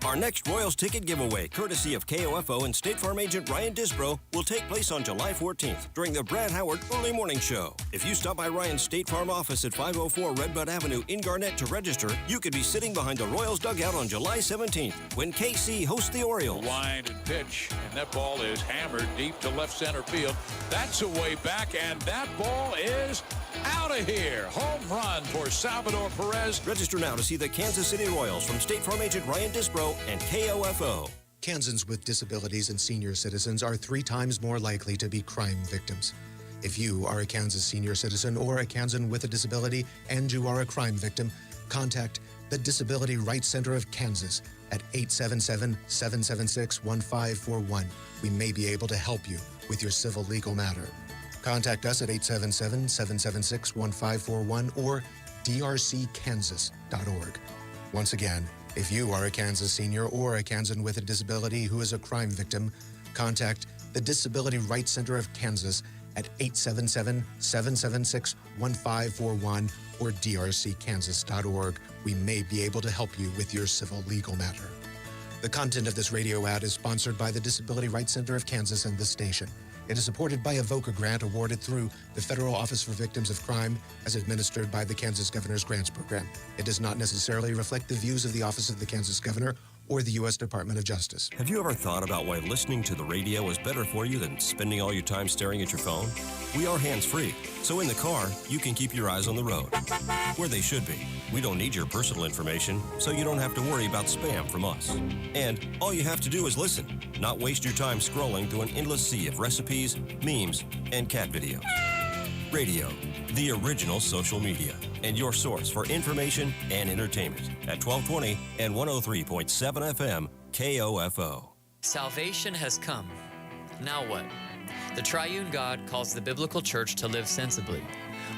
Our next Royals ticket giveaway, courtesy of KOFO and State Farm agent Ryan Disbro, will take place on July 14th during the Brad Howard Early Morning Show. If you stop by Ryan's State Farm office at 504 Redbud Avenue in Garnett to register, you could be sitting behind the Royals dugout on July 17th when KC hosts the Orioles. Wind and pitch, and that ball is hammered deep to left center field. That's a way back, and that ball is out of here. Home run for Salvador Perez. Register now to see the Kansas City Royals from State Farm agent Ryan Disbro and KOFO. Kansans with disabilities and senior citizens are 3 times more likely to be crime victims. If you are a Kansas senior citizen or a Kansan with a disability and you are a crime victim, contact the Disability Rights Center of Kansas at 877-776-1541. We may be able to help you with your civil legal matter. Contact us at 877-776-1541 or drckansas.org. Once again, if you are a Kansas senior or a Kansan with a disability who is a crime victim, contact the Disability Rights Center of Kansas at 877-776-1541 or drckansas.org. We may be able to help you with your civil legal matter. The content of this radio ad is sponsored by the Disability Rights Center of Kansas and this station. It is supported by a VOCA grant awarded through the Federal Office for Victims of Crime as administered by the Kansas Governor's Grants Program. It does not necessarily reflect the views of the Office of the Kansas Governor or the U.S. Department of Justice. Have you ever thought about why listening to the radio is better for you than spending all your time staring at your phone? We are hands-free, so in the car, you can keep your eyes on the road, where they should be. We don't need your personal information, so you don't have to worry about spam from us. And all you have to do is listen, not waste your time scrolling through an endless sea of recipes, memes, and cat videos. Radio, the original social media, and your source for information and entertainment at 1220 and 103.7 FM KOFO. Salvation has come. Now what? The triune God calls the biblical church to live sensibly.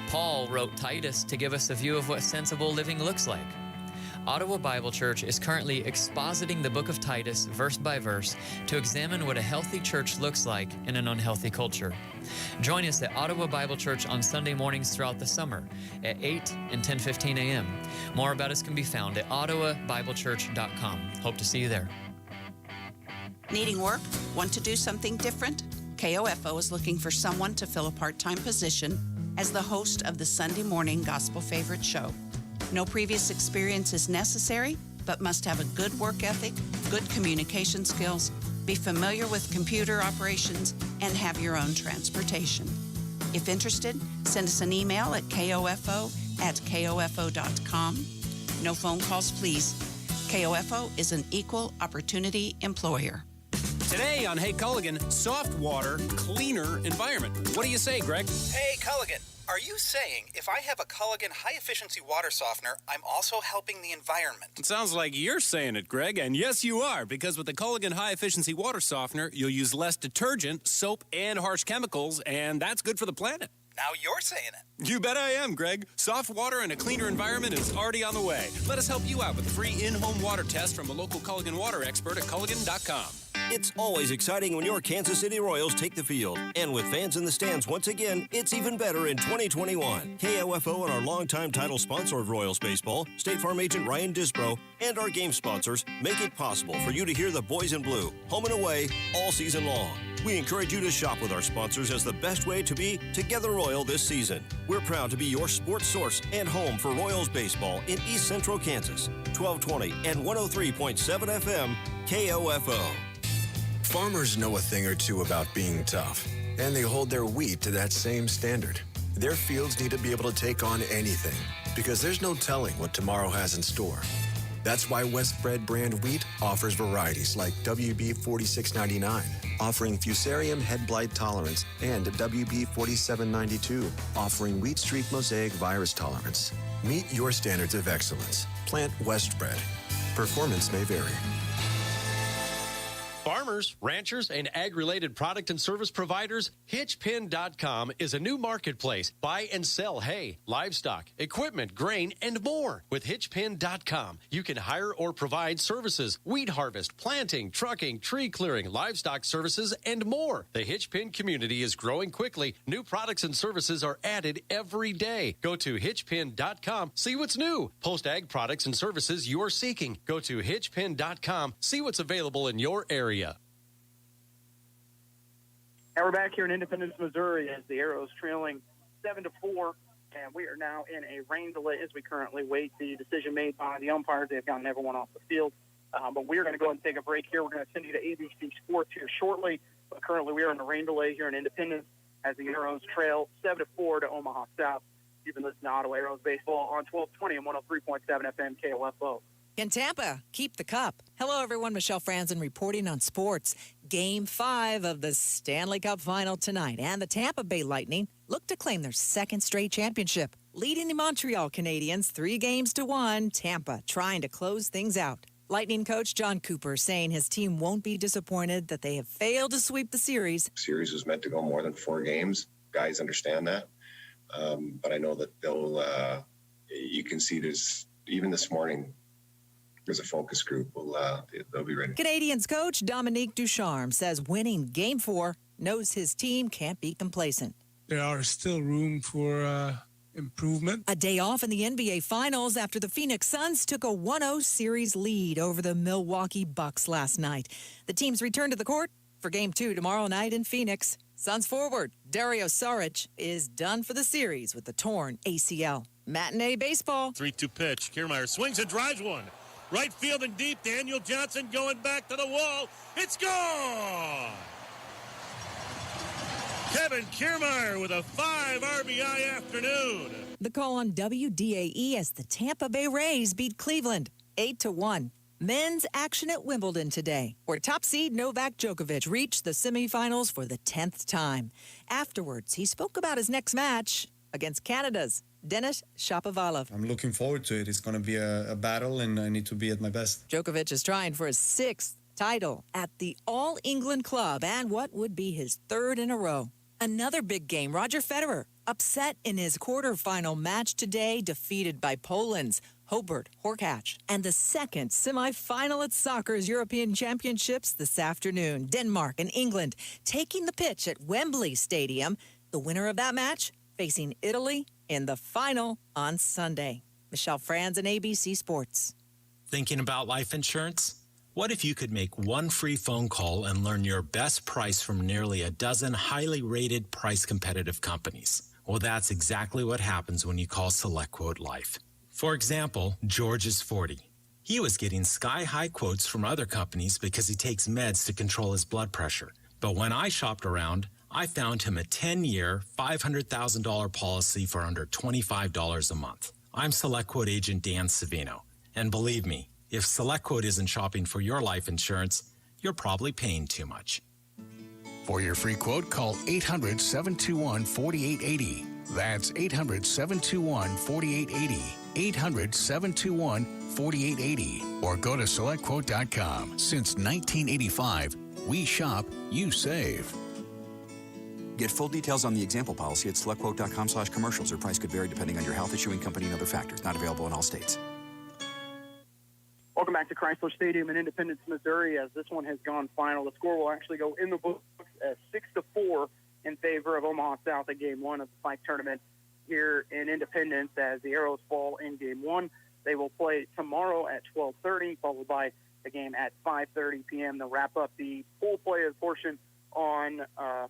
Paul wrote Titus to give us a view of what sensible living looks like. Ottawa Bible Church is currently expositing the book of Titus verse by verse to examine what a healthy church looks like in an unhealthy culture. Join us at Ottawa Bible Church on Sunday mornings throughout the summer at 8 and 10:15 a.m. More about us can be found at ottawabiblechurch.com. Hope to see you there. Needing work? Want to do something different? KOFO is looking for someone to fill a part-time position as the host of the Sunday morning gospel favorite show. No previous experience is necessary, but must have a good work ethic, good communication skills, be familiar with computer operations, and have your own transportation. If interested, send us an email at kofo@kofo.com. No phone calls, please. KOFO is an equal opportunity employer. Today on Hey Culligan, soft water, cleaner environment. What do you say, Greg? Hey, Culligan, are you saying if I have a Culligan high-efficiency water softener, I'm also helping the environment? It sounds like you're saying it, Greg, and yes, you are, because with the Culligan high-efficiency water softener, you'll use less detergent, soap, and harsh chemicals, and that's good for the planet. Now you're saying it. You bet I am, Greg. Soft water and a cleaner environment is already on the way. Let us help you out with a free in-home water test from a local Culligan water expert at Culligan.com. It's always exciting when your Kansas City Royals take the field. And with fans in the stands once again, it's even better in 2021. KOFO and our longtime title sponsor of Royals baseball, State Farm agent Ryan Disbro, and our game sponsors make it possible for you to hear the boys in blue, home and away, all season long. We encourage you to shop with our sponsors as the best way to be Together Royal this season. We're proud to be your sports source and home for Royals baseball in East Central Kansas, 1220 and 103.7 FM KOFO. Farmers know a thing or two about being tough, and they hold their wheat to that same standard. Their fields need to be able to take on anything, because there's no telling what tomorrow has in store. That's why Westbred brand wheat offers varieties like WB 4699, offering Fusarium head blight tolerance, and WB 4792, offering wheat streak mosaic virus tolerance. Meet your standards of excellence. Plant Westbred. Performance may vary. farmers, ranchers, and ag-related product and service providers, Hitchpin.com is a new marketplace. Buy and sell hay, livestock, equipment, grain, and more. With Hitchpin.com, you can hire or provide services, weed harvest, planting, trucking, tree clearing, livestock services, and more. The Hitchpin community is growing quickly. New products and services are added every day. Go to Hitchpin.com, see what's new. Post ag products and services you're seeking. Go to Hitchpin.com, see what's available in your area. And we're back here in Independence, Missouri, as the Arrows trailing 7-4, and we are now in a rain delay as we currently wait the decision made by the umpires. They've gotten everyone off the field, but we're going to go ahead and take a break here. We're going to send you to ABC Sports here shortly, but currently we are in a rain delay here in Independence as the Arrows trail 7-4 to Omaha South. You've been listening to Ottawa Arrows baseball on 1220 and 103.7 FM KOFO. In Tampa, keep the cup. Hello, everyone. Michelle Franzen reporting on sports. Game 5 of the Stanley Cup Final tonight, and the Tampa Bay Lightning look to claim their second straight championship, leading the Montreal Canadiens 3-1. Tampa trying to close things out. Lightning coach John Cooper saying his team won't be disappointed that they have failed to sweep the series. Series was meant to go more than 4 games. Guys understand that, but I know that they'll. You can see there's even this morning. There's a focus group. They'll be ready. Canadiens coach Dominique Ducharme says winning Game 4 knows his team can't be complacent. There are still room for improvement. A day off in the NBA Finals after the Phoenix Suns took a 1-0 series lead over the Milwaukee Bucks last night. The teams return to the court for Game 2 tomorrow night in Phoenix. Suns forward Dario Saric is done for the series with the torn ACL. Matinee baseball. 3-2 pitch. Kiermaier swings and drives one. Right field and deep. Daniel Johnson going back to the wall. It's gone! Kevin Kiermaier with a 5 RBI afternoon. The call on WDAE as the Tampa Bay Rays beat Cleveland 8-1. Men's action at Wimbledon today, where top seed Novak Djokovic reached the semifinals for the 10th time. Afterwards, he spoke about his next match against Canada's Denis Shapovalov. I'm looking forward to it. It's going to be a battle, and I need to be at my best. Djokovic is trying for his 6th title at the All England Club and what would be his 3rd in a row. Another big game, Roger Federer, upset in his quarterfinal match today, defeated by Poland's Hubert Hurkacz. And the second semifinal at soccer's European Championships this afternoon. Denmark and England taking the pitch at Wembley Stadium. The winner of that match facing Italy in the final on Sunday. Michelle Franzen, ABC Sports. Thinking about life insurance? What if you could make one free phone call and learn your best price from nearly a dozen highly rated, price-competitive companies? Well, that's exactly what happens when you call SelectQuote Life. For example, George is 40. He was getting sky-high quotes from other companies because he takes meds to control his blood pressure. But when I shopped around, I found him a 10-year, $500,000 policy for under $25 a month. I'm SelectQuote agent Dan Savino. And believe me, if SelectQuote isn't shopping for your life insurance, you're probably paying too much. For your free quote, call 800-721-4880. That's 800-721-4880. 800-721-4880. Or go to SelectQuote.com. Since 1985, we shop, you save. Get full details on the example policy at SelectQuote.com/commercials. Or price could vary depending on your health, issuing company, and other factors. Not available in all states. Welcome back to Chrysler Stadium in Independence, Missouri, as this one has gone final. The score will actually go in the books as 6-4 in favor of Omaha South at Game 1 of the Pike Tournament here in Independence as the Arrows fall in Game 1. They will play tomorrow at 12:30, followed by the game at 5:30 p.m. They'll wrap up the pool play portion on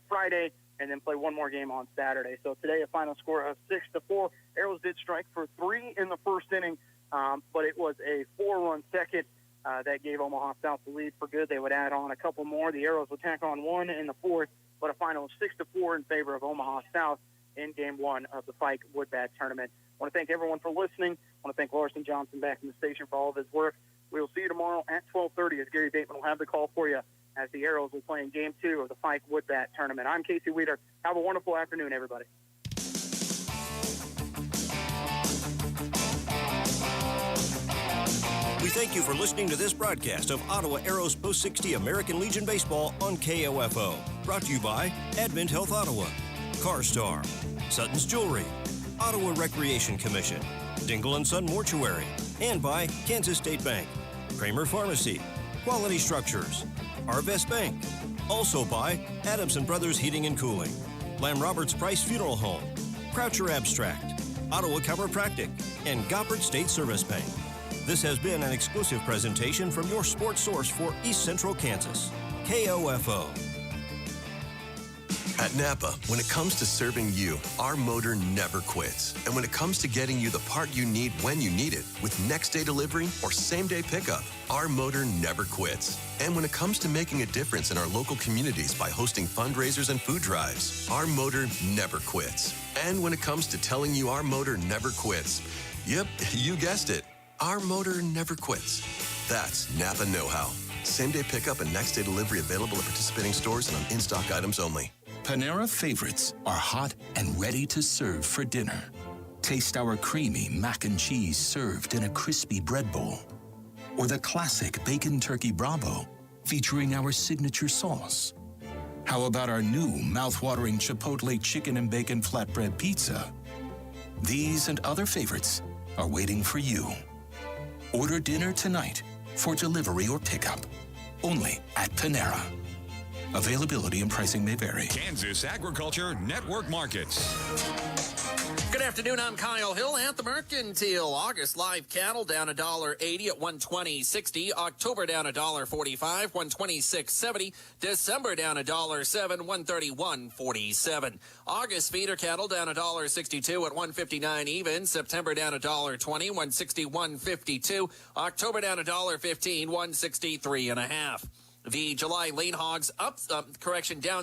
Friday and then play one more game on Saturday. So today a final score of 6-4. Arrows did strike for 3 in the first inning, but it was a 4-run second that gave Omaha South the lead for good. They would add on a couple more. The Arrows would tack on 1 in the 4th, but a final of 6-4 in favor of Omaha South in Game 1 of the Pike Woodbat Tournament. I want to thank everyone for listening. I want to thank Larson Johnson back in the station for all of his work. We will see you tomorrow at 12:30 as Gary Bateman will have the call for you as the Arrows will play in Game 2 of the Pike Woodbat Tournament. I'm Casey Weeder. Have a wonderful afternoon, everybody. We thank you for listening to this broadcast of Ottawa Aeros Post 60 American Legion Baseball on KOFO. Brought to you by Advent Health Ottawa, CarStar, Sutton's Jewelry, Ottawa Recreation Commission, Dingle & Son Mortuary, and by Kansas State Bank, Kramer Pharmacy, Quality Structures, Arvest Bank. Also by Adamson Brothers Heating and Cooling, Lamb Roberts Price Funeral Home, Croucher Abstract, Ottawa Chiropractic, and Goppert State Service Bank. This has been an exclusive presentation from your sports source for East Central Kansas, KOFO. At Napa, when it comes to serving you, our motor never quits. And when it comes to getting you the part you need when you need it, with next-day delivery or same-day pickup, our motor never quits. And when it comes to making a difference in our local communities by hosting fundraisers and food drives, our motor never quits. And when it comes to telling you our motor never quits, yep, you guessed it, our motor never quits. That's Napa know-how. Same-day pickup and next-day delivery available at participating stores and on in-stock items only. Panera favorites are hot and ready to serve for dinner. Taste our creamy mac and cheese served in a crispy bread bowl. Or the classic bacon turkey Bravo featuring our signature sauce. How about our new mouth-watering Chipotle chicken and bacon flatbread pizza? These and other favorites are waiting for you. Order dinner tonight for delivery or pickup. Only at Panera. Availability and pricing may vary. Kansas Agriculture Network Markets. Good afternoon, I'm Kyle Hill at the Mercantile. August live cattle down $1.80 at $120.60. October down $1.45, $126.70. December down $1.07, $131.47. August feeder cattle down $1.62 at $159 even. September down $1.20, $161.52. October down $1.15, $163.50. The July lean hogs down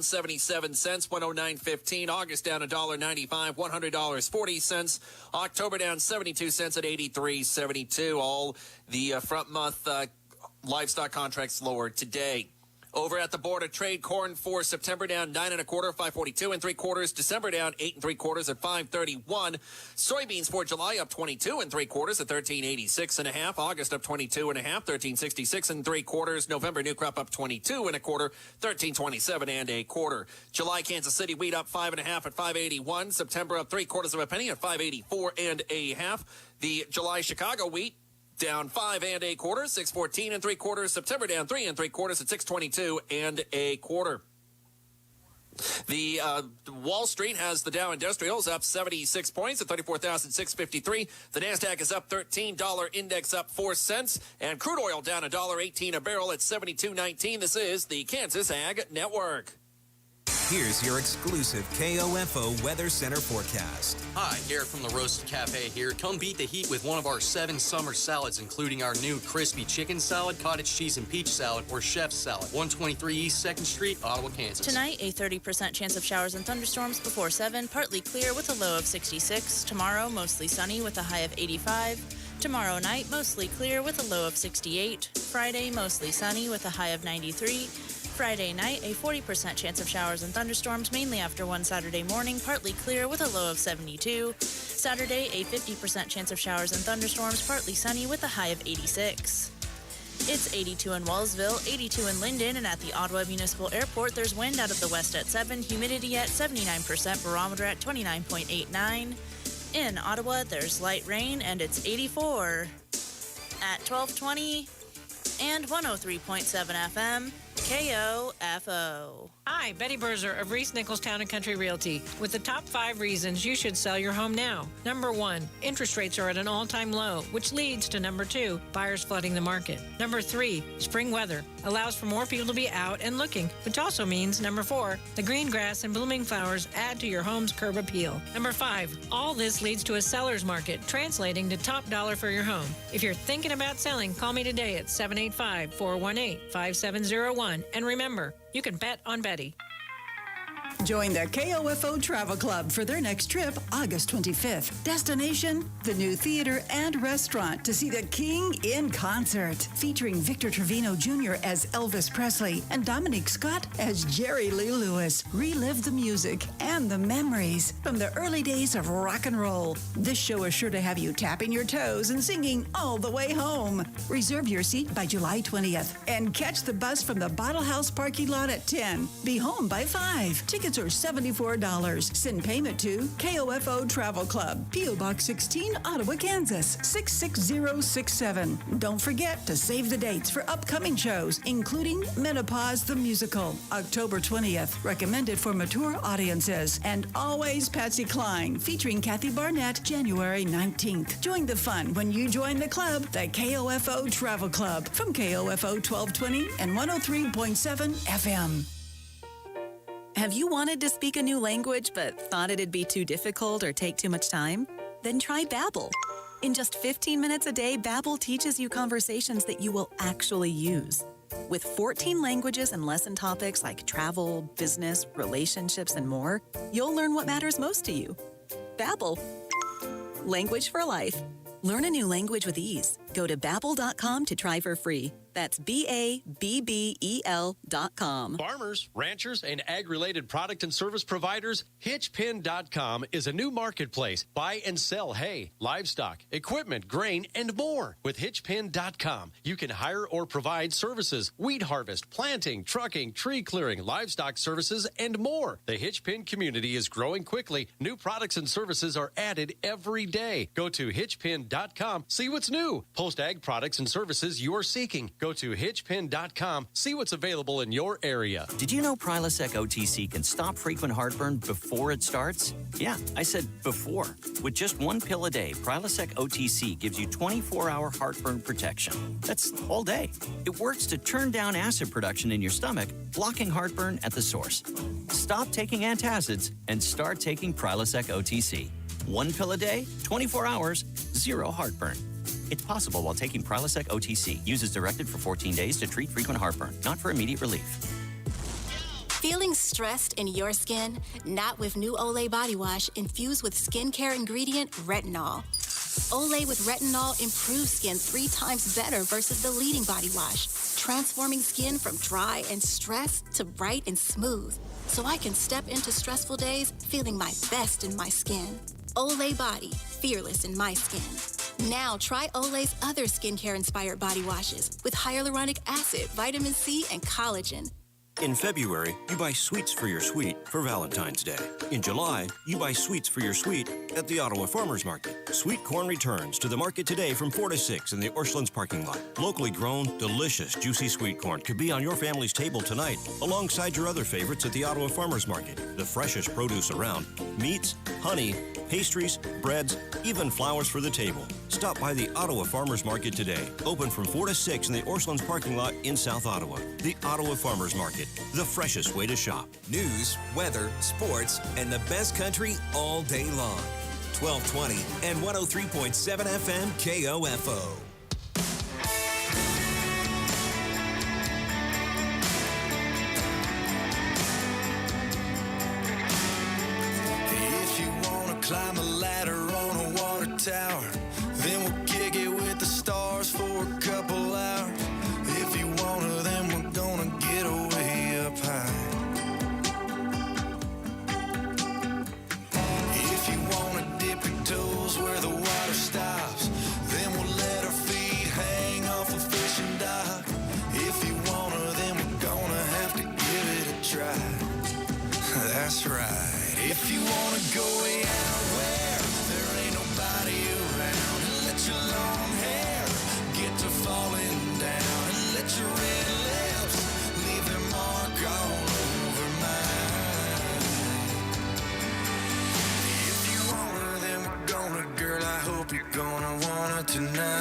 77 cents, 109.15. August down $1.95, $100.40. October down 72 cents at 83.72. All the front month livestock contracts lower today. Over at the Board of Trade, corn for September down 9 1/4, 5.42 3/4. December down 8 3/4 at 5.31. Soybeans for July up 22 3/4 at 13.86 1/2. August up 22 1/2, 13.66 3/4. November new crop up 22 1/4, 13.27 1/4. July Kansas City wheat up 5 1/2 at 5.81. September up 3/4 penny at 5.84 1/2. The July Chicago wheat down 5 1/4, 6.14 3/4. September down 3 3/4 at 6.22 1/4. The Wall Street has the Dow Industrials up 76 points at 34,653. The NASDAQ is up $13, index up 4 cents, and crude oil down $1.18 a barrel at 72.19. This is the Kansas Ag Network. Here's your exclusive KOFO Weather Center forecast. Hi, Garrett from the Roasted Cafe here. Come beat the heat with one of our 7 summer salads, including our new crispy chicken salad, cottage cheese and peach salad, or chef's salad. 123 East 2nd Street, Ottawa, Kansas. Tonight, a 30% chance of showers and thunderstorms before 7, partly clear with a low of 66. Tomorrow, mostly sunny with a high of 85. Tomorrow night, mostly clear with a low of 68. Friday, mostly sunny with a high of 93. Friday night, a 40% chance of showers and thunderstorms, mainly after one Saturday morning, partly clear with a low of 72. Saturday, a 50% chance of showers and thunderstorms, partly sunny with a high of 86. It's 82 in Wellsville, 82 in Linden, and at the Ottawa Municipal Airport, there's wind out of the west at 7, humidity at 79%, barometer at 29.89. In Ottawa, there's light rain, and it's 84. At 12:20 and 103.7 FM. KOFO. Hi, Betty Berzer of Reese Nichols Town and Country Realty with the top 5 reasons you should sell your home now. Number 1, interest rates are at an all-time low, which leads to number 2, buyers flooding the market. Number 3, spring weather allows for more people to be out and looking, which also means number 4, the green grass and blooming flowers add to your home's curb appeal. Number 5, all this leads to a seller's market, translating to top dollar for your home. If you're thinking about selling, call me today at 785-418-5701. And remember, you can bet on Betty. Join the KOFO Travel Club for their next trip, August 25th. Destination, the new theater and restaurant to see the King in concert. Featuring Victor Trevino Jr. as Elvis Presley and Dominique Scott as Jerry Lee Lewis. Relive the music and the memories from the early days of rock and roll. This show is sure to have you tapping your toes and singing all the way home. Reserve your seat by July 20th and catch the bus from the Bottle House parking lot at 10. Be home by 5. Tickets are $74. Send payment to KOFO Travel Club, P.O. Box 16, Ottawa, Kansas, 66067. Don't forget to save the dates for upcoming shows, including Menopause the Musical, October 20th, recommended for mature audiences, and Always Patsy Cline, featuring Kathy Barnett, January 19th. Join the fun when you join the club, the KOFO Travel Club, from KOFO 1220 and 103.7 FM. Have you wanted to speak a new language but thought it'd be too difficult or take too much time? Then try Babbel. In just 15 minutes a day, Babbel teaches you conversations that you will actually use. With 14 languages and lesson topics like travel, business, relationships, and more, you'll learn what matters most to you. Babbel. Language for life. Learn a new language with ease. Go to Babbel.com to try for free. That's BABBEL.com. Farmers, ranchers, and ag-related product and service providers, HitchPin.com is a new marketplace. Buy and sell hay, livestock, equipment, grain, and more. With HitchPin.com, you can hire or provide services, weed harvest, planting, trucking, tree clearing, livestock services, and more. The HitchPin community is growing quickly. New products and services are added every day. Go to HitchPin.com, see what's new. Post ag products and services you're seeking. Go to hitchpin.com, see what's available in your area. Did you know Prilosec OTC can stop frequent heartburn before it starts? Yeah, I said before. With just one pill a day, Prilosec OTC gives you 24-hour heartburn protection. That's all day. It works to turn down acid production in your stomach, blocking heartburn at the source. Stop taking antacids and start taking Prilosec OTC. One pill a day, 24 hours, zero heartburn. It's possible while taking Prilosec OTC. Use as directed for 14 days to treat frequent heartburn, not for immediate relief. Feeling stressed in your skin? Not with new Olay Body Wash infused with skincare ingredient retinol. Olay with retinol improves skin 3 times better versus the leading body wash, transforming skin from dry and stressed to bright and smooth, so I can step into stressful days feeling my best in my skin. Olay Body, fearless in my skin. Now try Olay's other skincare-inspired body washes with hyaluronic acid, vitamin C, and collagen. In February, you buy sweets for your sweet for Valentine's Day. In July, you buy sweets for your sweet at the Ottawa Farmers Market. Sweet corn returns to the market today from 4 to 6 in the Orchlands parking lot. Locally grown, delicious, juicy sweet corn could be on your family's table tonight, alongside your other favorites at the Ottawa Farmers Market. The freshest produce around. Meats, honey, pastries, breads, even flowers for the table. Stop by the Ottawa Farmers Market today. Open from 4 to 6 in the Orchlands parking lot in South Ottawa. The Ottawa Farmers Market, the freshest way to shop. News, weather, sports, and the best country all day long. 1220 and 103.7 FM KOFO. Climb a ladder on a water tower, then we'll kick it with the stars for a couple hours. If you wanna, then we're gonna get way up high. If you wanna dip your toes where the water stops, then we'll let our feet hang off a fishing dock. If you wanna, then we're gonna have to give it a try. That's right. If you wanna go way out where there ain't nobody around, and let your long hair get to falling down, and let your red lips leave their mark all over mine. If you want her, then we're gonna, girl, I hope you're gonna want her tonight.